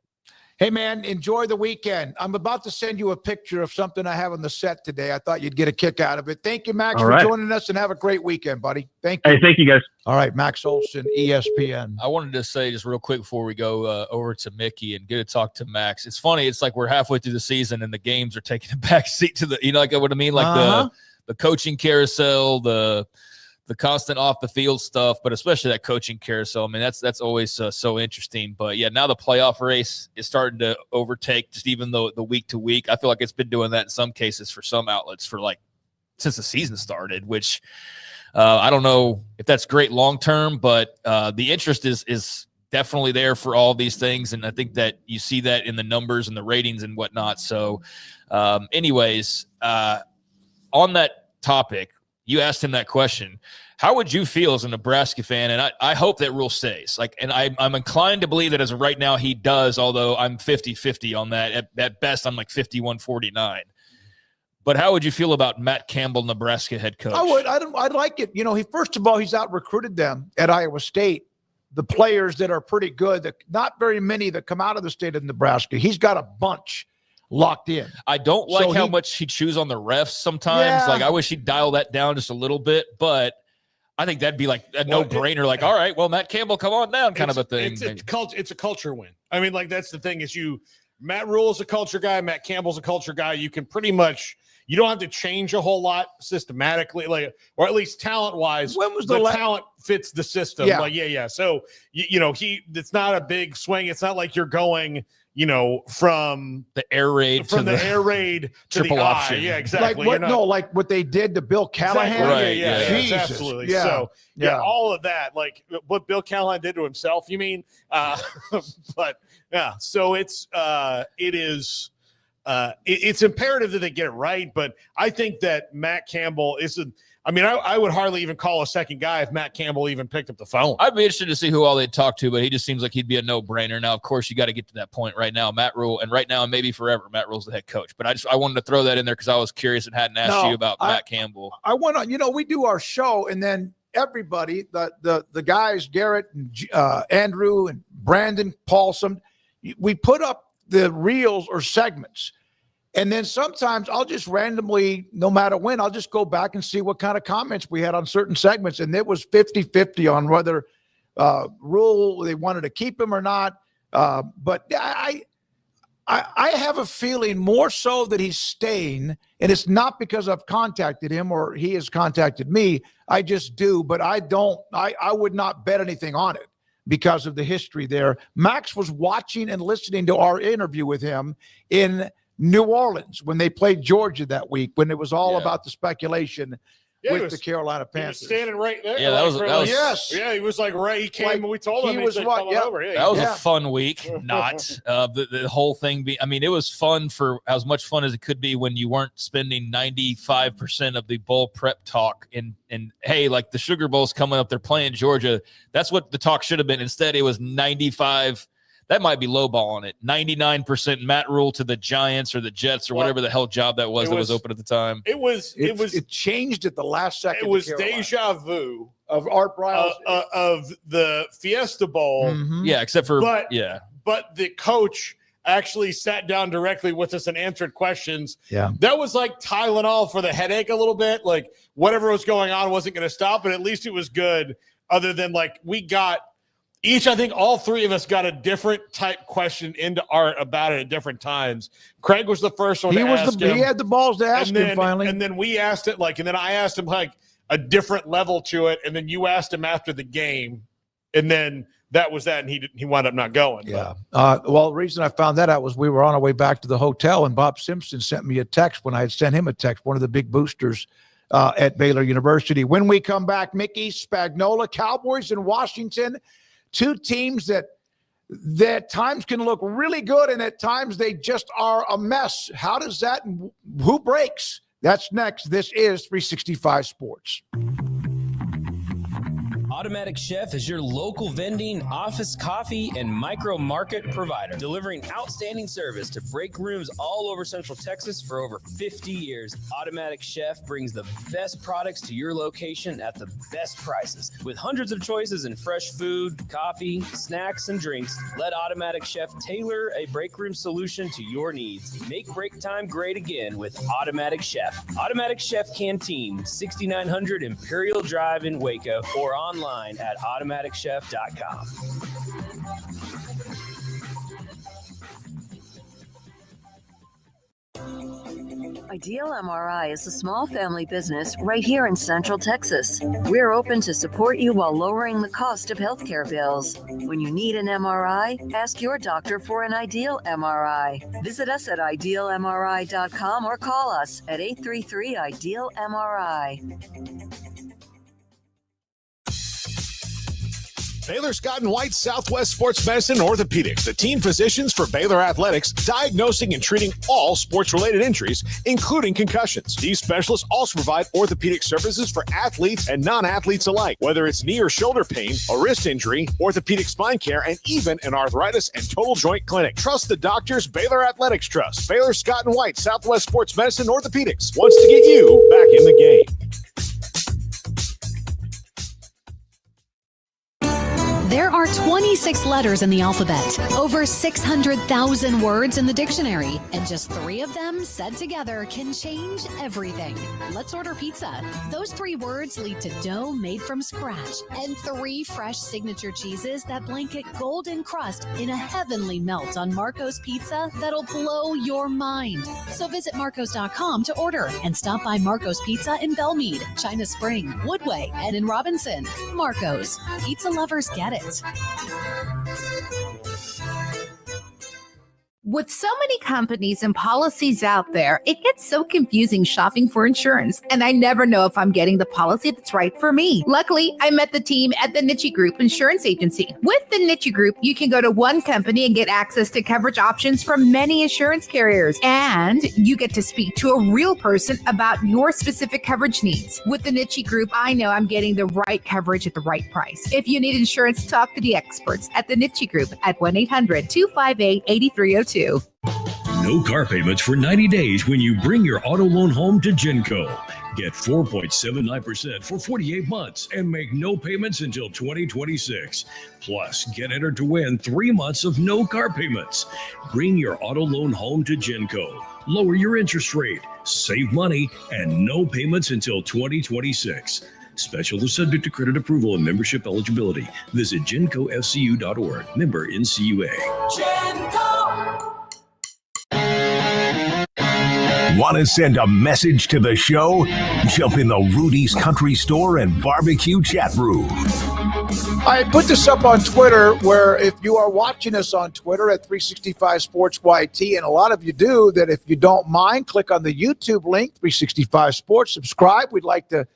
Hey, man, enjoy the weekend. I'm about to send you a picture of something I have on the set today. I thought you'd get a kick out of it. Thank you, Max, for joining us, and have a great weekend, buddy. Thank you. Hey, thank you, guys. All right, Max Olson, ESPN. I wanted to say just real quick before we go over to Mickey and get to talk to Max. It's funny. It's like we're halfway through the season and the games are taking a back seat to the, like what I mean? Like the coaching carousel, the constant off the field stuff, but especially that coaching carousel. I mean, that's always so interesting. But yeah, now the playoff race is starting to overtake just even the week to week. I feel like it's been doing that in some cases for some outlets for like since the season started, which I don't know if that's great long term, but the interest is definitely there for all these things. And I think that you see that in the numbers and the ratings and whatnot. So anyways, on that topic, you asked him that question. How would you feel as a Nebraska fan? And I hope that Rule stays. And I'm inclined to believe that as of right now he does, although I'm 50-50 on that. At best, I'm like 51-49. But how would you feel about Matt Campbell, Nebraska head coach? I would. I'd like it. First of all, he's out recruited them at Iowa State. The players that are pretty good, not very many that come out of the state of Nebraska. He's got a bunch locked in. I don't like how much he chews on the refs sometimes. Yeah. Like, I wish he'd dial that down just a little bit, but I think that'd be like a no-brainer. Like, all right, well, Matt Campbell, come on down, kind of a thing. It's a culture win. I mean, like, that's the thing is Matt Rule's a culture guy. Matt Campbell's a culture guy. You can pretty much, you don't have to change a whole lot systematically, or at least talent-wise. When was the talent fits the system? Yeah. So, it's not a big swing. It's not like you're going, from the air raid to the triple option. Yeah, exactly. Like what they did to Bill Callahan. Exactly. Right. Yeah, absolutely. Yeah. So all of that, like what Bill Callahan did to himself, you mean? But yeah, so it's imperative that they get it right. But I think that Matt Campbell I would hardly even call a second guy if Matt Campbell even picked up the phone. I'd be interested to see who all they'd talk to, but he just seems like he'd be a no-brainer. Now, of course, you got to get to that point right now. Matt Rule, and right now and maybe forever, Matt Rule's the head coach. But I wanted to throw that in there because I was curious and hadn't asked you about Matt Campbell. I want to, we do our show, and then everybody, the guys, Garrett and Andrew and Brandon Paulson. We put up the reels or segments. And then sometimes I'll just randomly, no matter when, I'll just go back and see what kind of comments we had on certain segments. And it was 50-50 on whether Rule, they wanted to keep him or not. But I have a feeling more so that he's staying, and it's not because I've contacted him or he has contacted me. I just do, but I would not bet anything on it because of the history there. Max was watching and listening to our interview with him in New Orleans when they played Georgia that week, when it was all about the speculation with the Carolina Panthers. He was standing right there. Yeah, that was yes. Yeah, he was like right. He came and we told him he was what? Yeah. Over. Yeah, that was a fun week. Not the whole thing. I mean, it was fun for as much fun as it could be when you weren't spending 95% of the bowl prep talk and hey, like the Sugar Bowl's coming up. They're playing Georgia. That's what the talk should have been. Instead, it was 95. That might be lowballing it. 99% Matt Rule to the Giants or the Jets or whatever the hell job that was open at the time. It changed at the last second. It was deja vu of Art Briles of the Fiesta Bowl. Mm-hmm. Yeah, except for but the coach actually sat down directly with us and answered questions. Yeah, that was like Tylenol for the headache a little bit. Like whatever was going on wasn't going to stop, but at least it was good. Other than like we got. I think all three of us got a different type question into Art about it at different times. Craig was the first one to ask him. He had the balls to ask him finally. And then we asked it and then I asked him like a different level to it. And then you asked him after the game. And then that was that. And he wound up not going. Yeah. Well, the reason I found that out was we were on our way back to the hotel and Bob Simpson sent me a text when I had sent him a text, one of the big boosters at Baylor University. When we come back, Mickey Spagnola, Cowboys in Washington. Two teams that at times can look really good and at times they just are a mess. How does that, who breaks? That's next. This is 365 Sports. Automatic Chef is your local vending, office coffee, and micro market provider, delivering outstanding service to break rooms all over Central Texas for over 50 years. Automatic Chef brings the best products to your location at the best prices. With hundreds of choices in fresh food, coffee, snacks, and drinks, let Automatic Chef tailor a break room solution to your needs. Make break time great again with Automatic Chef. Automatic Chef Canteen, 6900 Imperial Drive in Waco, or online at automaticchef.com. Ideal MRI is a small family business right here in Central Texas. We're open to support you while lowering the cost of healthcare bills. When you need an MRI, ask your doctor for an Ideal MRI. Visit us at idealmri.com or call us at 833-IDEAL-MRI. Baylor Scott & White Southwest Sports Medicine and Orthopedics, the team physicians for Baylor Athletics, diagnosing and treating all sports-related injuries, including concussions. These specialists also provide orthopedic services for athletes and non-athletes alike, whether it's knee or shoulder pain, a wrist injury, orthopedic spine care, and even an arthritis and total joint clinic. Trust the doctors Baylor Athletics trust. Baylor Scott & White Southwest Sports Medicine and Orthopedics wants to get you back in the game. There are 26 letters in the alphabet, over 600,000 words in the dictionary, and just 3 of them said together can change everything. Let's order pizza. Those 3 words lead to dough made from scratch and 3 fresh signature cheeses that blanket golden crust in a heavenly melt on Marco's Pizza that'll blow your mind. So visit marcos.com to order and stop by Marco's Pizza in Belmead, China Spring, Woodway, and in Robinson. Marco's. Pizza lovers get it. With so many companies and policies out there, it gets so confusing shopping for insurance, and I never know if I'm getting the policy that's right for me. Luckily, I met the team at the Niche Group Insurance Agency. With the Niche Group, you can go to one company and get access to coverage options from many insurance carriers, and you get to speak to a real person about your specific coverage needs. With the Niche Group, I know I'm getting the right coverage at the right price. If you need insurance, talk to the experts at the Niche Group at 1-800-258-8302. No car payments for 90 days when you bring your auto loan home to Genco. Get 4.79% for 48 months and make no payments until 2026. Plus, get entered to win 3 months of no car payments. Bring your auto loan home to Genco. Lower your interest rate, save money, and no payments until 2026. Special is subject to credit approval and membership eligibility. Visit GencoFCU.org. Member NCUA. Want to send a message to the show? Jump in the Rudy's Country Store and Barbecue chat room. I put this up on Twitter, where if you are watching us on Twitter at 365 Sports YT, and a lot of you do, that if you don't mind, click on the YouTube link, 365 Sports, subscribe. We'd like to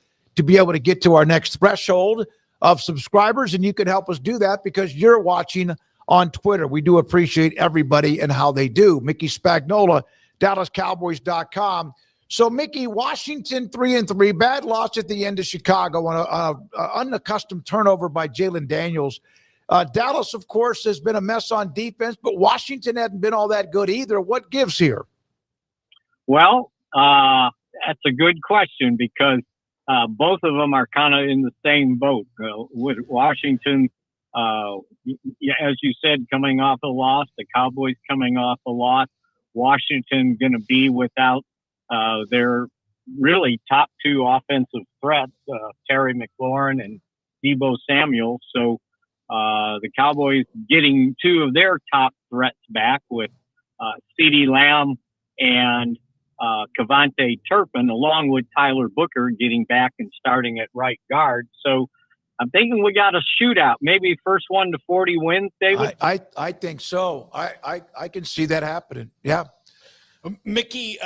be able to get to our next threshold of subscribers, and you can help us do that because you're watching on Twitter. We do appreciate everybody and how they do. Mickey Spagnola, DallasCowboys.com. So, Mickey, Washington 3-3, bad loss at the end of Chicago on an unaccustomed turnover by Jalen Daniels. Dallas, of course, has been a mess on defense, but Washington hasn't been all that good either. What gives here? Well, that's a good question because both of them are kind of in the same boat. With Washington, as you said, coming off a loss, the Cowboys coming off a loss, Washington going to be without their really top two offensive threats, Terry McLaurin and Deebo Samuel. So the Cowboys getting two of their top threats back with CeeDee Lamb and Kevontae Turpin, along with Tyler Booker getting back and starting at right guard. So I'm thinking we got a shootout, maybe first 1 to 40 wins, David. I think so. I can see that happening. Yeah. Mickey,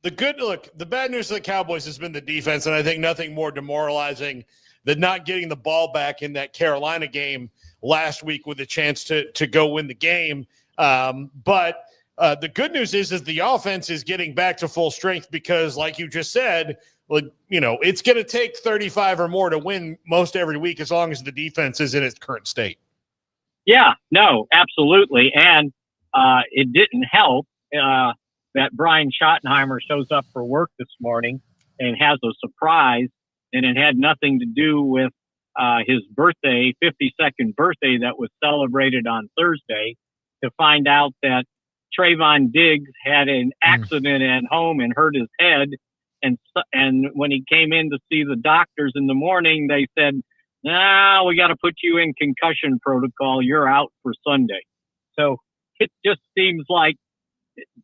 the bad news of the Cowboys has been the defense, and I think nothing more demoralizing than not getting the ball back in that Carolina game last week with a chance to go win the game. But the good news is the offense is getting back to full strength because, like you just said, it's going to take 35 or more to win most every week as long as the defense is in its current state. Yeah, no, absolutely. And it didn't help that Brian Schottenheimer shows up for work this morning and has a surprise, and it had nothing to do with his birthday, 52nd birthday that was celebrated on Thursday, to find out that Trayvon Diggs had an accident at home and hurt his head. And when he came in to see the doctors in the morning, they said, "Nah, we got to put you in concussion protocol. You're out for Sunday." So it just seems like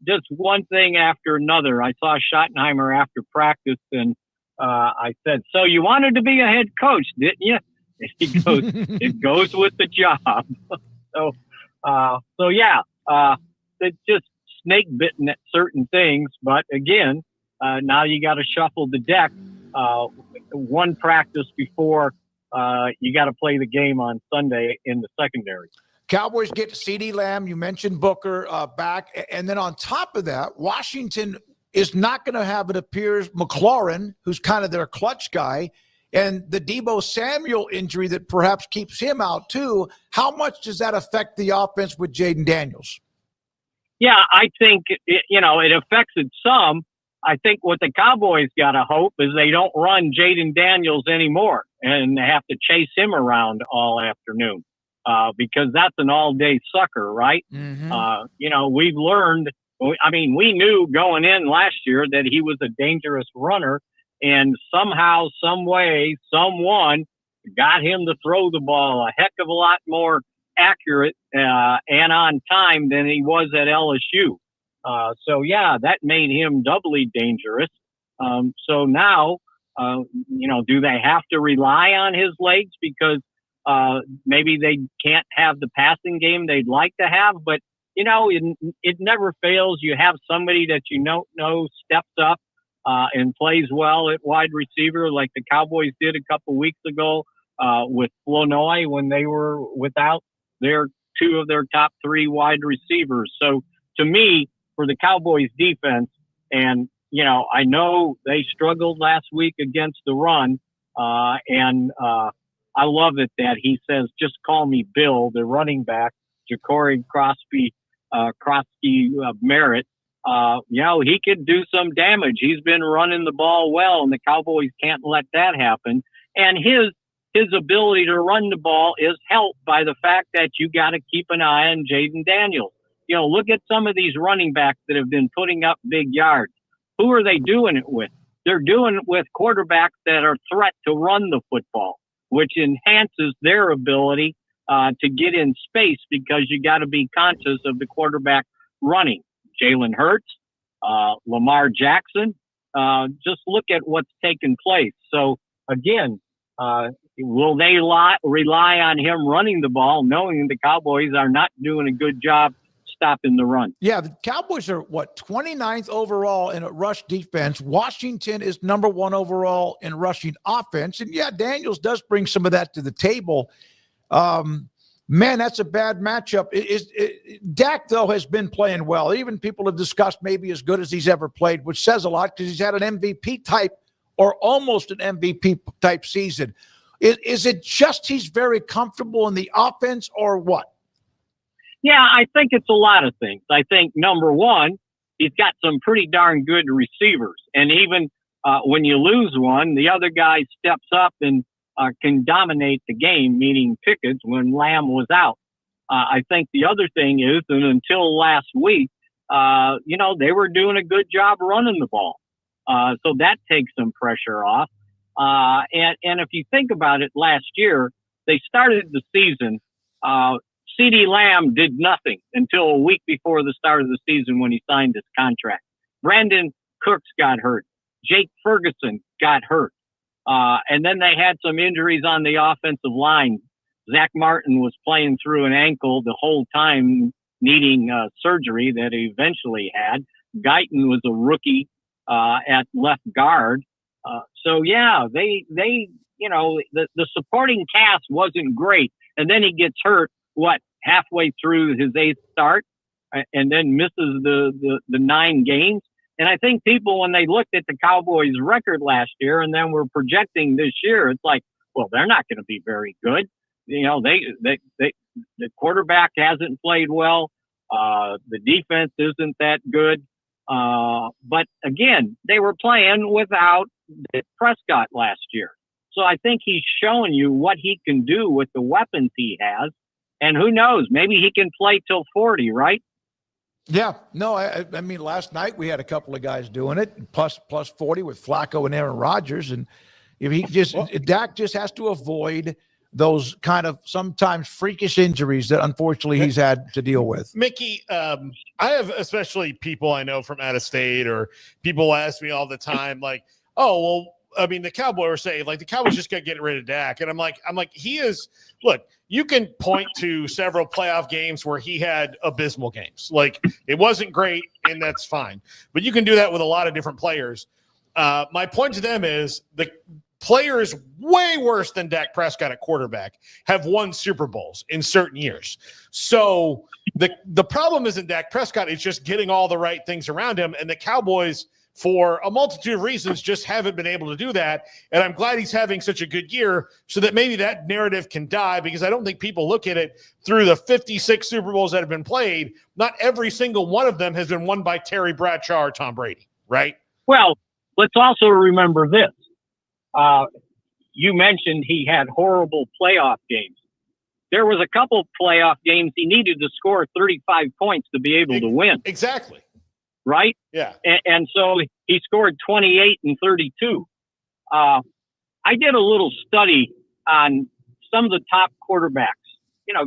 just one thing after another. I saw Schottenheimer after practice, and I said, "So you wanted to be a head coach, didn't you?" And he goes, "It goes with the job." So yeah, it's just snake bitten at certain things. But again, now you got to shuffle the deck one practice before you got to play the game on Sunday in the secondary. Cowboys get CeeDee Lamb. You mentioned Booker back. And then on top of that, Washington is not going to have, it appears, McLaurin, who's kind of their clutch guy, and the Deebo Samuel injury that perhaps keeps him out too. How much does that affect the offense with Jaden Daniels? Yeah, I think, it affects it some. I think what the Cowboys got to hope is they don't run Jaden Daniels anymore and they have to chase him around all afternoon because that's an all-day sucker, right? Mm-hmm. We've learned, we knew going in last year that he was a dangerous runner, and somehow, some way, someone got him to throw the ball a heck of a lot more accurate and on time than he was at LSU. So yeah, that made him doubly dangerous. So now, do they have to rely on his legs because maybe they can't have the passing game they'd like to have? But it never fails. You have somebody that know steps up and plays well at wide receiver, like the Cowboys did a couple weeks ago with Flournoy when they were without two of their top three wide receivers. So to me, for the Cowboys defense, and I know they struggled last week against the run, and I love it that he says, "Just call me Bill," the running back, Ja'Cory Crosby Merritt, he could do some damage. He's been running the ball well, and the Cowboys can't let that happen. And his ability to run the ball is helped by the fact that you got to keep an eye on Jaden Daniels. Look at some of these running backs that have been putting up big yards. Who are they doing it with? They're doing it with quarterbacks that are threat to run the football, which enhances their ability to get in space, because you got to be conscious of the quarterback running. Jalen Hurts, Lamar Jackson, just look at what's taken place. So again, will they rely on him running the ball, knowing the Cowboys are not doing a good job stopping the run? Yeah, the Cowboys are 29th overall in a rush defense. Washington is number 1 overall in rushing offense. And yeah, Daniels does bring some of that to the table. Man, that's a bad matchup. Dak, though, has been playing well. Even people have discussed maybe as good as he's ever played, which says a lot because he's had an MVP type or almost an MVP type season. Is it just he's very comfortable in the offense, or what? Yeah, I think it's a lot of things. I think, number one, he's got some pretty darn good receivers. And even when you lose one, the other guy steps up and can dominate the game, meaning Pickett, when Lamb was out. I think the other thing is, and until last week, they were doing a good job running the ball. So that takes some pressure off. And if you think about it, last year, they started the season, CeeDee Lamb did nothing until a week before the start of the season when he signed his contract. Brandon Cooks got hurt. Jake Ferguson got hurt. And then they had some injuries on the offensive line. Zach Martin was playing through an ankle the whole time, needing surgery that he eventually had. Guyton was a rookie at left guard. So yeah, they the supporting cast wasn't great. And then he gets hurt, halfway through his 8th start, and then misses the 9 games. And I think people, when they looked at the Cowboys' record last year and then were projecting this year, it's like, well, they're not going to be very good. The quarterback hasn't played well. The defense isn't that good. But again, they were playing without Prescott last year. So I think he's showing you what he can do with the weapons he has. And who knows, maybe he can play till 40, right? Yeah, no, I mean, last night we had a couple of guys doing it, plus 40 with Flacco and Aaron Rodgers. And if Dak just has to avoid those kind of sometimes freakish injuries that unfortunately he's had to deal with. Mickey, I have especially people I know from out of state, or people ask me all the time, like, oh, well, I mean, the Cowboys were saying, like, the Cowboys just got to get rid of Dak. And I'm like, he is, look, you can point to several playoff games where he had abysmal games. Like, it wasn't great, and that's fine. But you can do that with a lot of different players. My point to them is the players way worse than Dak Prescott at quarterback have won Super Bowls in certain years. So the problem isn't Dak Prescott. It's just getting all the right things around him. And the Cowboys, for a multitude of reasons, just haven't been able to do that. And I'm glad he's having such a good year so that maybe that narrative can die, because I don't think people look at it through the 56 Super Bowls that have been played. Not every single one of them has been won by Terry Bradshaw or Tom Brady, right? Well, let's also remember this. You mentioned he had horrible playoff games. There was a couple playoff games he needed to score 35 points to be able to win. Exactly. Right? Yeah. And so he scored 28 and 32. I did a little study on some of the top quarterbacks,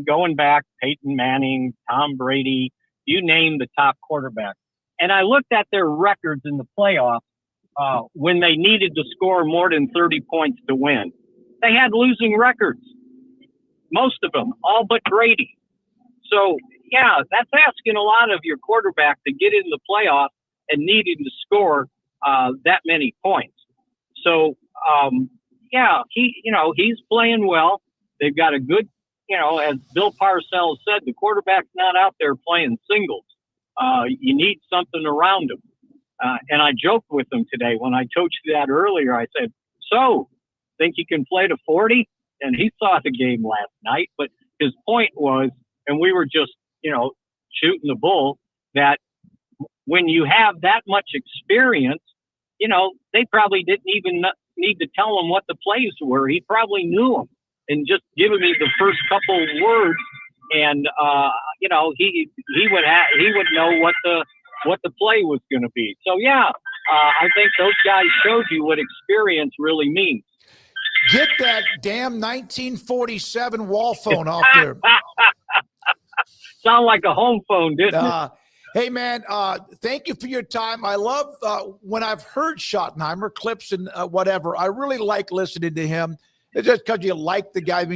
going back, Peyton Manning, Tom Brady, you name the top quarterbacks. And I looked at their records in the playoffs when they needed to score more than 30 points to win. They had losing records. Most of them, all but Brady. So, yeah, that's asking a lot of your quarterback to get in the playoffs and needing to score that many points. So, he's playing well. They've got a good, as Bill Parcells said, the quarterback's not out there playing singles. You need something around him. And I joked with him today when I told you that earlier. I said, so, think you can play to 40? And he saw the game last night. But his point was, and we were just, shooting the bull, that when you have that much experience, they probably didn't even need to tell him what the plays were. He probably knew them and just giving me the first couple words, and he would know what the play was going to be. So yeah, I think those guys showed you what experience really means. Get that damn 1947 wall phone off there. Sound like a home phone, didn't it? Hey, man, thank you for your time. I love when I've heard Schottenheimer clips and whatever. I really like listening to him. It's just because you like the guy.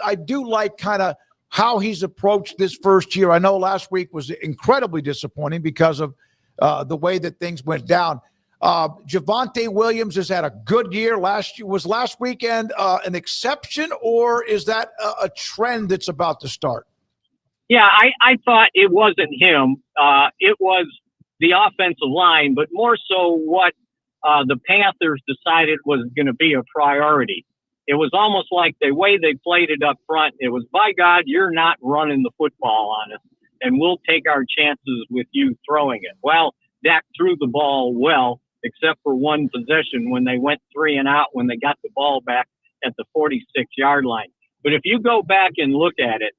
I do like kind of how he's approached this first year. I know last week was incredibly disappointing because of the way that things went down. Javonte Williams has had a good year. Was last weekend an exception, or is that a trend that's about to start? Yeah, I thought it wasn't him. It was the offensive line, but more so what the Panthers decided was going to be a priority. It was almost like the way they played it up front. It was, by God, you're not running the football on us, and we'll take our chances with you throwing it. Well, Dak threw the ball well, except for one possession when they went 3 and out when they got the ball back at the 46-yard line. But if you go back and look at it,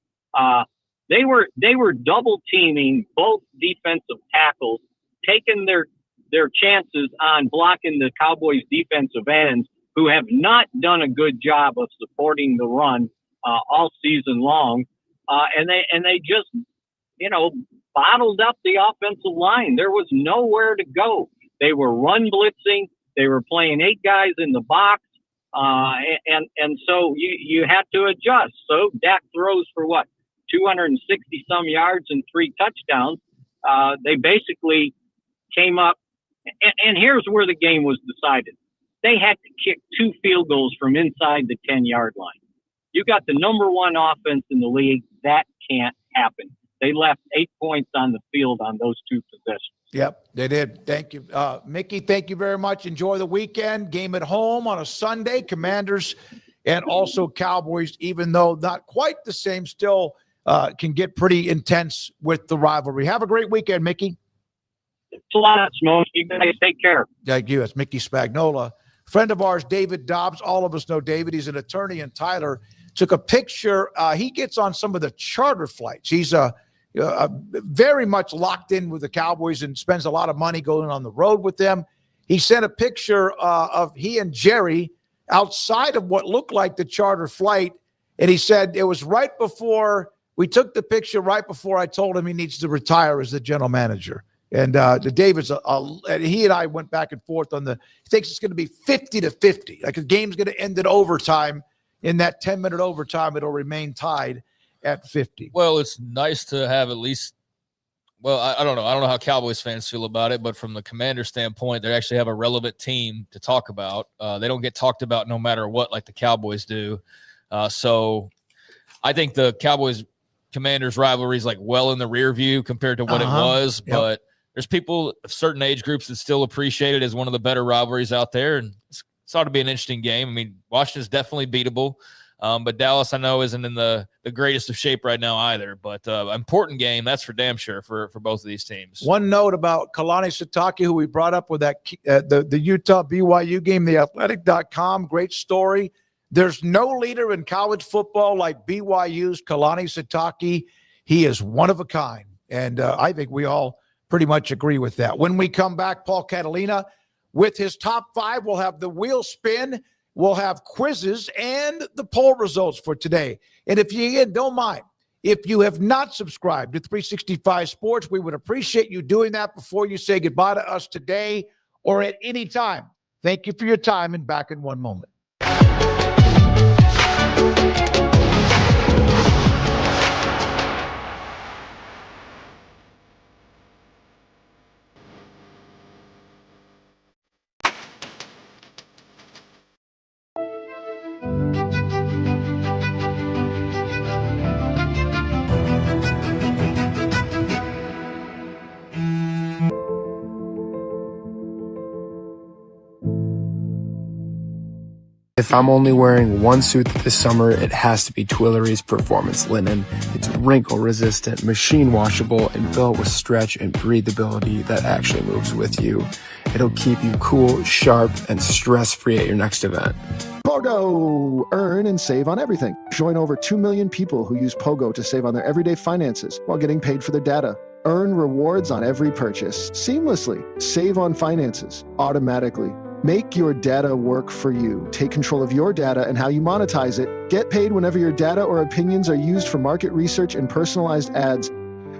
they were double teaming both defensive tackles, taking their chances on blocking the Cowboys defensive ends, who have not done a good job of supporting the run all season long, and they just bottled up the offensive line. There was nowhere to go. They were run blitzing. They were playing 8 guys in the box, and so you had to adjust. So Dak throws for 260 some yards and 3 touchdowns. They basically came up, and here's where the game was decided. They had to kick 2 field goals from inside the 10-yard line. You got the number 1 offense in the league. That can't happen. They left 8 points on the field on those 2 possessions. Yep, they did. Thank you. Mickey, thank you very much. Enjoy the weekend. Game at home on a Sunday. Commanders and also Cowboys, even though not quite the same, still can get pretty intense with the rivalry. Have a great weekend, Mickey. It's a lot, Smoak. You guys take care. Thank you. It's Mickey Spagnola. Friend of ours, David Dobbs. All of us know David. He's an attorney in Tyler. Took a picture. He gets on some of the charter flights. He's very much locked in with the Cowboys and spends a lot of money going on the road with them. He sent a picture of he and Jerry outside of what looked like the charter flight. And he said it was right before we took the picture, right before I told him he needs to retire as the general manager. And David's, he and I went back and forth on he thinks it's going to be 50-50. Like the game's going to end in overtime. In that 10-minute overtime, it'll remain tied at 50. Well, it's nice to have at least, I don't know. I don't know how Cowboys fans feel about it, but from the Commander standpoint, they actually have a relevant team to talk about. They don't get talked about no matter what, like the Cowboys do. So I think the Cowboys-Commanders rivalry is like well in the rear view compared to what it was, but there's people of certain age groups that still appreciate it as one of the better rivalries out there, and it's ought to be an interesting game. I mean, Washington's definitely beatable, but Dallas, I know, isn't in the greatest of shape right now either. But important game, that's for damn sure for both of these teams. One note about Kalani Sitake, who we brought up with that the Utah BYU game, theathletic.com, great story. There's no leader in college football like BYU's Kalani Sitake. He is one of a kind, and I think we all pretty much agree with that. When we come back, Paul Catalina with his top 5, we'll have the wheel spin, we'll have quizzes, and the poll results for today. And if you don't mind, if you have not subscribed to 365 Sports, we would appreciate you doing that before you say goodbye to us today or at any time. Thank you for your time, and back in one moment. If I'm only wearing one suit this summer, it has to be Tuileries Performance Linen. It's wrinkle resistant, machine washable, and built with stretch and breathability that actually moves with you. It'll keep you cool, sharp, and stress-free at your next event. Pogo! Earn and save on everything. Join over 2 million people who use Pogo to save on their everyday finances while getting paid for their data. Earn rewards on every purchase seamlessly. Save on finances automatically. Make your data work for you. Take control of your data and how you monetize it. Get paid whenever your data or opinions are used for market research and personalized ads.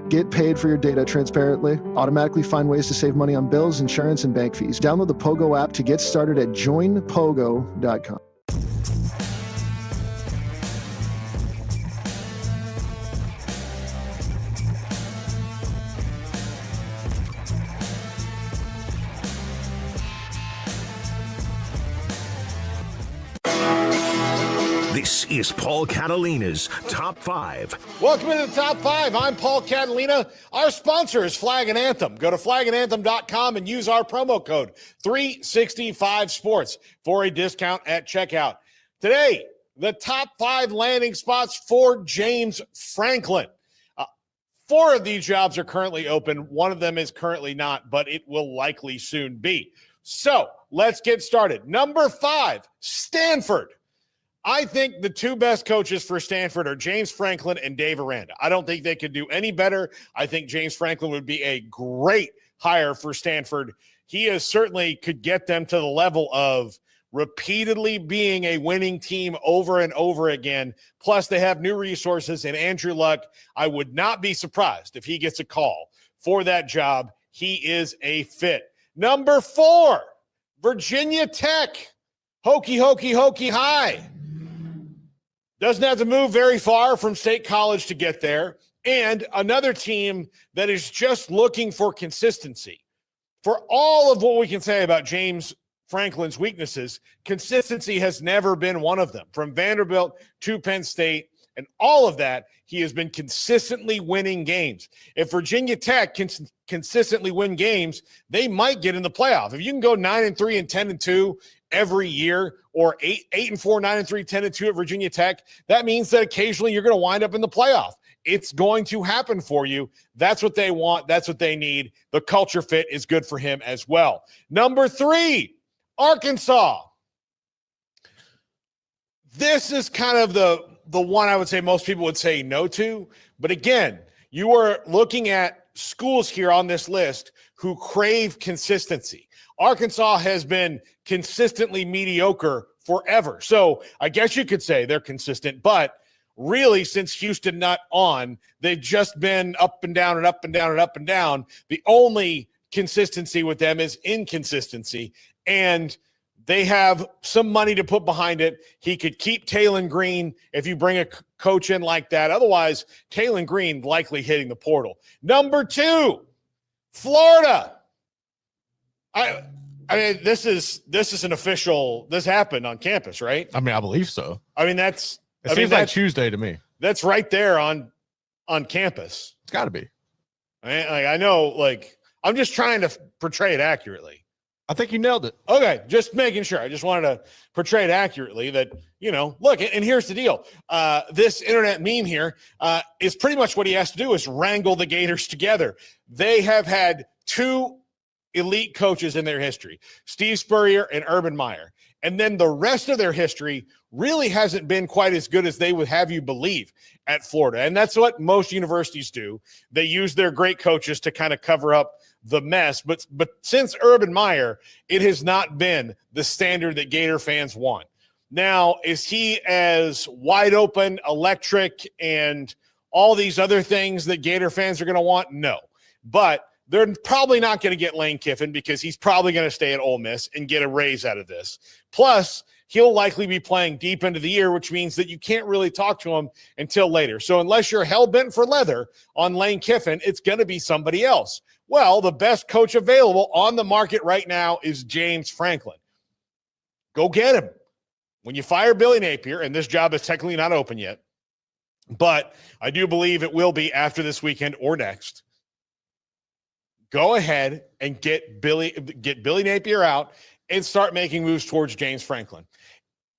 Get paid for your data transparently. Automatically find ways to save money on bills, insurance, and bank fees. Download the Pogo app to get started at joinpogo.com. This is Paul Catalina's Top 5. Welcome to the Top 5. I'm Paul Catalina. Our sponsor is Flag and Anthem. Go to flagandanthem.com and use our promo code 365sports for a discount at checkout. Today, the top 5 landing spots for James Franklin. 4 of these jobs are currently open. One of them is currently not, but it will likely soon be. So let's get started. Number 5, Stanford. I think the 2 best coaches for Stanford are James Franklin and Dave Aranda. I don't think they could do any better. I think James Franklin would be a great hire for Stanford. He is certainly could get them to the level of repeatedly being a winning team over and over again. Plus, they have new resources in Andrew Luck. I would not be surprised if he gets a call for that job. He is a fit. Number 4, Virginia Tech. Hokey, hokey, hokey high. Doesn't have to move very far from State College to get there. And another team that is just looking for consistency. For all of what we can say about James Franklin's weaknesses, consistency has never been one of them. From Vanderbilt to Penn State and all of that, he has been consistently winning games. If Virginia Tech can consistently win games, they might get in the playoff. If you can go 9-3 and 10-2 every year, or 8-4, 9-3, 10-2 at Virginia Tech, that means that occasionally you're going to wind up in the playoff. It's going to happen for you. That's what they want. That's what they need. The culture fit is good for him as well. Number 3, Arkansas. This is kind of the one I would say most people would say no to. But again, you are looking at schools here on this list who crave consistency. Arkansas has been consistently mediocre forever. So I guess you could say they're consistent, but really since Houston not on, they've just been up and down and up and down and up and down. The only consistency with them is inconsistency, and they have some money to put behind it. He could keep Talon Green if you bring a coach in like that. Otherwise, Talon Green likely hitting the portal. Number 2, Florida. I mean, this is an official. This happened on campus, right? I mean, I believe so. I mean, it seems like Tuesday to me. That's right there on campus. It's got to be. I know. Like, I'm just trying to portray it accurately. I think you nailed it. Okay, just making sure. I just wanted to portray it accurately that, look, and here's the deal. This internet meme here is pretty much what he has to do is wrangle the Gators together. They have had 2 elite coaches in their history, Steve Spurrier and Urban Meyer. And then the rest of their history really hasn't been quite as good as they would have you believe at Florida. And that's what most universities do. They use their great coaches to kind of cover up the mess. But since Urban Meyer, it has not been the standard that Gator fans want. Now, is he as wide open, electric, and all these other things that Gator fans are going to want? No. But they're probably not going to get Lane Kiffin because he's probably going to stay at Ole Miss and get a raise out of this. Plus, he'll likely be playing deep into the year, which means that you can't really talk to him until later. So unless you're hell-bent for leather on Lane Kiffin, it's going to be somebody else. Well, the best coach available on the market right now is James Franklin. Go get him. When you fire Billy Napier, and this job is technically not open yet, but I do believe it will be after this weekend or next, go ahead and get Billy Napier out and start making moves towards James Franklin.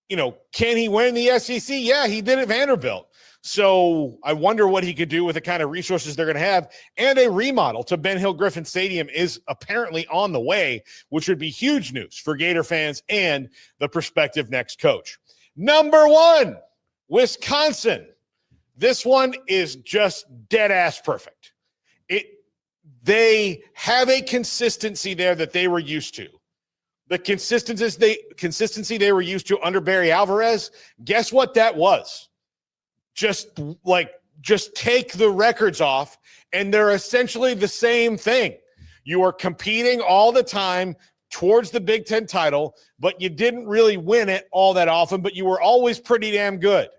can he win the SEC? Yeah, he did at Vanderbilt. So I wonder what he could do with the kind of resources they're going to have. And a remodel to Ben Hill Griffin Stadium is apparently on the way, which would be huge news for Gator fans and the prospective next coach. Number 1, Wisconsin. This one is just dead ass perfect. They have a consistency there that they were used to. The consistency they were used to under Barry Alvarez, guess what that was? Just take the records off, and they're essentially the same thing. You are competing all the time towards the Big Ten title, but you didn't really win it all that often, but you were always pretty damn good.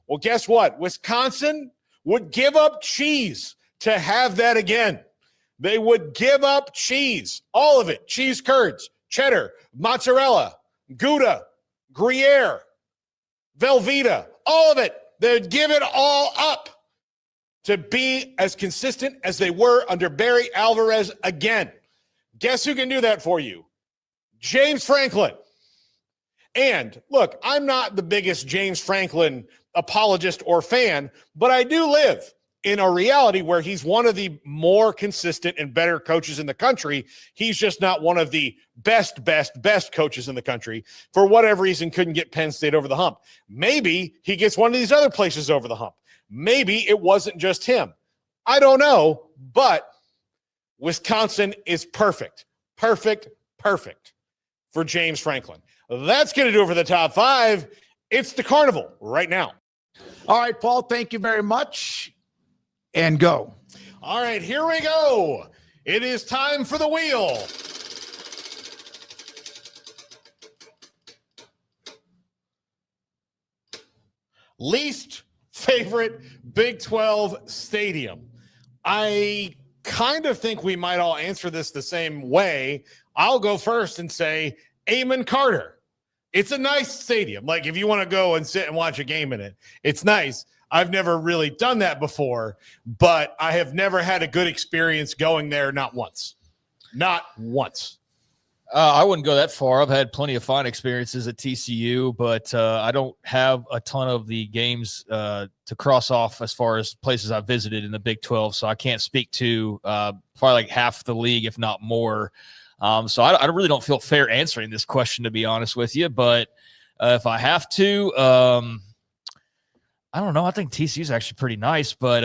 Well, guess what? Wisconsin would give up cheese to have that again. They would give up cheese, all of it, cheese curds, cheddar, mozzarella, Gouda, Gruyere, Velveeta, all of it. They'd give it all up to be as consistent as they were under Barry Alvarez again. Guess who can do that for you? James Franklin. And look, I'm not the biggest James Franklin apologist or fan, but I do live in a reality where he's one of the more consistent and better coaches in the country. He's just not one of the best coaches in the country. For whatever reason, couldn't get Penn State over the hump. Maybe he gets one of these other places over the hump. Maybe it wasn't just him. I don't know, but Wisconsin is perfect for James Franklin. That's going to do it for the top 5. It's the Carnival right now. All right, Paul, thank you very much. And go. All right, here we go. It is time for the wheel. Least favorite Big 12 stadium. I kind of think we might all answer this the same way. I'll go first and say Amon Carter. It's a nice stadium. Like, if you want to go and sit and watch a game in it, it's nice. I've never really done that before, but I have never had a good experience going there, not once. Not once. I wouldn't go that far. I've had plenty of fine experiences at TCU, but I don't have a ton of the games to cross off as far as places I've visited in the Big 12, so I can't speak to probably like half the league, if not more. So I really don't feel fair answering this question, to be honest with you, but if I have to, I don't know. I think TCU is actually pretty nice, but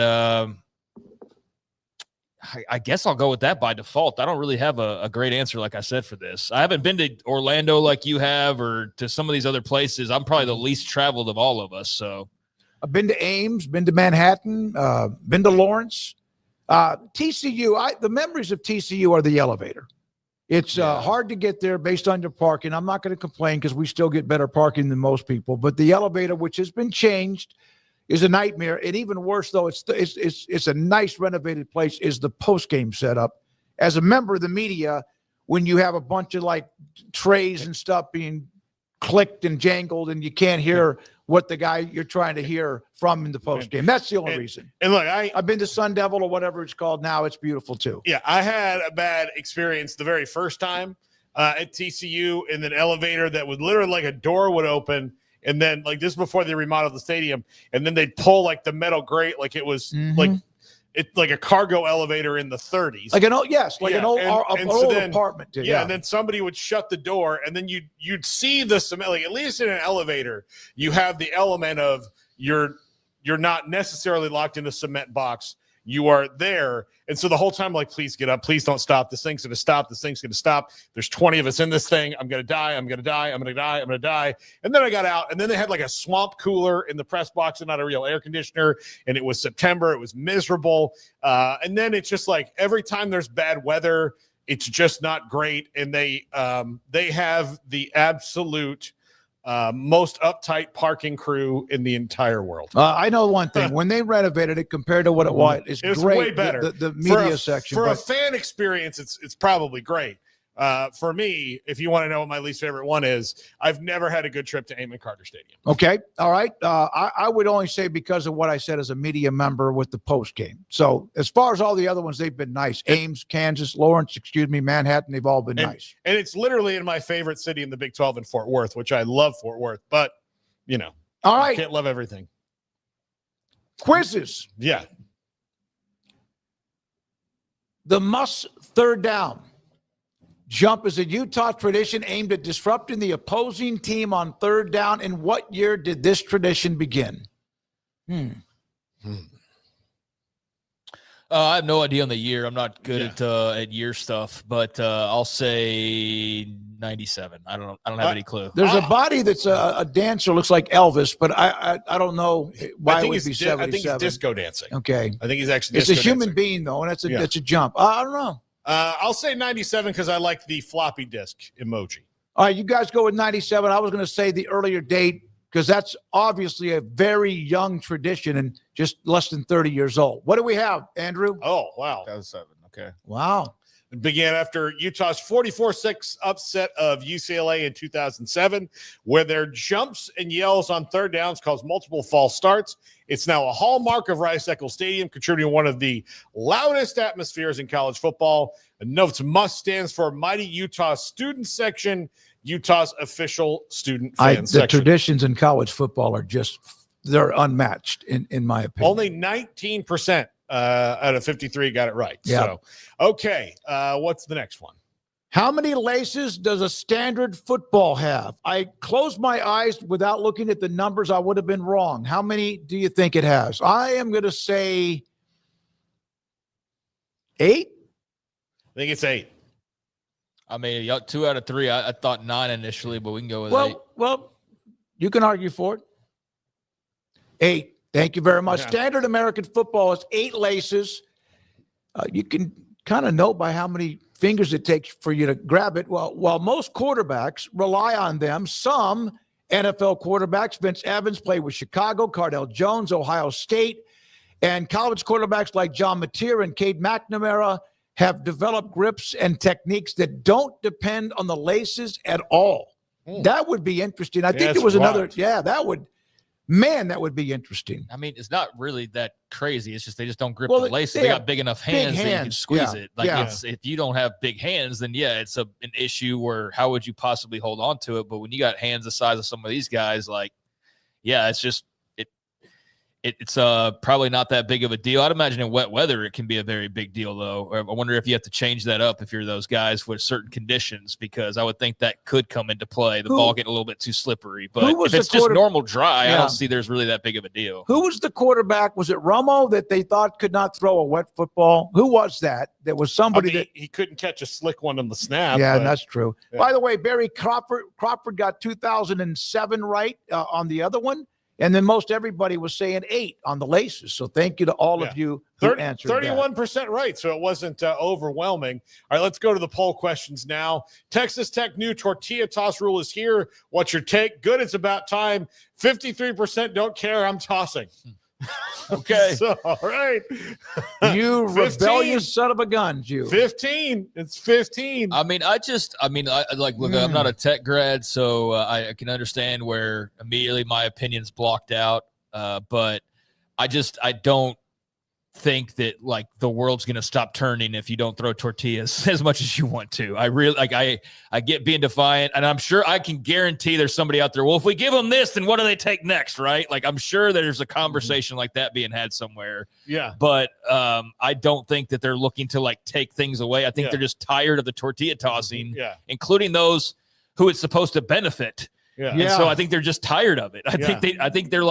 I guess I'll go with that by default. I don't really have a great answer, like I said, for this. I haven't been to Orlando like you have, or to some of these other places. I'm probably the least traveled of all of us. So I've been to Ames, been to Manhattan, been to Lawrence. TCU, the memories of TCU are the elevator. It's hard to get there based on your parking. I'm not going to complain because we still get better parking than most people. But the elevator, which has been changed, is a nightmare. And even worse, though, it's a nice renovated place, is the post-game setup. As a member of the media, when you have a bunch of like trays and stuff being clicked and jangled and you can't hear what the guy you're trying to hear from in the post-game. That's the only reason. And look, I've been to Sun Devil or whatever it's called now. It's beautiful, too. Yeah, I had a bad experience the very first time at TCU in an elevator that would literally, like, a door would open, and then, like, this before they remodeled the stadium, and then they'd pull, like, the metal grate like it was like a cargo elevator in the 30s. Like an old apartment. Yeah, and then somebody would shut the door, and then you'd see the cement. Like, at least in an elevator, you have the element of you're not necessarily locked in a cement box. You are there. And so the whole time, like, please get up. Please don't stop. This thing's going to stop. This thing's going to stop. There's 20 of us in this thing. I'm going to die. I'm going to die. I'm going to die. I'm going to die. And then I got out, and then they had like a swamp cooler in the press box and not a real air conditioner. And it was September. It was miserable. And then it's just like every time there's bad weather, it's just not great. And they have the absolute most uptight parking crew in the entire world. I know one thing. When they renovated it compared to what it was, it's great. Way better. The media section. For a fan experience, it's probably great. For me, if you want to know what my least favorite one is, I've never had a good trip to Amon Carter Stadium. Okay. All right. I would only say because of what I said as a media member with the post game. So as far as all the other ones, they've been nice. Ames, Kansas, Lawrence, Manhattan, they've all been nice. And it's literally in my favorite city in the Big 12 in Fort Worth, which I love Fort Worth. But All right. Can't love everything. Quizzes. Yeah. The must third down jump is a Utah tradition aimed at disrupting the opposing team on third down. In what year did this tradition begin? I have no idea on the year. I'm not good at year stuff, but I'll say 97. I don't have any clue. There's a body that's a dancer, looks like Elvis, but I don't know why it would be 77. I think he's disco dancing. Okay. I think he's actually It's a human being, though, and that's a jump. I don't know. I'll say 97 because I like the floppy disk emoji. All right, you guys go with 97. I was going to say the earlier date because that's obviously a very young tradition and just less than 30 years old. What do we have, Andrew? Oh, wow. 2007. Okay. Wow. It began after Utah's 44-6 upset of UCLA in 2007, where their jumps and yells on third downs caused multiple false starts. It's now a hallmark of Rice-Eccles Stadium, contributing one of the loudest atmospheres in college football. And notes MUST stands for Mighty Utah Student Section, Utah's official student fan section. The traditions in college football are they're unmatched, in my opinion. Only 19% out of 53 got it right. Yeah. So, okay, what's the next one? How many laces does a standard football have? I closed my eyes without looking at the numbers. I would have been wrong. How many do you think it has? I am going to say 8. I think it's 8. I mean, 2 out of 3. I thought 9 initially, but we can go with 8. Well, you can argue for it. 8. Thank you very much. Yeah. Standard American football is 8 laces. You can kind of know by how many fingers it takes for you to grab it. Well, while most quarterbacks rely on them, some NFL quarterbacks, Vince Evans played with Chicago, Cardell Jones, Ohio State, and college quarterbacks like John Mateer and Cade McNamara have developed grips and techniques that don't depend on the laces at all. That would be interesting. I think it was another, that would be interesting. I mean, it's not really that crazy. It's just they just don't grip the laces. They got big enough hands that you can squeeze it. Like if you don't have big hands, then it's an issue where how would you possibly hold on to it? But when you got hands the size of some of these guys, it's just it's probably not that big of a deal. I'd imagine in wet weather it can be a very big deal, though. I wonder if you have to change that up if you're those guys with certain conditions, because I would think that could come into play. The ball getting a little bit too slippery, but if it's just normal dry, I don't see there's really that big of a deal. Who was the quarterback? Was it Romo that they thought could not throw a wet football? Who was that? There was somebody that he couldn't catch a slick one on the snap. Yeah, that's true. Yeah. By the way, Barry Crawford got 2007 right on the other one. And then most everybody was saying 8 on the laces. So thank you to all of you who answered 31% right, so it wasn't overwhelming. All right, let's go to the poll questions now. Texas Tech new tortilla toss rule is here. What's your take? Good, it's about time. 53% don't care. I'm tossing. Okay. So, all right. You rebellious son of a gun, you. 15. It's 15. I mean, look, I'm not a tech grad, so I can understand where immediately my opinion's blocked out. But I don't think that the world's going to stop turning if you don't throw tortillas as much as you want to. I really I get being defiant, and I'm sure I can guarantee there's somebody out there. Well, if we give them this, then what do they take next? Right. I'm sure there's a conversation like that being had somewhere. Yeah. But I don't think that they're looking to take things away. I think they're just tired of the tortilla tossing, including those who it's supposed to benefit. Yeah. And so I think they're just tired of it. I think they're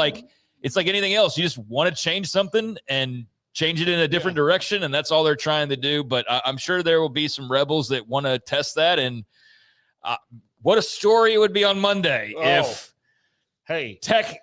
it's like anything else. You just want to change something and change it in a different direction, and that's all they're trying to do. But I'm sure there will be some rebels that want to test that. And what a story it would be on Monday if Tech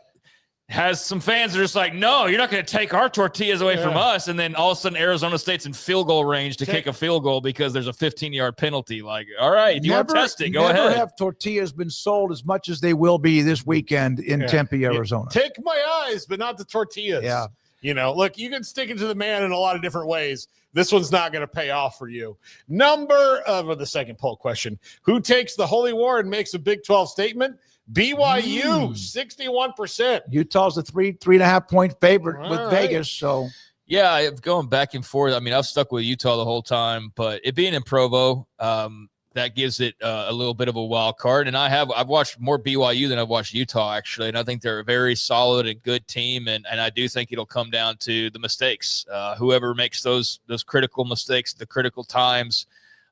has some fans that are just like, no, you're not going to take our tortillas away from us. And then all of a sudden Arizona State's in field goal range to kick a field goal because there's a 15-yard penalty. All right, if you want to test it, go ahead. Never have tortillas been sold as much as they will be this weekend in Tempe, Arizona. Take my eyes, but not the tortillas. Yeah. Look, you can stick it to the man in a lot of different ways. This one's not going to pay off for you. The second poll question. Who takes the Holy War and makes a Big 12 statement? BYU, 61%. Utah's a 3.5 point favorite with Vegas. So, yeah, going back and forth. I mean, I've stuck with Utah the whole time, but it being in Provo, that gives it a little bit of a wild card. And I've watched more BYU than I've watched Utah, actually, and I think they're a very solid and good team. And I do think it'll come down to the mistakes. Whoever makes those critical mistakes, the critical times.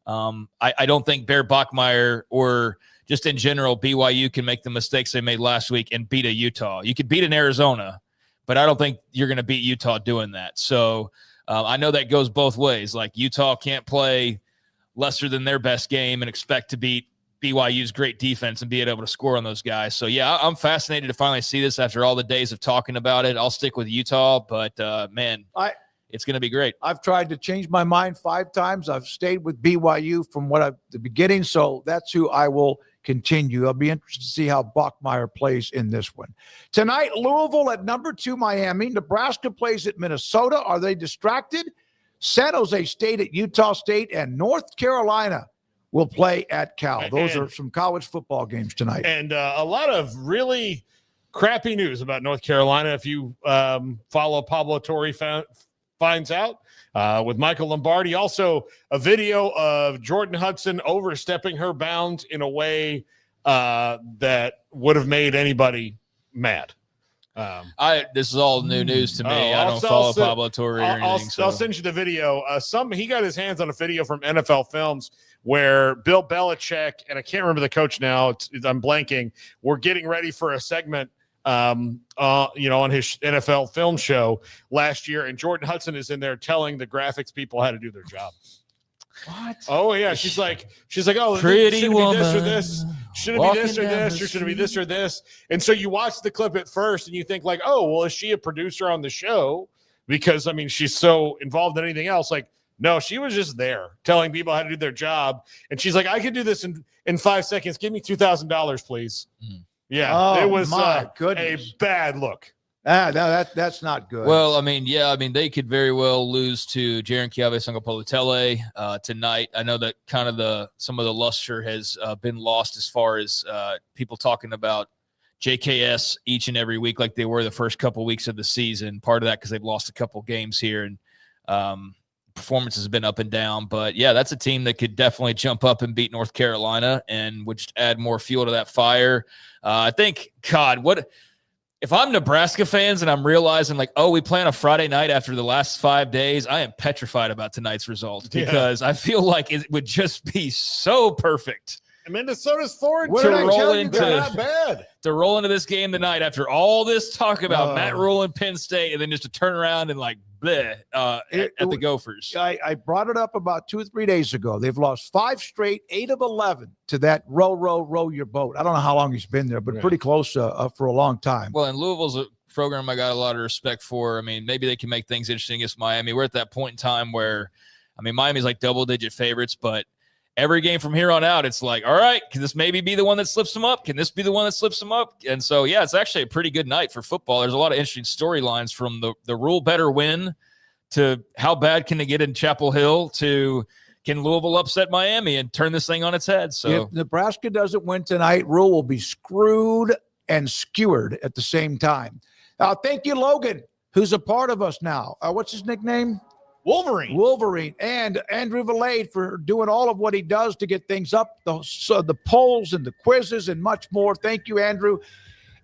I don't think Bear Bachmeier or just in general BYU can make the mistakes they made last week and beat a Utah. You could beat an Arizona, but I don't think you're going to beat Utah doing that. So I know that goes both ways. Like Utah can't play lesser than their best game and expect to beat BYU's great defense and be able to score on those guys. So, yeah, I'm fascinated to finally see this after all the days of talking about it. I'll stick with Utah, but, man, it's going to be great. I've tried to change my mind 5 times. I've stayed with BYU from the beginning, so that's who I will continue. I'll be interested to see how Bachmeier plays in this one. Tonight, Louisville at number 2, Miami. Nebraska plays at Minnesota. Are they distracted? San Jose State at Utah State, and North Carolina will play at Cal. Those are some college football games tonight. And a lot of really crappy news about North Carolina. If you follow Pablo Torre finds out with Michael Lombardi. Also, a video of Jordan Hudson overstepping her bounds in a way that would have made anybody mad. This is all new news to me. I don't follow Pablo Torre or anything. I'll send you the video. He got his hands on a video from NFL Films where Bill Belichick, and I can't remember the coach now, I'm blanking, we're getting ready for a segment on his NFL film show last year, and Jordan Hudson is in there telling the graphics people how to do their job. What? Oh yeah, she's like, oh, pretty woman. Be this or this. Should it be this or this, or should it be this or this? And so you watch the clip at first, and you think like, oh, well, is she a producer on the show? Because I mean, she's so involved in anything else. Like, no, she was just there telling people how to do their job, and she's like, I could do this in 5 seconds. Give me $2,000, please. Mm. Yeah, it was a bad look. No, that's not good. Well, I mean, they could very well lose to Jaron Kiawe-Sangapolutele tonight. I know that kind of some of the luster has been lost as far as people talking about JKS each and every week like they were the first couple weeks of the season. Part of that because they've lost a couple games here, and performance has been up and down. But, yeah, that's a team that could definitely jump up and beat North Carolina and would just add more fuel to that fire. I think, God, if I'm Nebraska fans and I'm realizing like, oh, we play on a Friday night after the last 5 days, I am petrified about tonight's result because I feel like it would just be so perfect. And Minnesota's forward to roll into this game tonight after all this talk about Matt Rule and Penn State, and then just to turn around and like bleh at the Gophers. I brought it up about 2 or 3 days ago. They've lost 5 straight, 8 of 11 to that row your boat. I don't know how long he's been there, but pretty close for a long time. Well, and Louisville's a program I got a lot of respect for. I mean, maybe they can make things interesting against Miami. We're at that point in time where, I mean, Miami's like double-digit favorites, but every game from here on out, it's like, all right, can this maybe be the one that slips them up? Can this be the one that slips them up? And so, yeah, it's actually a pretty good night for football. There's a lot of interesting storylines from the Rule better win to how bad can they get in Chapel Hill to can Louisville upset Miami and turn this thing on its head? So if Nebraska doesn't win tonight, Rule will be screwed and skewered at the same time. Thank you, Logan, who's a part of us now. What's his nickname? Wolverine, and Andrew Valade for doing all of what he does to get things up, the polls and the quizzes and much more. Thank you, Andrew,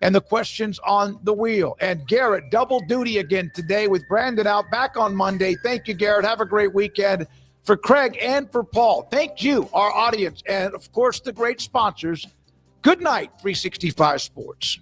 and the questions on the wheel. And Garrett, double duty again today with Brandon out, back on Monday. Thank you, Garrett. Have a great weekend. For Craig and for Paul, thank you, our audience, and, of course, the great sponsors. Good night, 365 Sports.